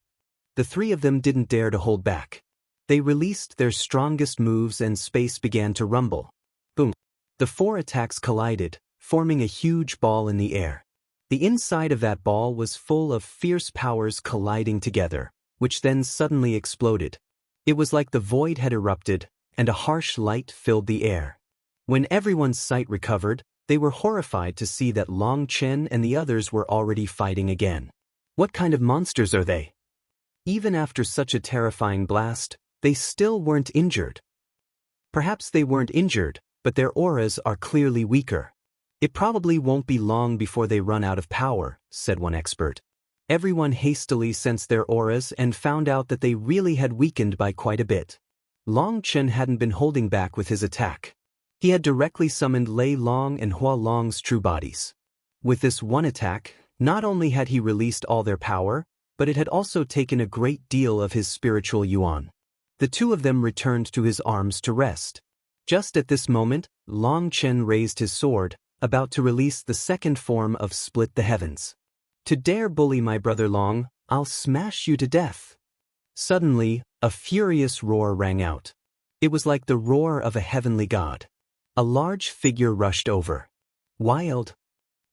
The three of them didn't dare to hold back. They released their strongest moves and space began to rumble. Boom. The four attacks collided, forming a huge ball in the air. The inside of that ball was full of fierce powers colliding together, which then suddenly exploded. It was like the void had erupted, and a harsh light filled the air. When everyone's sight recovered, they were horrified to see that Long Chen and the others were already fighting again. What kind of monsters are they? Even after such a terrifying blast, they still weren't injured. Perhaps they weren't injured, but their auras are clearly weaker. It probably won't be long before they run out of power, said one expert. Everyone hastily sensed their auras and found out that they really had weakened by quite a bit. Long Chen hadn't been holding back with his attack. He had directly summoned Lei Long and Hua Long's true bodies. With this one attack, not only had he released all their power, but it had also taken a great deal of his spiritual yuan. The two of them returned to his arms to rest. Just at this moment, Long Chen raised his sword, about to release the second form of Split the Heavens. To dare bully my brother Long, I'll smash you to death. Suddenly, a furious roar rang out. It was like the roar of a heavenly god. A large figure rushed over. Wild.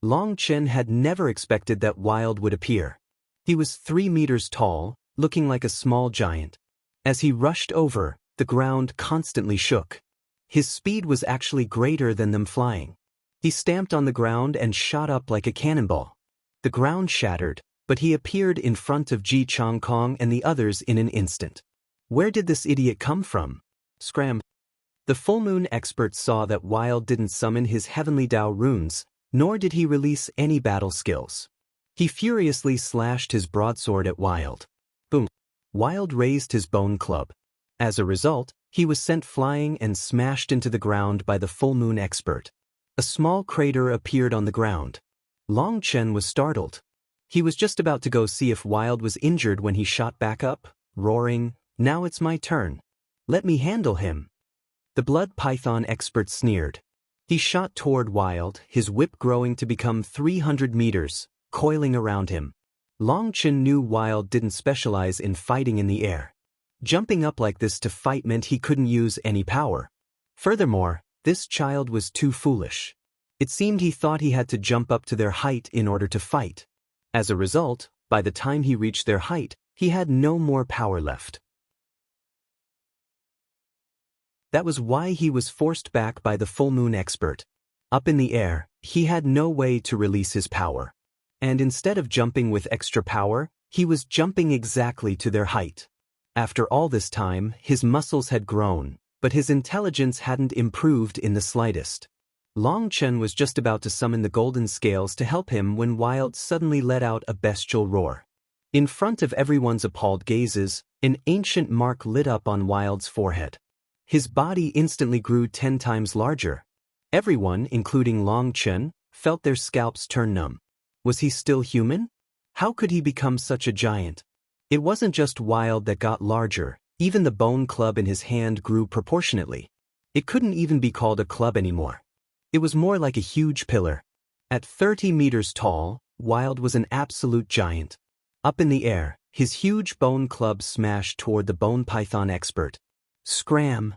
Long Chen had never expected that Wild would appear. He was 3 meters tall, looking like a small giant. As he rushed over, the ground constantly shook. His speed was actually greater than them flying. He stamped on the ground and shot up like a cannonball. The ground shattered, but he appeared in front of Ji Changkong and the others in an instant. Where did this idiot come from? Scram. The full moon expert saw that Wild didn't summon his heavenly Dao runes, nor did he release any battle skills. He furiously slashed his broadsword at Wild. Boom. Wild raised his bone club. As a result, he was sent flying and smashed into the ground by the full moon expert. A small crater appeared on the ground. Long Chen was startled. He was just about to go see if Wild was injured when he shot back up, roaring, "Now it's my turn. Let me handle him." The blood python expert sneered. He shot toward Wild, his whip growing to become 300 meters, coiling around him. Long Chen knew Wild didn't specialize in fighting in the air. Jumping up like this to fight meant he couldn't use any power. Furthermore, this child was too foolish. It seemed he thought he had to jump up to their height in order to fight. As a result, by the time he reached their height, he had no more power left. That was why he was forced back by the full moon expert. Up in the air, he had no way to release his power. And instead of jumping with extra power, he was jumping exactly to their height. After all this time, his muscles had grown, but his intelligence hadn't improved in the slightest. Long Chen was just about to summon the golden scales to help him when Wild suddenly let out a bestial roar. In front of everyone's appalled gazes, an ancient mark lit up on Wild's forehead. His body instantly grew 10 times larger. Everyone, including Long Chen, felt their scalps turn numb. Was he still human? How could he become such a giant? It wasn't just Wild that got larger, even the bone club in his hand grew proportionately. It couldn't even be called a club anymore. It was more like a huge pillar. At 30 meters tall, Wild was an absolute giant. Up in the air, his huge bone club smashed toward the bone python expert. Scram!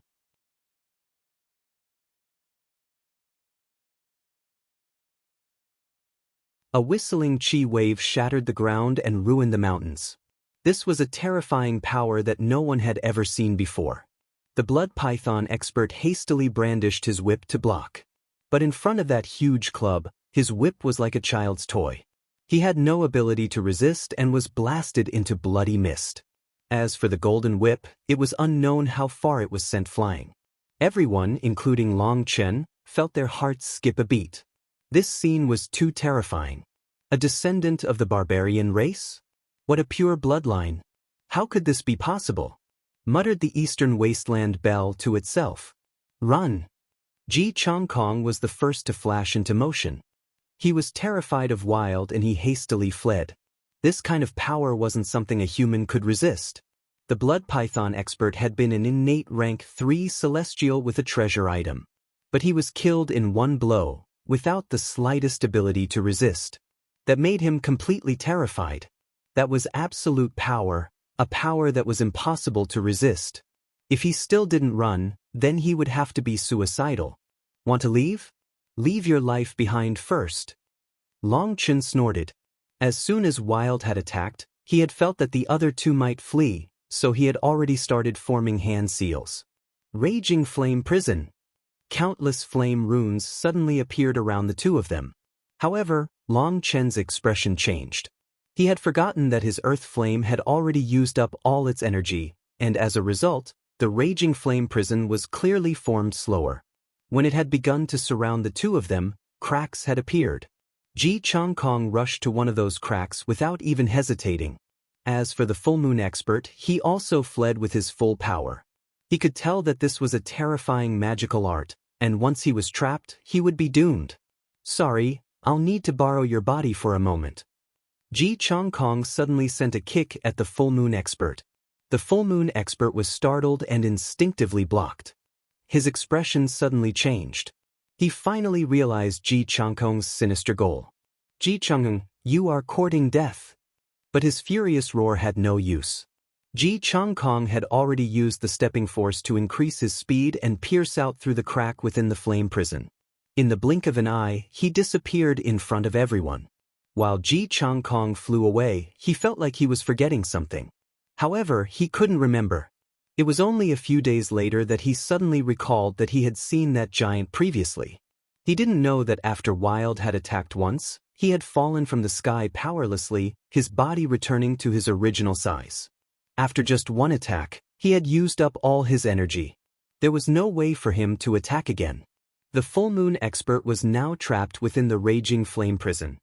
A whistling chi wave shattered the ground and ruined the mountains. This was a terrifying power that no one had ever seen before. The blood python expert hastily brandished his whip to block. But in front of that huge club, his whip was like a child's toy. He had no ability to resist and was blasted into bloody mist. As for the golden whip, it was unknown how far it was sent flying. Everyone, including Long Chen, felt their hearts skip a beat. This scene was too terrifying. A descendant of the barbarian race? What a pure bloodline! How could this be possible? Muttered the eastern wasteland belle to itself. Run! Ji Changkong was the first to flash into motion. He was terrified of Wild and he hastily fled. This kind of power wasn't something a human could resist. The blood python expert had been an innate rank 3 celestial with a treasure item. But he was killed in one blow, without the slightest ability to resist. That made him completely terrified. That was absolute power, a power that was impossible to resist. If he still didn't run, then he would have to be suicidal. Want to leave? Leave your life behind first. Long Chen snorted. As soon as Wild had attacked, he had felt that the other two might flee, so he had already started forming hand seals. Raging flame prison. Countless flame runes suddenly appeared around the two of them. However, Long Chen's expression changed. He had forgotten that his earth flame had already used up all its energy, and as a result, the raging flame prison was clearly formed slower. When it had begun to surround the two of them, cracks had appeared. Ji Changkong rushed to one of those cracks without even hesitating. As for the full moon expert, he also fled with his full power. He could tell that this was a terrifying magical art, and once he was trapped, he would be doomed. Sorry, I'll need to borrow your body for a moment. Ji Changkong suddenly sent a kick at the full moon expert. The full moon expert was startled and instinctively blocked. His expression suddenly changed. He finally realized Ji Changkong's sinister goal. Ji Changkong, you are courting death. But his furious roar had no use. Ji Changkong had already used the stepping force to increase his speed and pierce out through the crack within the flame prison. In the blink of an eye, he disappeared in front of everyone. While Ji Changkong flew away, he felt like he was forgetting something. However, he couldn't remember. It was only a few days later that he suddenly recalled that he had seen that giant previously. He didn't know that after Wild had attacked once, He had fallen from the sky powerlessly, his body returning to his original size. After just one attack, he had used up all his energy. There was no way for him to attack again. The full moon expert was now trapped within the raging flame prison.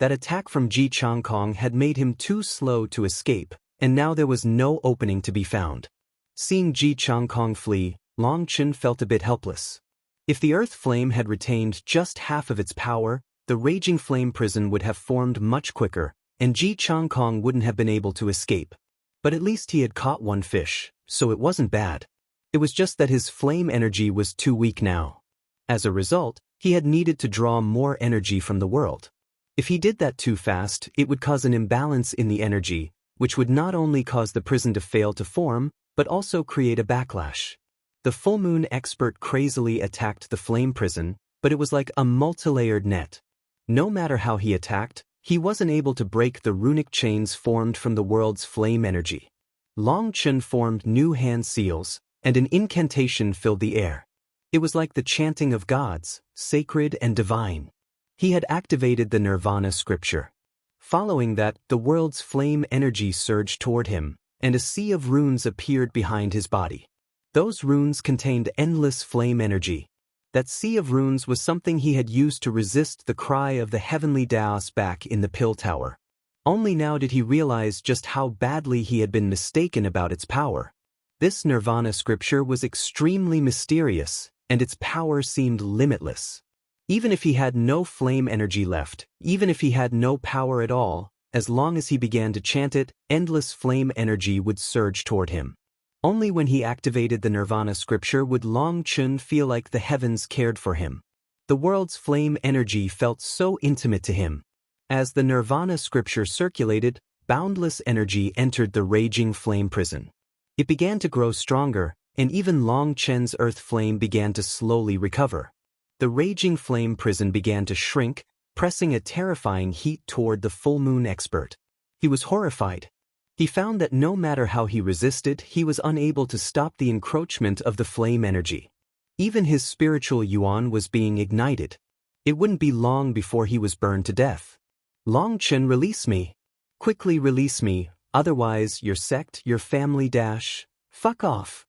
That attack from Ji Changkong had made him too slow to escape, and now there was no opening to be found. Seeing Ji Changkong flee, Long Chen felt a bit helpless. If the earth flame had retained just half of its power, the raging flame prison would have formed much quicker, and Ji Changkong wouldn't have been able to escape. But at least he had caught one fish, so it wasn't bad. It was just that his flame energy was too weak now. As a result, he had needed to draw more energy from the world. If he did that too fast, it would cause an imbalance in the energy, which would not only cause the prison to fail to form, but also create a backlash. The full moon expert crazily attacked the flame prison, but it was like a multi-layered net. No matter how he attacked, he wasn't able to break the runic chains formed from the world's flame energy. Long Chen formed new hand seals, and an incantation filled the air. It was like the chanting of gods, sacred and divine. He had activated the Nirvana scripture. Following that, the world's flame energy surged toward him, and a sea of runes appeared behind his body. Those runes contained endless flame energy. That sea of runes was something he had used to resist the cry of the heavenly Daos back in the Pill Tower. Only now did he realize just how badly he had been mistaken about its power. This Nirvana scripture was extremely mysterious, and its power seemed limitless. Even if he had no flame energy left, even if he had no power at all, as long as he began to chant it, endless flame energy would surge toward him. Only when he activated the Nirvana scripture would Long Chen feel like the heavens cared for him. The world's flame energy felt so intimate to him. As the Nirvana scripture circulated, boundless energy entered the raging flame prison. It began to grow stronger, and even Long Chen's earth flame began to slowly recover. The raging flame prison began to shrink, pressing a terrifying heat toward the full moon expert. He was horrified. He found that no matter how he resisted, he was unable to stop the encroachment of the flame energy. Even his spiritual yuan was being ignited. It wouldn't be long before he was burned to death. Long Chen, release me. Quickly release me, otherwise your sect, your family fuck off.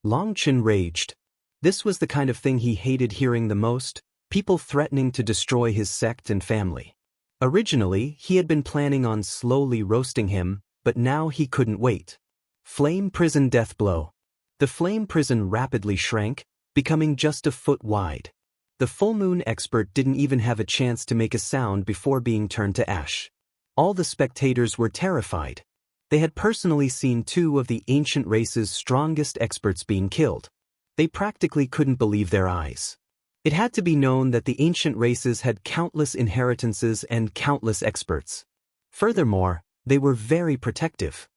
Long Chen raged. This was the kind of thing he hated hearing the most, people threatening to destroy his sect and family. Originally, he had been planning on slowly roasting him, but now he couldn't wait. Flame prison death blow. The flame prison rapidly shrank, becoming just a foot wide. The full moon expert didn't even have a chance to make a sound before being turned to ash. All the spectators were terrified. They had personally seen two of the ancient race's strongest experts being killed. They practically couldn't believe their eyes. It had to be known that the ancient races had countless inheritances and countless experts. Furthermore, they were very protective.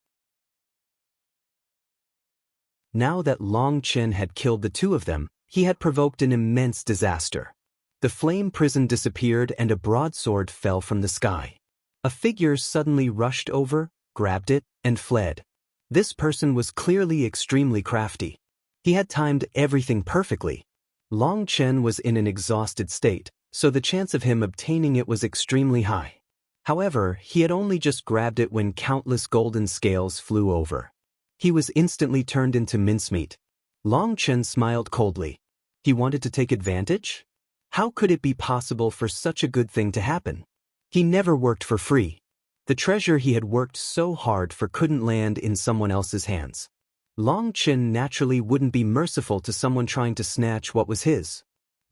Now that Long Chen had killed the two of them, he had provoked an immense disaster. The flame prison disappeared and a broadsword fell from the sky. A figure suddenly rushed over, grabbed it, and fled. This person was clearly extremely crafty. He had timed everything perfectly. Long Chen was in an exhausted state, so the chance of him obtaining it was extremely high. However, he had only just grabbed it when countless golden scales flew over. He was instantly turned into mincemeat. Long Chen smiled coldly. He wanted to take advantage? How could it be possible for such a good thing to happen? He never worked for free. The treasure he had worked so hard for couldn't land in someone else's hands. Long Chen naturally wouldn't be merciful to someone trying to snatch what was his.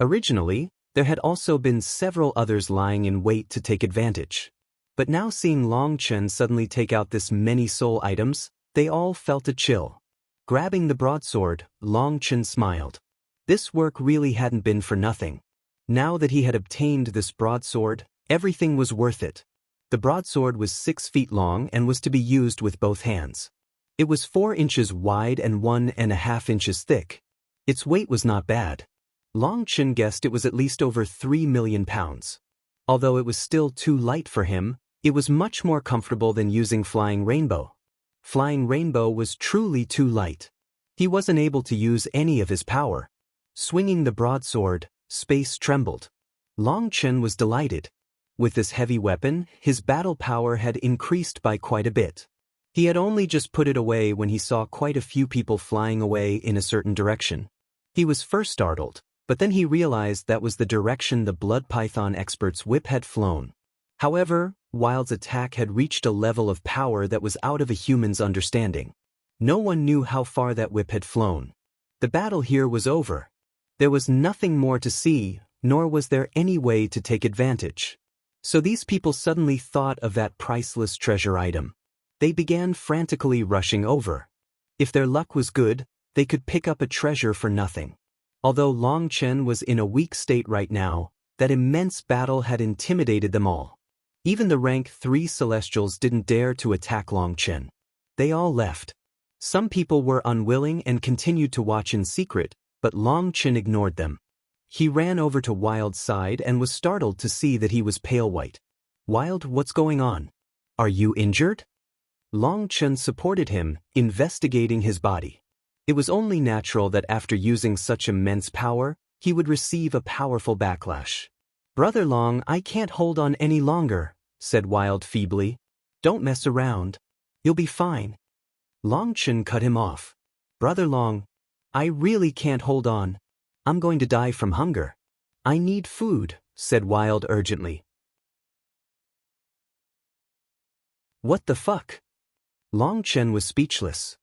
Originally, there had also been several others lying in wait to take advantage. But now seeing Long Chen suddenly take out this many soul items, they all felt a chill. Grabbing the broadsword, Long Chen smiled. This work really hadn't been for nothing. Now that he had obtained this broadsword, everything was worth it. The broadsword was 6 feet long and was to be used with both hands. It was 4 inches wide and 1.5 inches thick. Its weight was not bad. Long Chen guessed it was at least over 3 million pounds. Although it was still too light for him, it was much more comfortable than using Flying Rainbow. Flying Rainbow was truly too light. He wasn't able to use any of his power. Swinging the broadsword, Space trembled. Long Chen was delighted. With this heavy weapon, his battle power had increased by quite a bit. He had only just put it away when he saw quite a few people flying away in a certain direction. He was first startled, but then he realized that was the direction the blood python expert's whip had flown. However, Wild's attack had reached a level of power that was out of a human's understanding. No one knew how far that whip had flown. The battle here was over. There was nothing more to see, nor was there any way to take advantage. So these people suddenly thought of that priceless treasure item. They began frantically rushing over. If their luck was good, they could pick up a treasure for nothing. Although Long Chen was in a weak state right now, that immense battle had intimidated them all. Even the rank 3 Celestials didn't dare to attack Long Chen. They all left. Some people were unwilling and continued to watch in secret, but Long Chen ignored them. He ran over to Wild's side and was startled to see that he was pale white. "Wild, what's going on? Are you injured?" Long Chen supported him, investigating his body. It was only natural that after using such immense power, he would receive a powerful backlash. "Brother Long, I can't hold on any longer," said Wild feebly. "Don't mess around. You'll be fine." Long Chen cut him off. "Brother Long, I really can't hold on. I'm going to die from hunger. I need food," said Wild urgently. "What the fuck?" Long Chen was speechless.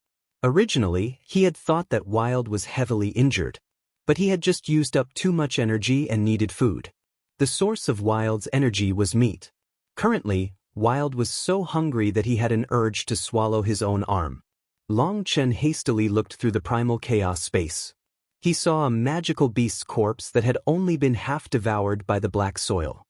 Originally, he had thought that Wild was heavily injured, but he had just used up too much energy and needed food. The source of Wild's energy was meat. Currently, Wild was so hungry that he had an urge to swallow his own arm. Long Chen hastily looked through the primal chaos space. He saw a magical beast's corpse that had only been half devoured by the black soil.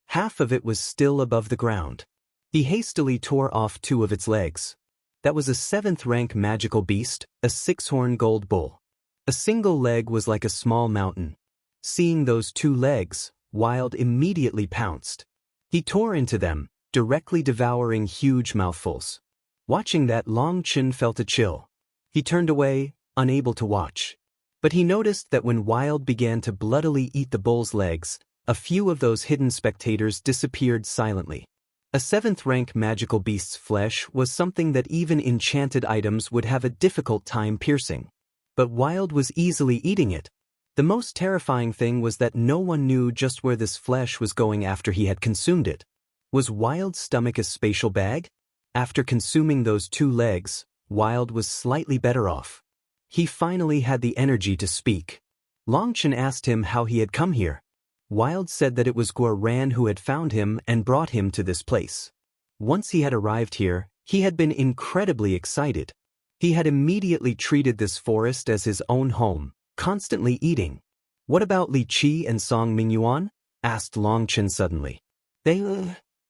Half of it was still above the ground. He hastily tore off 2 of its legs. That was a 7th rank magical beast, a 6-horn gold bull. A single leg was like a small mountain. Seeing those 2 legs, Wild immediately pounced. He tore into them, directly devouring huge mouthfuls. Watching that, Long Chen felt a chill. He turned away, unable to watch. But he noticed that when Wild began to bloodily eat the bull's legs, a few of those hidden spectators disappeared silently. A 7th rank magical beast's flesh was something that even enchanted items would have a difficult time piercing. But Wild was easily eating it. The most terrifying thing was that no one knew just where this flesh was going after he had consumed it. Was Wild's stomach a spatial bag? After consuming those 2 legs, Wild was slightly better off. He finally had the energy to speak. Long Chen asked him how he had come here. Wild said that it was Guoran who had found him and brought him to this place. Once he had arrived here, he had been incredibly excited. He had immediately treated this forest as his own home, constantly eating. "What about Li Qi and Song Mingyuan?" asked Long Chen suddenly.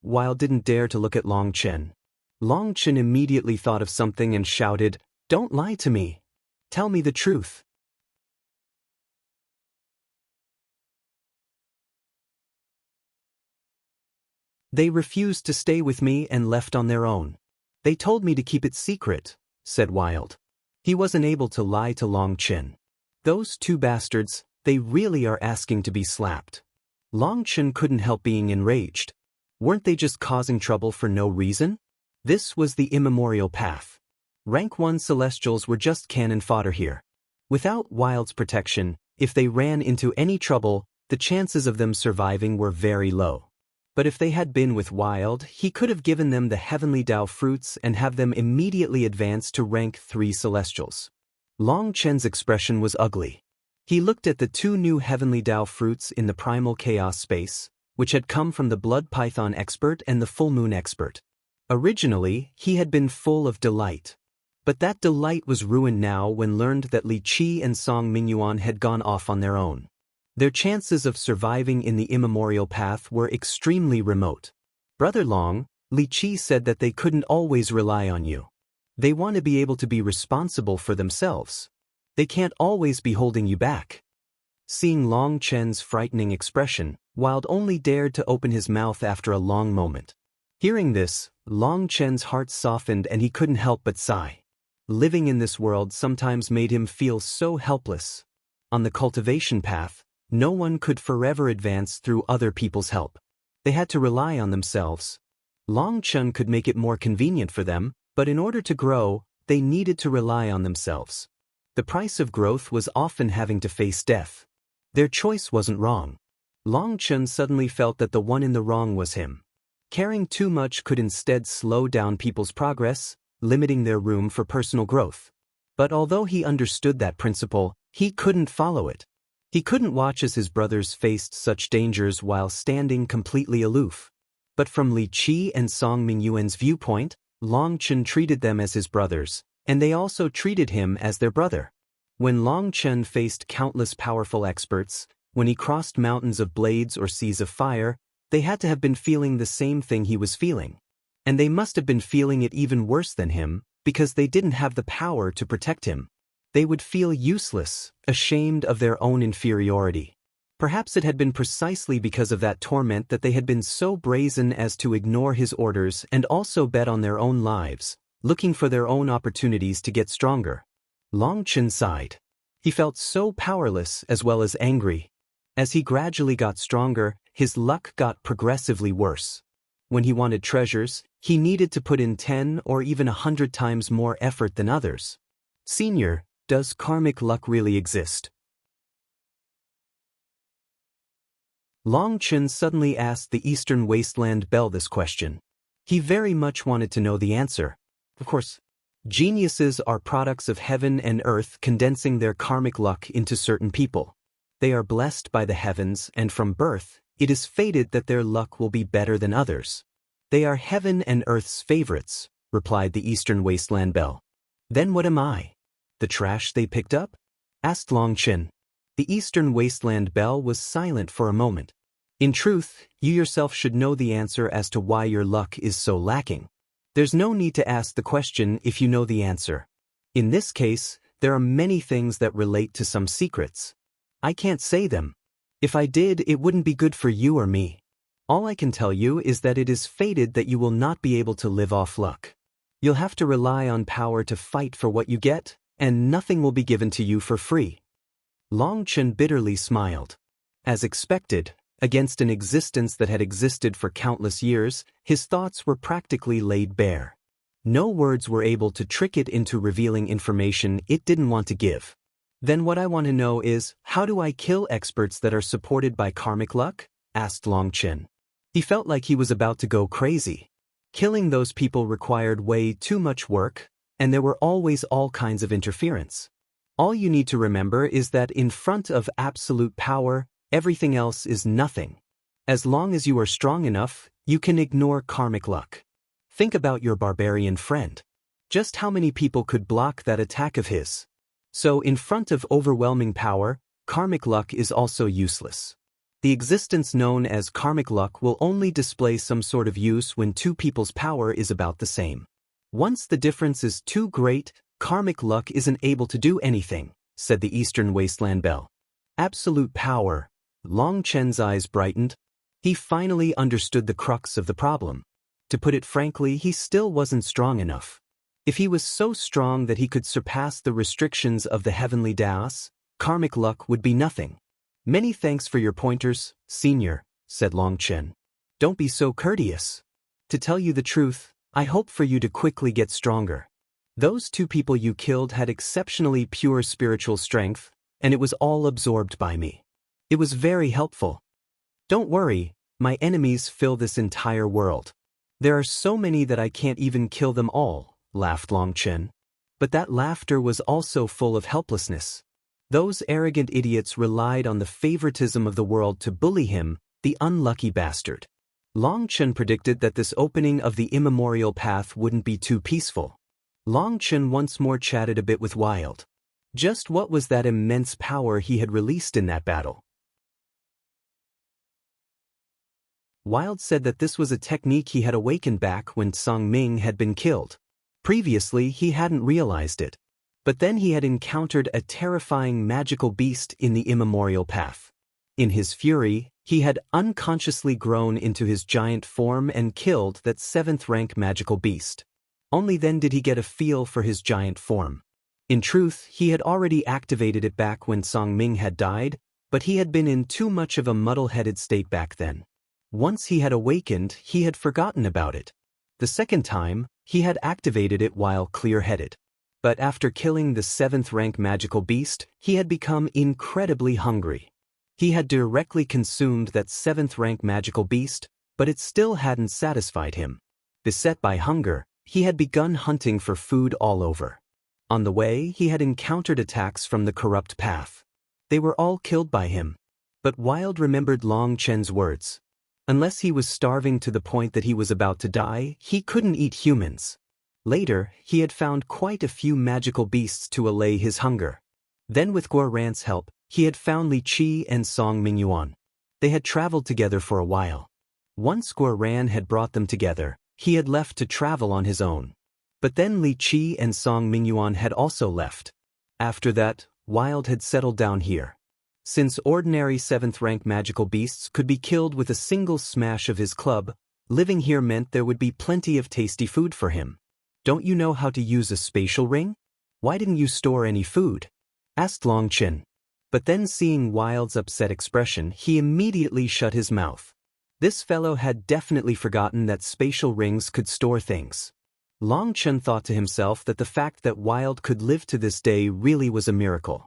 Wild didn't dare to look at Long Chen. Long Chen immediately thought of something and shouted, "Don't lie to me. Tell me the truth." "They refused to stay with me and left on their own. They told me to keep it secret," said Wild. He wasn't able to lie to Long Chen. Those 2 bastards, they really are asking to be slapped. Long Chen couldn't help being enraged. Weren't they just causing trouble for no reason? This was the immemorial path. Rank 1 Celestials were just cannon fodder here. Without Wild's protection, if they ran into any trouble, the chances of them surviving were very low. But if they had been with Wild, he could have given them the heavenly Dao fruits and have them immediately advance to rank 3 Celestials. Long Chen's expression was ugly. He looked at the 2 new heavenly Dao fruits in the primal chaos space, which had come from the blood python expert and the full moon expert. Originally, he had been full of delight. But that delight was ruined now when learned that Li Qi and Song Mingyuan had gone off on their own. Their chances of surviving in the immemorial path were extremely remote. "Brother Long," Li Qi said that they couldn't always rely on you. They want to be able to be responsible for themselves. They can't always be holding you back. Seeing Long Chen's frightening expression, Wild only dared to open his mouth after a long moment. Hearing this, Long Chen's heart softened and he couldn't help but sigh. Living in this world sometimes made him feel so helpless. On the cultivation path, No one could forever advance through other people's help. They had to rely on themselves. Long Chen could make it more convenient for them, but in order to grow, they needed to rely on themselves. The price of growth was often having to face death. Their choice wasn't wrong. Long Chen suddenly felt that the one in the wrong was him. Caring too much could instead slow down people's progress, limiting their room for personal growth. But although he understood that principle, he couldn't follow it. He couldn't watch as his brothers faced such dangers while standing completely aloof. But from Li Qi and Song Mingyuan's viewpoint, Long Chen treated them as his brothers, and they also treated him as their brother. When Long Chen faced countless powerful experts, when he crossed mountains of blades or seas of fire, they had to have been feeling the same thing he was feeling. And they must have been feeling it even worse than him, because they didn't have the power to protect him. They would feel useless, ashamed of their own inferiority. Perhaps it had been precisely because of that torment that they had been so brazen as to ignore his orders and also bet on their own lives, looking for their own opportunities to get stronger. Long Chen sighed. He felt so powerless as well as angry. As he gradually got stronger, his luck got progressively worse. When he wanted treasures, he needed to put in 10 or even 100 times more effort than others. Senior, does karmic luck really exist? Long Chen suddenly asked the Eastern Wasteland Bell this question. He very much wanted to know the answer. Of course, geniuses are products of heaven and earth condensing their karmic luck into certain people. They are blessed by the heavens, and from birth, it is fated that their luck will be better than others. They are heaven and earth's favorites, replied the Eastern Wasteland Bell. Then what am I? The trash they picked up? Asked Long Chen. The Eastern Wasteland Bell was silent for a moment. In truth, you yourself should know the answer as to why your luck is so lacking. There's no need to ask the question if you know the answer. In this case, there are many things that relate to some secrets. I can't say them. If I did, it wouldn't be good for you or me. All I can tell you is that it is fated that you will not be able to live off luck. You'll have to rely on power to fight for what you get, and nothing will be given to you for free. Long Chen bitterly smiled. As expected, against an existence that had existed for countless years, his thoughts were practically laid bare. No words were able to trick it into revealing information it didn't want to give. Then what I want to know is, how do I kill experts that are supported by karmic luck? Asked Long Chen. He felt like he was about to go crazy. Killing those people required way too much work, and there were always all kinds of interference. All you need to remember is that in front of absolute power, everything else is nothing. As long as you are strong enough, you can ignore karmic luck. Think about your barbarian friend. Just how many people could block that attack of his? So in front of overwhelming power, karmic luck is also useless. The existence known as karmic luck will only display some sort of use when two people's power is about the same. Once the difference is too great, karmic luck isn't able to do anything, said the Eastern Wasteland Bell. Absolute power. Long Chen's eyes brightened. He finally understood the crux of the problem. To put it frankly, he still wasn't strong enough. If he was so strong that he could surpass the restrictions of the heavenly Daos, karmic luck would be nothing. Many thanks for your pointers, Senior, said Long Chen. Don't be so courteous. To tell you the truth, I hope for you to quickly get stronger. Those two people you killed had exceptionally pure spiritual strength, and it was all absorbed by me. It was very helpful. Don't worry, my enemies fill this entire world. There are so many that I can't even kill them all, laughed Long Chen. But that laughter was also full of helplessness. Those arrogant idiots relied on the favoritism of the world to bully him, the unlucky bastard. Long Chen predicted that this opening of the immemorial path wouldn't be too peaceful. Long Chen once more chatted a bit with Wild. Just what was that immense power he had released in that battle? Wild said that this was a technique he had awakened back when Song Ming had been killed. Previously, he hadn't realized it. But then he had encountered a terrifying magical beast in the immemorial path. In his fury, he had unconsciously grown into his giant form and killed that 7th-rank magical beast. Only then did he get a feel for his giant form. In truth, he had already activated it back when Song Ming had died, But he had been in too much of a muddle-headed state back then. Once he had awakened, he had forgotten about it. The second time, he had activated it while clear-headed. But after killing the 7th-rank magical beast, he had become incredibly hungry. He had directly consumed that 7th-rank magical beast, but it still hadn't satisfied him. Beset by hunger, he had begun hunting for food all over. On the way, he had encountered attacks from the corrupt path. They were all killed by him. But Wild remembered Long Chen's words. Unless he was starving to the point that he was about to die, he couldn't eat humans. Later, he had found quite a few magical beasts to allay his hunger. Then with Guo Ran's help, he had found Li Qi and Song Mingyuan. They had traveled together for a while. Once Guo Ran had brought them together, he had left to travel on his own. But then Li Qi and Song Mingyuan had also left. After that, Wild had settled down here. Since ordinary 7th-rank magical beasts could be killed with a single smash of his club, living here meant there would be plenty of tasty food for him. "Don't you know how to use a spatial ring? Why didn't you store any food?" asked Long Chen. But then seeing Wild's upset expression, he immediately shut his mouth. This fellow had definitely forgotten that spatial rings could store things. Long Chen thought to himself that the fact that Wild could live to this day really was a miracle.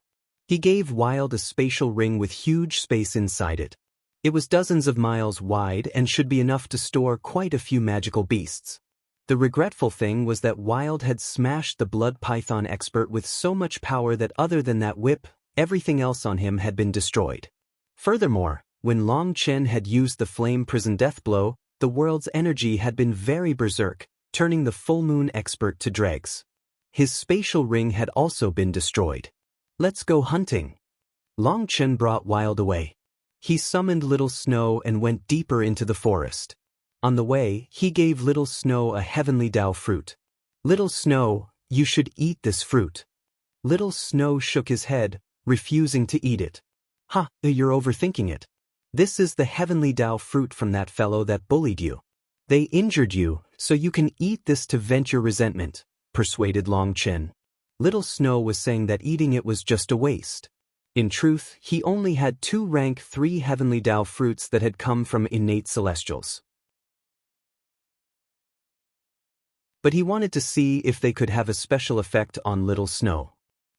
He gave Wild a spatial ring with huge space inside it. It was dozens of miles wide and should be enough to store quite a few magical beasts. The regretful thing was that Wild had smashed the blood python expert with so much power that other than that whip, everything else on him had been destroyed. Furthermore, when Long Chen had used the flame prison death blow, the world's energy had been very berserk, turning the full moon expert to dregs. His spatial ring had also been destroyed. "Let's go hunting." Long Chen brought Wild away. He summoned Little Snow and went deeper into the forest. On the way, he gave Little Snow a heavenly Dao fruit. "Little Snow, you should eat this fruit." Little Snow shook his head, refusing to eat it. "Ha, you're overthinking it. This is the heavenly Dao fruit from that fellow that bullied you. They injured you, so you can eat this to vent your resentment," persuaded Long Chen. Little Snow was saying that eating it was just a waste. In truth, he only had 2 rank 3 heavenly Dao fruits that had come from innate celestials. But he wanted to see if they could have a special effect on Little Snow.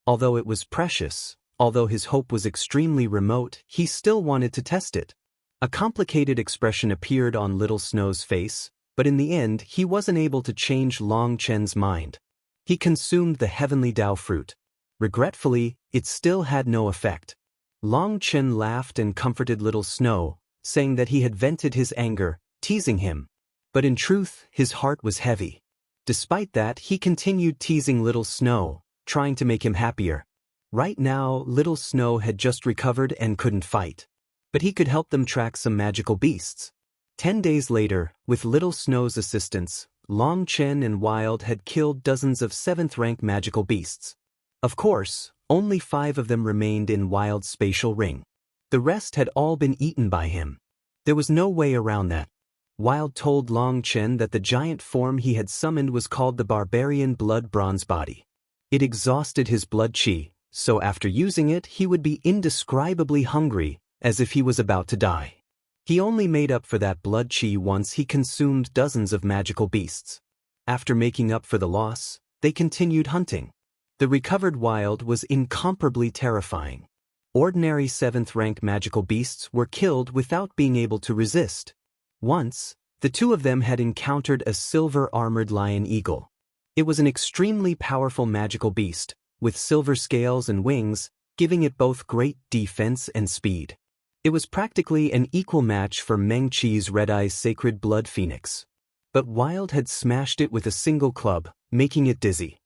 Although it was precious, although his hope was extremely remote, he still wanted to test it. A complicated expression appeared on Little Snow's face, but in the end he wasn't able to change Long Chen's mind. He consumed the heavenly Dao fruit. Regretfully, it still had no effect. Long Chen laughed and comforted Little Snow, saying that he had vented his anger, teasing him. But in truth, his heart was heavy. Despite that, he continued teasing Little Snow, trying to make him happier. Right now, Little Snow had just recovered and couldn't fight. But he could help them track some magical beasts. 10 days later, with Little Snow's assistance, Long Chen and Wild had killed dozens of 7th-rank magical beasts. Of course, only 5 of them remained in Wild's spatial ring. The rest had all been eaten by him. There was no way around that. Wild told Long Chen that the giant form he had summoned was called the Barbarian Blood Bronze Body. It exhausted his blood qi, so after using it he would be indescribably hungry, as if he was about to die. He only made up for that blood qi once he consumed dozens of magical beasts. After making up for the loss, they continued hunting. The recovered Wild was incomparably terrifying. Ordinary 7th-rank magical beasts were killed without being able to resist. Once, the 2 of them had encountered a silver-armored lion eagle. It was an extremely powerful magical beast, with silver scales and wings, giving it both great defense and speed. It was practically an equal match for Meng Qi's Red-Eye's Sacred Blood Phoenix. But Wild had smashed it with a single club, making it dizzy.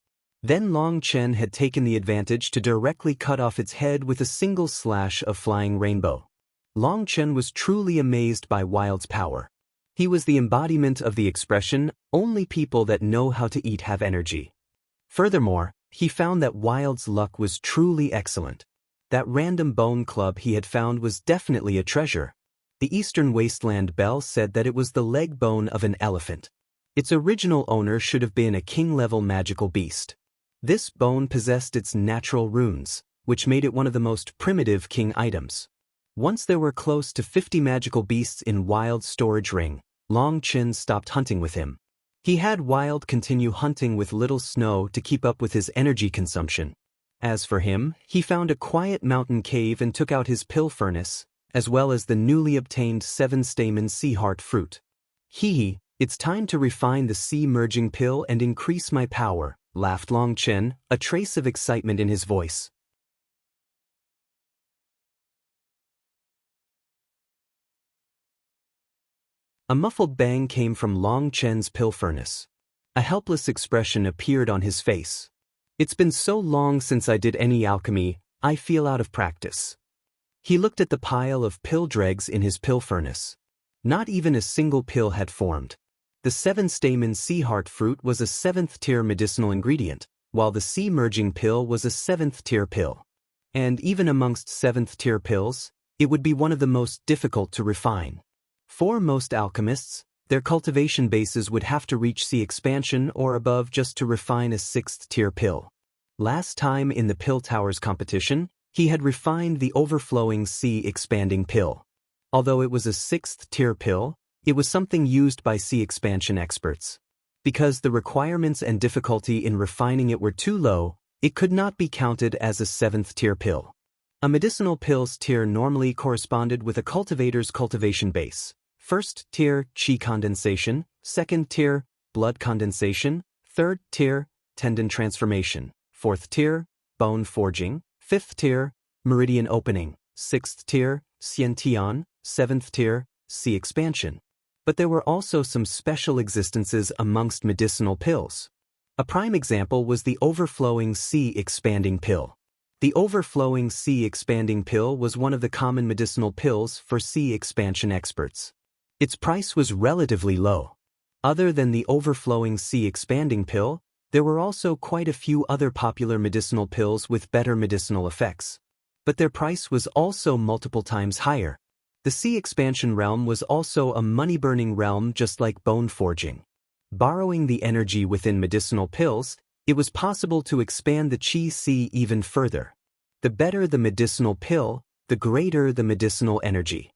Then Long Chen had taken the advantage to directly cut off its head with a single slash of flying rainbow. Long Chen was truly amazed by Wild's power. He was the embodiment of the expression, "Only people that know how to eat have energy." Furthermore, he found that Wild's luck was truly excellent. That random bone club he had found was definitely a treasure. The Eastern Wasteland Bell said that it was the leg bone of an elephant. Its original owner should have been a king-level magical beast. This bone possessed its natural runes, which made it one of the most primitive king items. Once there were close to 50 magical beasts in Wild storage ring, Long Chen stopped hunting with him. He had Wild continue hunting with Little Snow to keep up with his energy consumption. As for him, he found a quiet mountain cave and took out his pill furnace, as well as the newly obtained 7-stamen sea heart fruit. It's time to refine the sea merging pill and increase my power, laughed Long Chen, a trace of excitement in his voice. A muffled bang came from Long Chen's pill furnace. A helpless expression appeared on his face. It's been so long since I did any alchemy, I feel out of practice. He looked at the pile of pill dregs in his pill furnace. Not even a single pill had formed. The 7-stamen sea heart fruit was a 7th-tier medicinal ingredient, while the sea merging pill was a 7th-tier pill. And even amongst 7th-tier pills, it would be one of the most difficult to refine. For most alchemists, their cultivation bases would have to reach sea expansion or above just to refine a 6th-tier pill. Last time in the Pill Towers competition, he had refined the overflowing sea expanding pill. Although it was a 6th-tier pill, it was something used by sea expansion experts. Because the requirements and difficulty in refining it were too low, it could not be counted as a 7th-tier pill. A medicinal pill's tier normally corresponded with a cultivator's cultivation base. 1st tier, qi condensation, 2nd tier, blood condensation, 3rd tier, tendon transformation, 4th tier, bone forging, 5th tier, meridian opening, 6th tier, xiantian, 7th tier, sea expansion. But there were also some special existences amongst medicinal pills. A prime example was the overflowing sea expanding pill. The overflowing sea expanding pill was one of the common medicinal pills for sea expansion experts. Its price was relatively low. Other than the overflowing sea expanding pill, there were also quite a few other popular medicinal pills with better medicinal effects. But their price was also multiple times higher. The sea expansion realm was also a money-burning realm just like bone forging. Borrowing the energy within medicinal pills, it was possible to expand the qi sea even further. The better the medicinal pill, the greater the medicinal energy.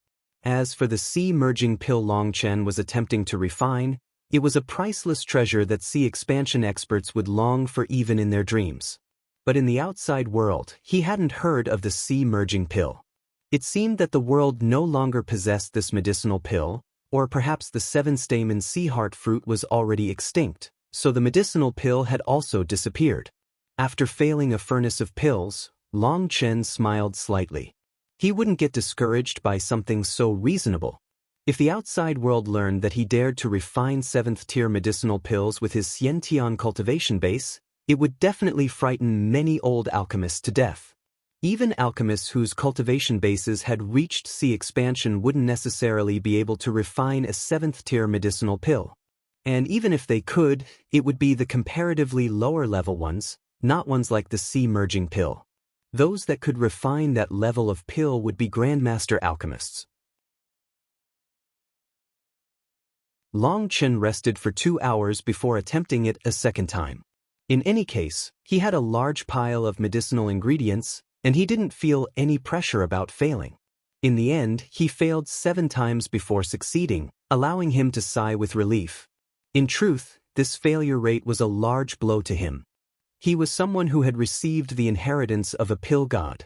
As for the sea merging pill Long Chen was attempting to refine, it was a priceless treasure that sea expansion experts would long for even in their dreams. But in the outside world, he hadn't heard of the sea merging pill. It seemed that the world no longer possessed this medicinal pill, or perhaps the 7-stamen sea heart fruit was already extinct, so the medicinal pill had also disappeared. After failing a furnace of pills, Long Chen smiled slightly. He wouldn't get discouraged by something so reasonable. If the outside world learned that he dared to refine 7th-tier medicinal pills with his Xiantian cultivation base, it would definitely frighten many old alchemists to death. Even alchemists whose cultivation bases had reached sea expansion wouldn't necessarily be able to refine a 7th-tier medicinal pill. And even if they could, it would be the comparatively lower-level ones, not ones like the sea merging pill. Those that could refine that level of pill would be grandmaster alchemists. Long Chen rested for 2 hours before attempting it a second time. In any case, he had a large pile of medicinal ingredients, and he didn't feel any pressure about failing. In the end, he failed 7 times before succeeding, allowing him to sigh with relief. In truth, this failure rate was a large blow to him. He was someone who had received the inheritance of a pill god.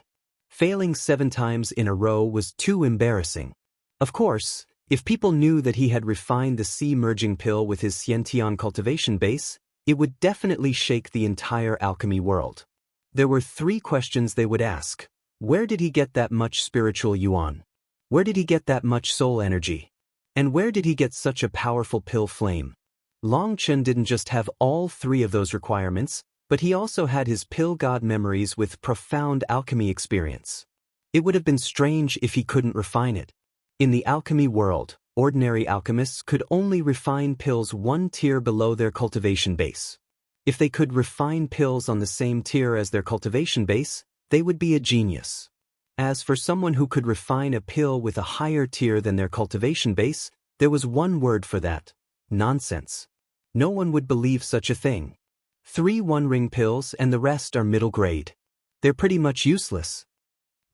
Failing 7 times in a row was too embarrassing. Of course, if people knew that he had refined the sea merging pill with his Xiantian cultivation base, it would definitely shake the entire alchemy world. There were 3 questions they would ask. Where did he get that much spiritual yuan? Where did he get that much soul energy? And where did he get such a powerful pill flame? Long Chen didn't just have all 3 of those requirements, but he also had his pill god memories with profound alchemy experience. It would have been strange if he couldn't refine it. In the alchemy world, ordinary alchemists could only refine pills 1 tier below their cultivation base. If they could refine pills on the same tier as their cultivation base, they would be a genius. As for someone who could refine a pill with a higher tier than their cultivation base, there was one word for that: nonsense. No one would believe such a thing. 3 one-ring pills and the rest are middle grade. They're pretty much useless.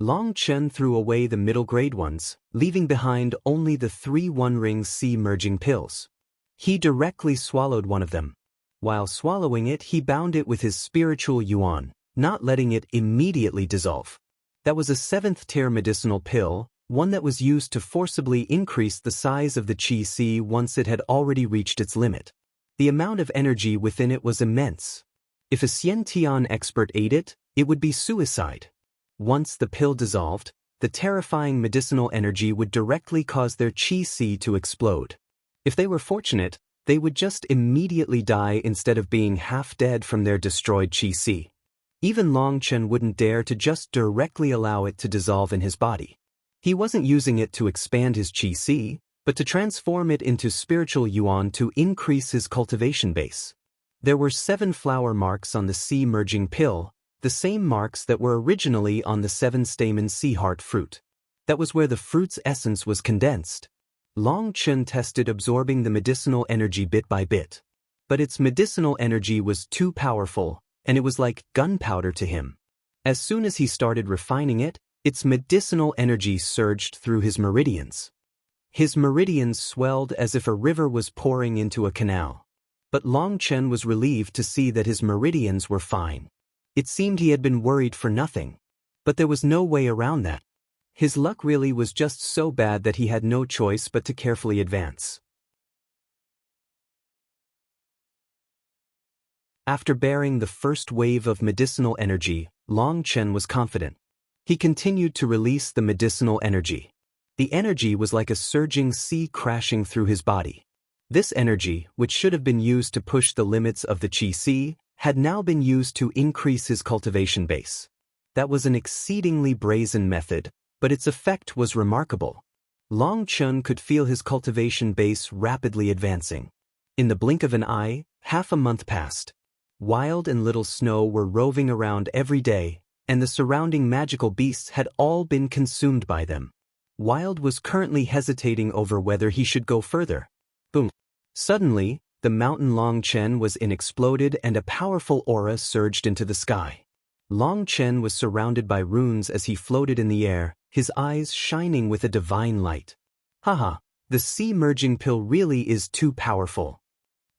Long Chen threw away the middle-grade ones, leaving behind only the 3 one-ring sea-merging pills. He directly swallowed one of them. While swallowing it, he bound it with his spiritual yuan, not letting it immediately dissolve. That was a 7th-tier medicinal pill, one that was used to forcibly increase the size of the qi si once it had already reached its limit. The amount of energy within it was immense. If a Xiantian expert ate it, it would be suicide. Once the pill dissolved, the terrifying medicinal energy would directly cause their qi si to explode. If they were fortunate, they would just immediately die instead of being half dead from their destroyed qi si. Even Long Chen wouldn't dare to just directly allow it to dissolve in his body. He wasn't using it to expand his qi si, but to transform it into spiritual yuan to increase his cultivation base. There were 7 flower marks on the sea-merging pill, the same marks that were originally on the 7-stamen sea heart fruit. That was where the fruit's essence was condensed. Long Chen tested absorbing the medicinal energy bit by bit. But its medicinal energy was too powerful, and it was like gunpowder to him. As soon as he started refining it, its medicinal energy surged through his meridians. His meridians swelled as if a river was pouring into a canal. But Long Chen was relieved to see that his meridians were fine. It seemed he had been worried for nothing. But there was no way around that. His luck really was just so bad that he had no choice but to carefully advance. After bearing the first wave of medicinal energy, Long Chen was confident. He continued to release the medicinal energy. The energy was like a surging sea crashing through his body. This energy, which should have been used to push the limits of the qi si, had now been used to increase his cultivation base. That was an exceedingly brazen method, but its effect was remarkable. Long Chen could feel his cultivation base rapidly advancing. In the blink of an eye, half a month passed. Wild and Little Snow were roving around every day, and the surrounding magical beasts had all been consumed by them. Wild was currently hesitating over whether he should go further. Boom. Suddenly, the mountain Long Chen was in exploded and a powerful aura surged into the sky. Long Chen was surrounded by runes as he floated in the air, his eyes shining with a divine light. Haha, the sea-merging pill really is too powerful.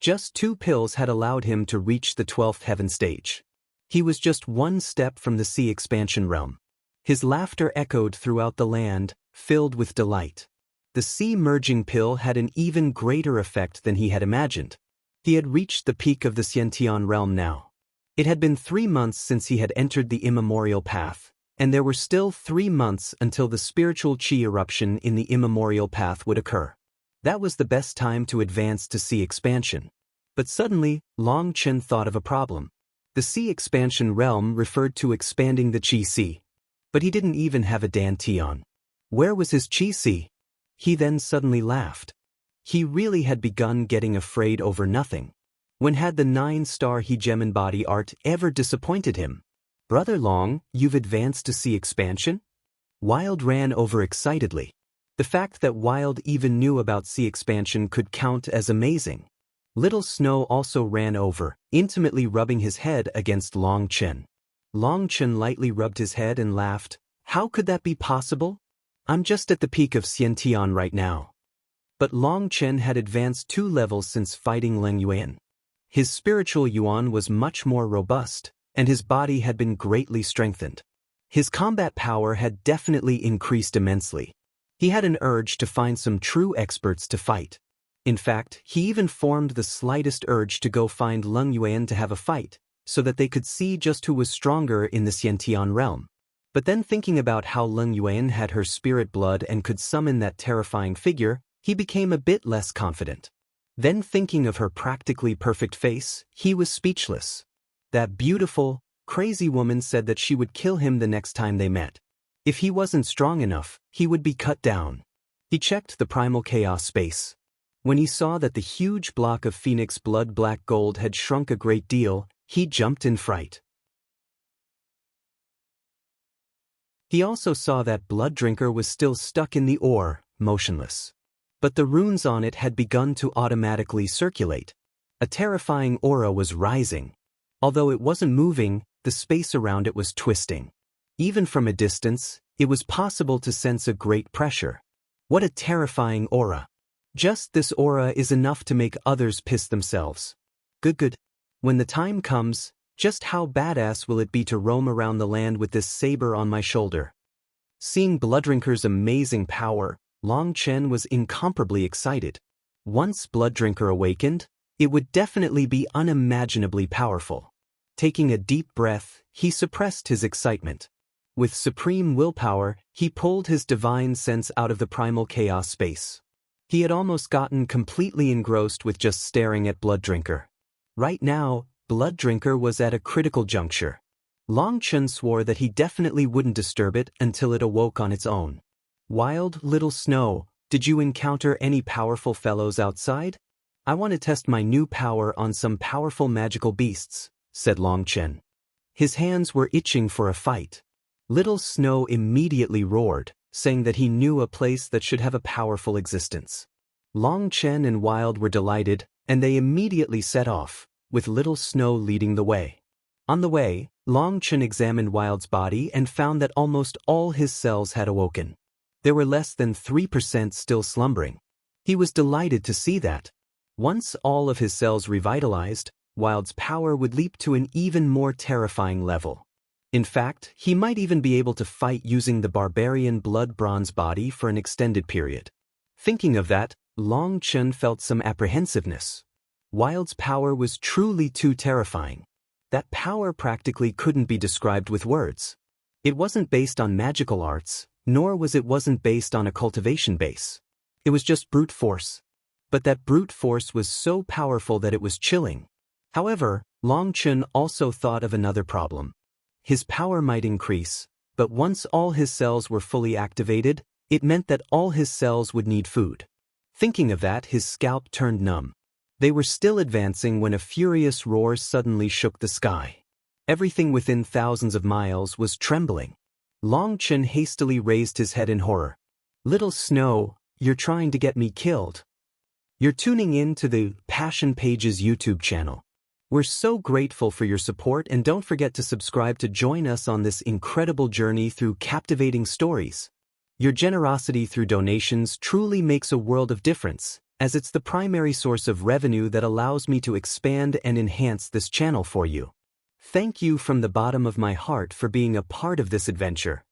Just 2 pills had allowed him to reach the 12th heaven stage. He was just 1 step from the sea expansion realm. His laughter echoed throughout the land, filled with delight. The sea-merging pill had an even greater effect than he had imagined. He had reached the peak of the Xiantian realm now. It had been 3 months since he had entered the immemorial path, and there were still 3 months until the spiritual qi eruption in the immemorial path would occur. That was the best time to advance to sea expansion. But suddenly, Long Chen thought of a problem. The sea expansion realm referred to expanding the qi si. But he didn't even have a dantian. Where was his qi si? He then suddenly laughed. He really had begun getting afraid over nothing. When had the 9-star Hegemon body art ever disappointed him? Brother Long, you've advanced to sea expansion? Wild ran over excitedly. The fact that Wild even knew about sea expansion could count as amazing. Little Snow also ran over, intimately rubbing his head against Long Chen. Long Chen lightly rubbed his head and laughed. How could that be possible? I'm just at the peak of Xiantian right now. But Long Chen had advanced 2 levels since fighting Leng Yuan. His spiritual yuan was much more robust, and his body had been greatly strengthened. His combat power had definitely increased immensely. He had an urge to find some true experts to fight. In fact, he even formed the slightest urge to go find Leng Yuan to have a fight, so that they could see just who was stronger in the Xiantian realm. But then thinking about how Leng Yuan had her spirit blood and could summon that terrifying figure, he became a bit less confident. Then thinking of her practically perfect face, he was speechless. That beautiful, crazy woman said that she would kill him the next time they met. If he wasn't strong enough, he would be cut down. He checked the primal chaos space. When he saw that the huge block of phoenix blood black gold had shrunk a great deal, he jumped in fright. He also saw that Blood Drinker was still stuck in the ore, motionless. But the runes on it had begun to automatically circulate. A terrifying aura was rising. Although it wasn't moving, the space around it was twisting. Even from a distance, It was possible to sense a great pressure. What a terrifying aura. Just this aura is enough to make others piss themselves. Good. When the time comes, just how badass will it be to roam around the land with this saber on my shoulder? Seeing Blooddrinker's amazing power, Long Chen was incomparably excited. Once Blooddrinker awakened, it would definitely be unimaginably powerful. Taking a deep breath, he suppressed his excitement. With supreme willpower, he pulled his divine sense out of the primal chaos space. He had almost gotten completely engrossed with just staring at Blooddrinker. Right now, Blooddrinker was at a critical juncture. Long Chen swore that he definitely wouldn't disturb it until it awoke on its own. Wild little Snow, did you encounter any powerful fellows outside? I want to test my new power on some powerful magical beasts, said Long Chen. His hands were itching for a fight. Little Snow immediately roared, saying that he knew a place that should have a powerful existence. Long Chen and Wild were delighted, and they immediately set off, with Little Snow leading the way. On the way, Long Chen examined Wild's body and found that almost all his cells had awoken. There were less than 3% still slumbering. He was delighted to see that. Once all of his cells revitalized, Wild's power would leap to an even more terrifying level. In fact, he might even be able to fight using the barbarian blood bronze body for an extended period. Thinking of that, Long Chen felt some apprehensiveness. Wild's power was truly too terrifying. That power practically couldn't be described with words. It wasn't based on magical arts, nor was it based on a cultivation base. It was just brute force. But that brute force was so powerful that it was chilling. However, Long Chen also thought of another problem. His power might increase, but once all his cells were fully activated, it meant that all his cells would need food. Thinking of that, his scalp turned numb. They were still advancing when a furious roar suddenly shook the sky. Everything within thousands of miles was trembling. Long Chen hastily raised his head in horror. Little Snow, you're trying to get me killed. You're tuning in to the Passion Pages YouTube channel. We're so grateful for your support, and don't forget to subscribe to join us on this incredible journey through captivating stories. Your generosity through donations truly makes a world of difference, as it's the primary source of revenue that allows me to expand and enhance this channel for you. Thank you from the bottom of my heart for being a part of this adventure.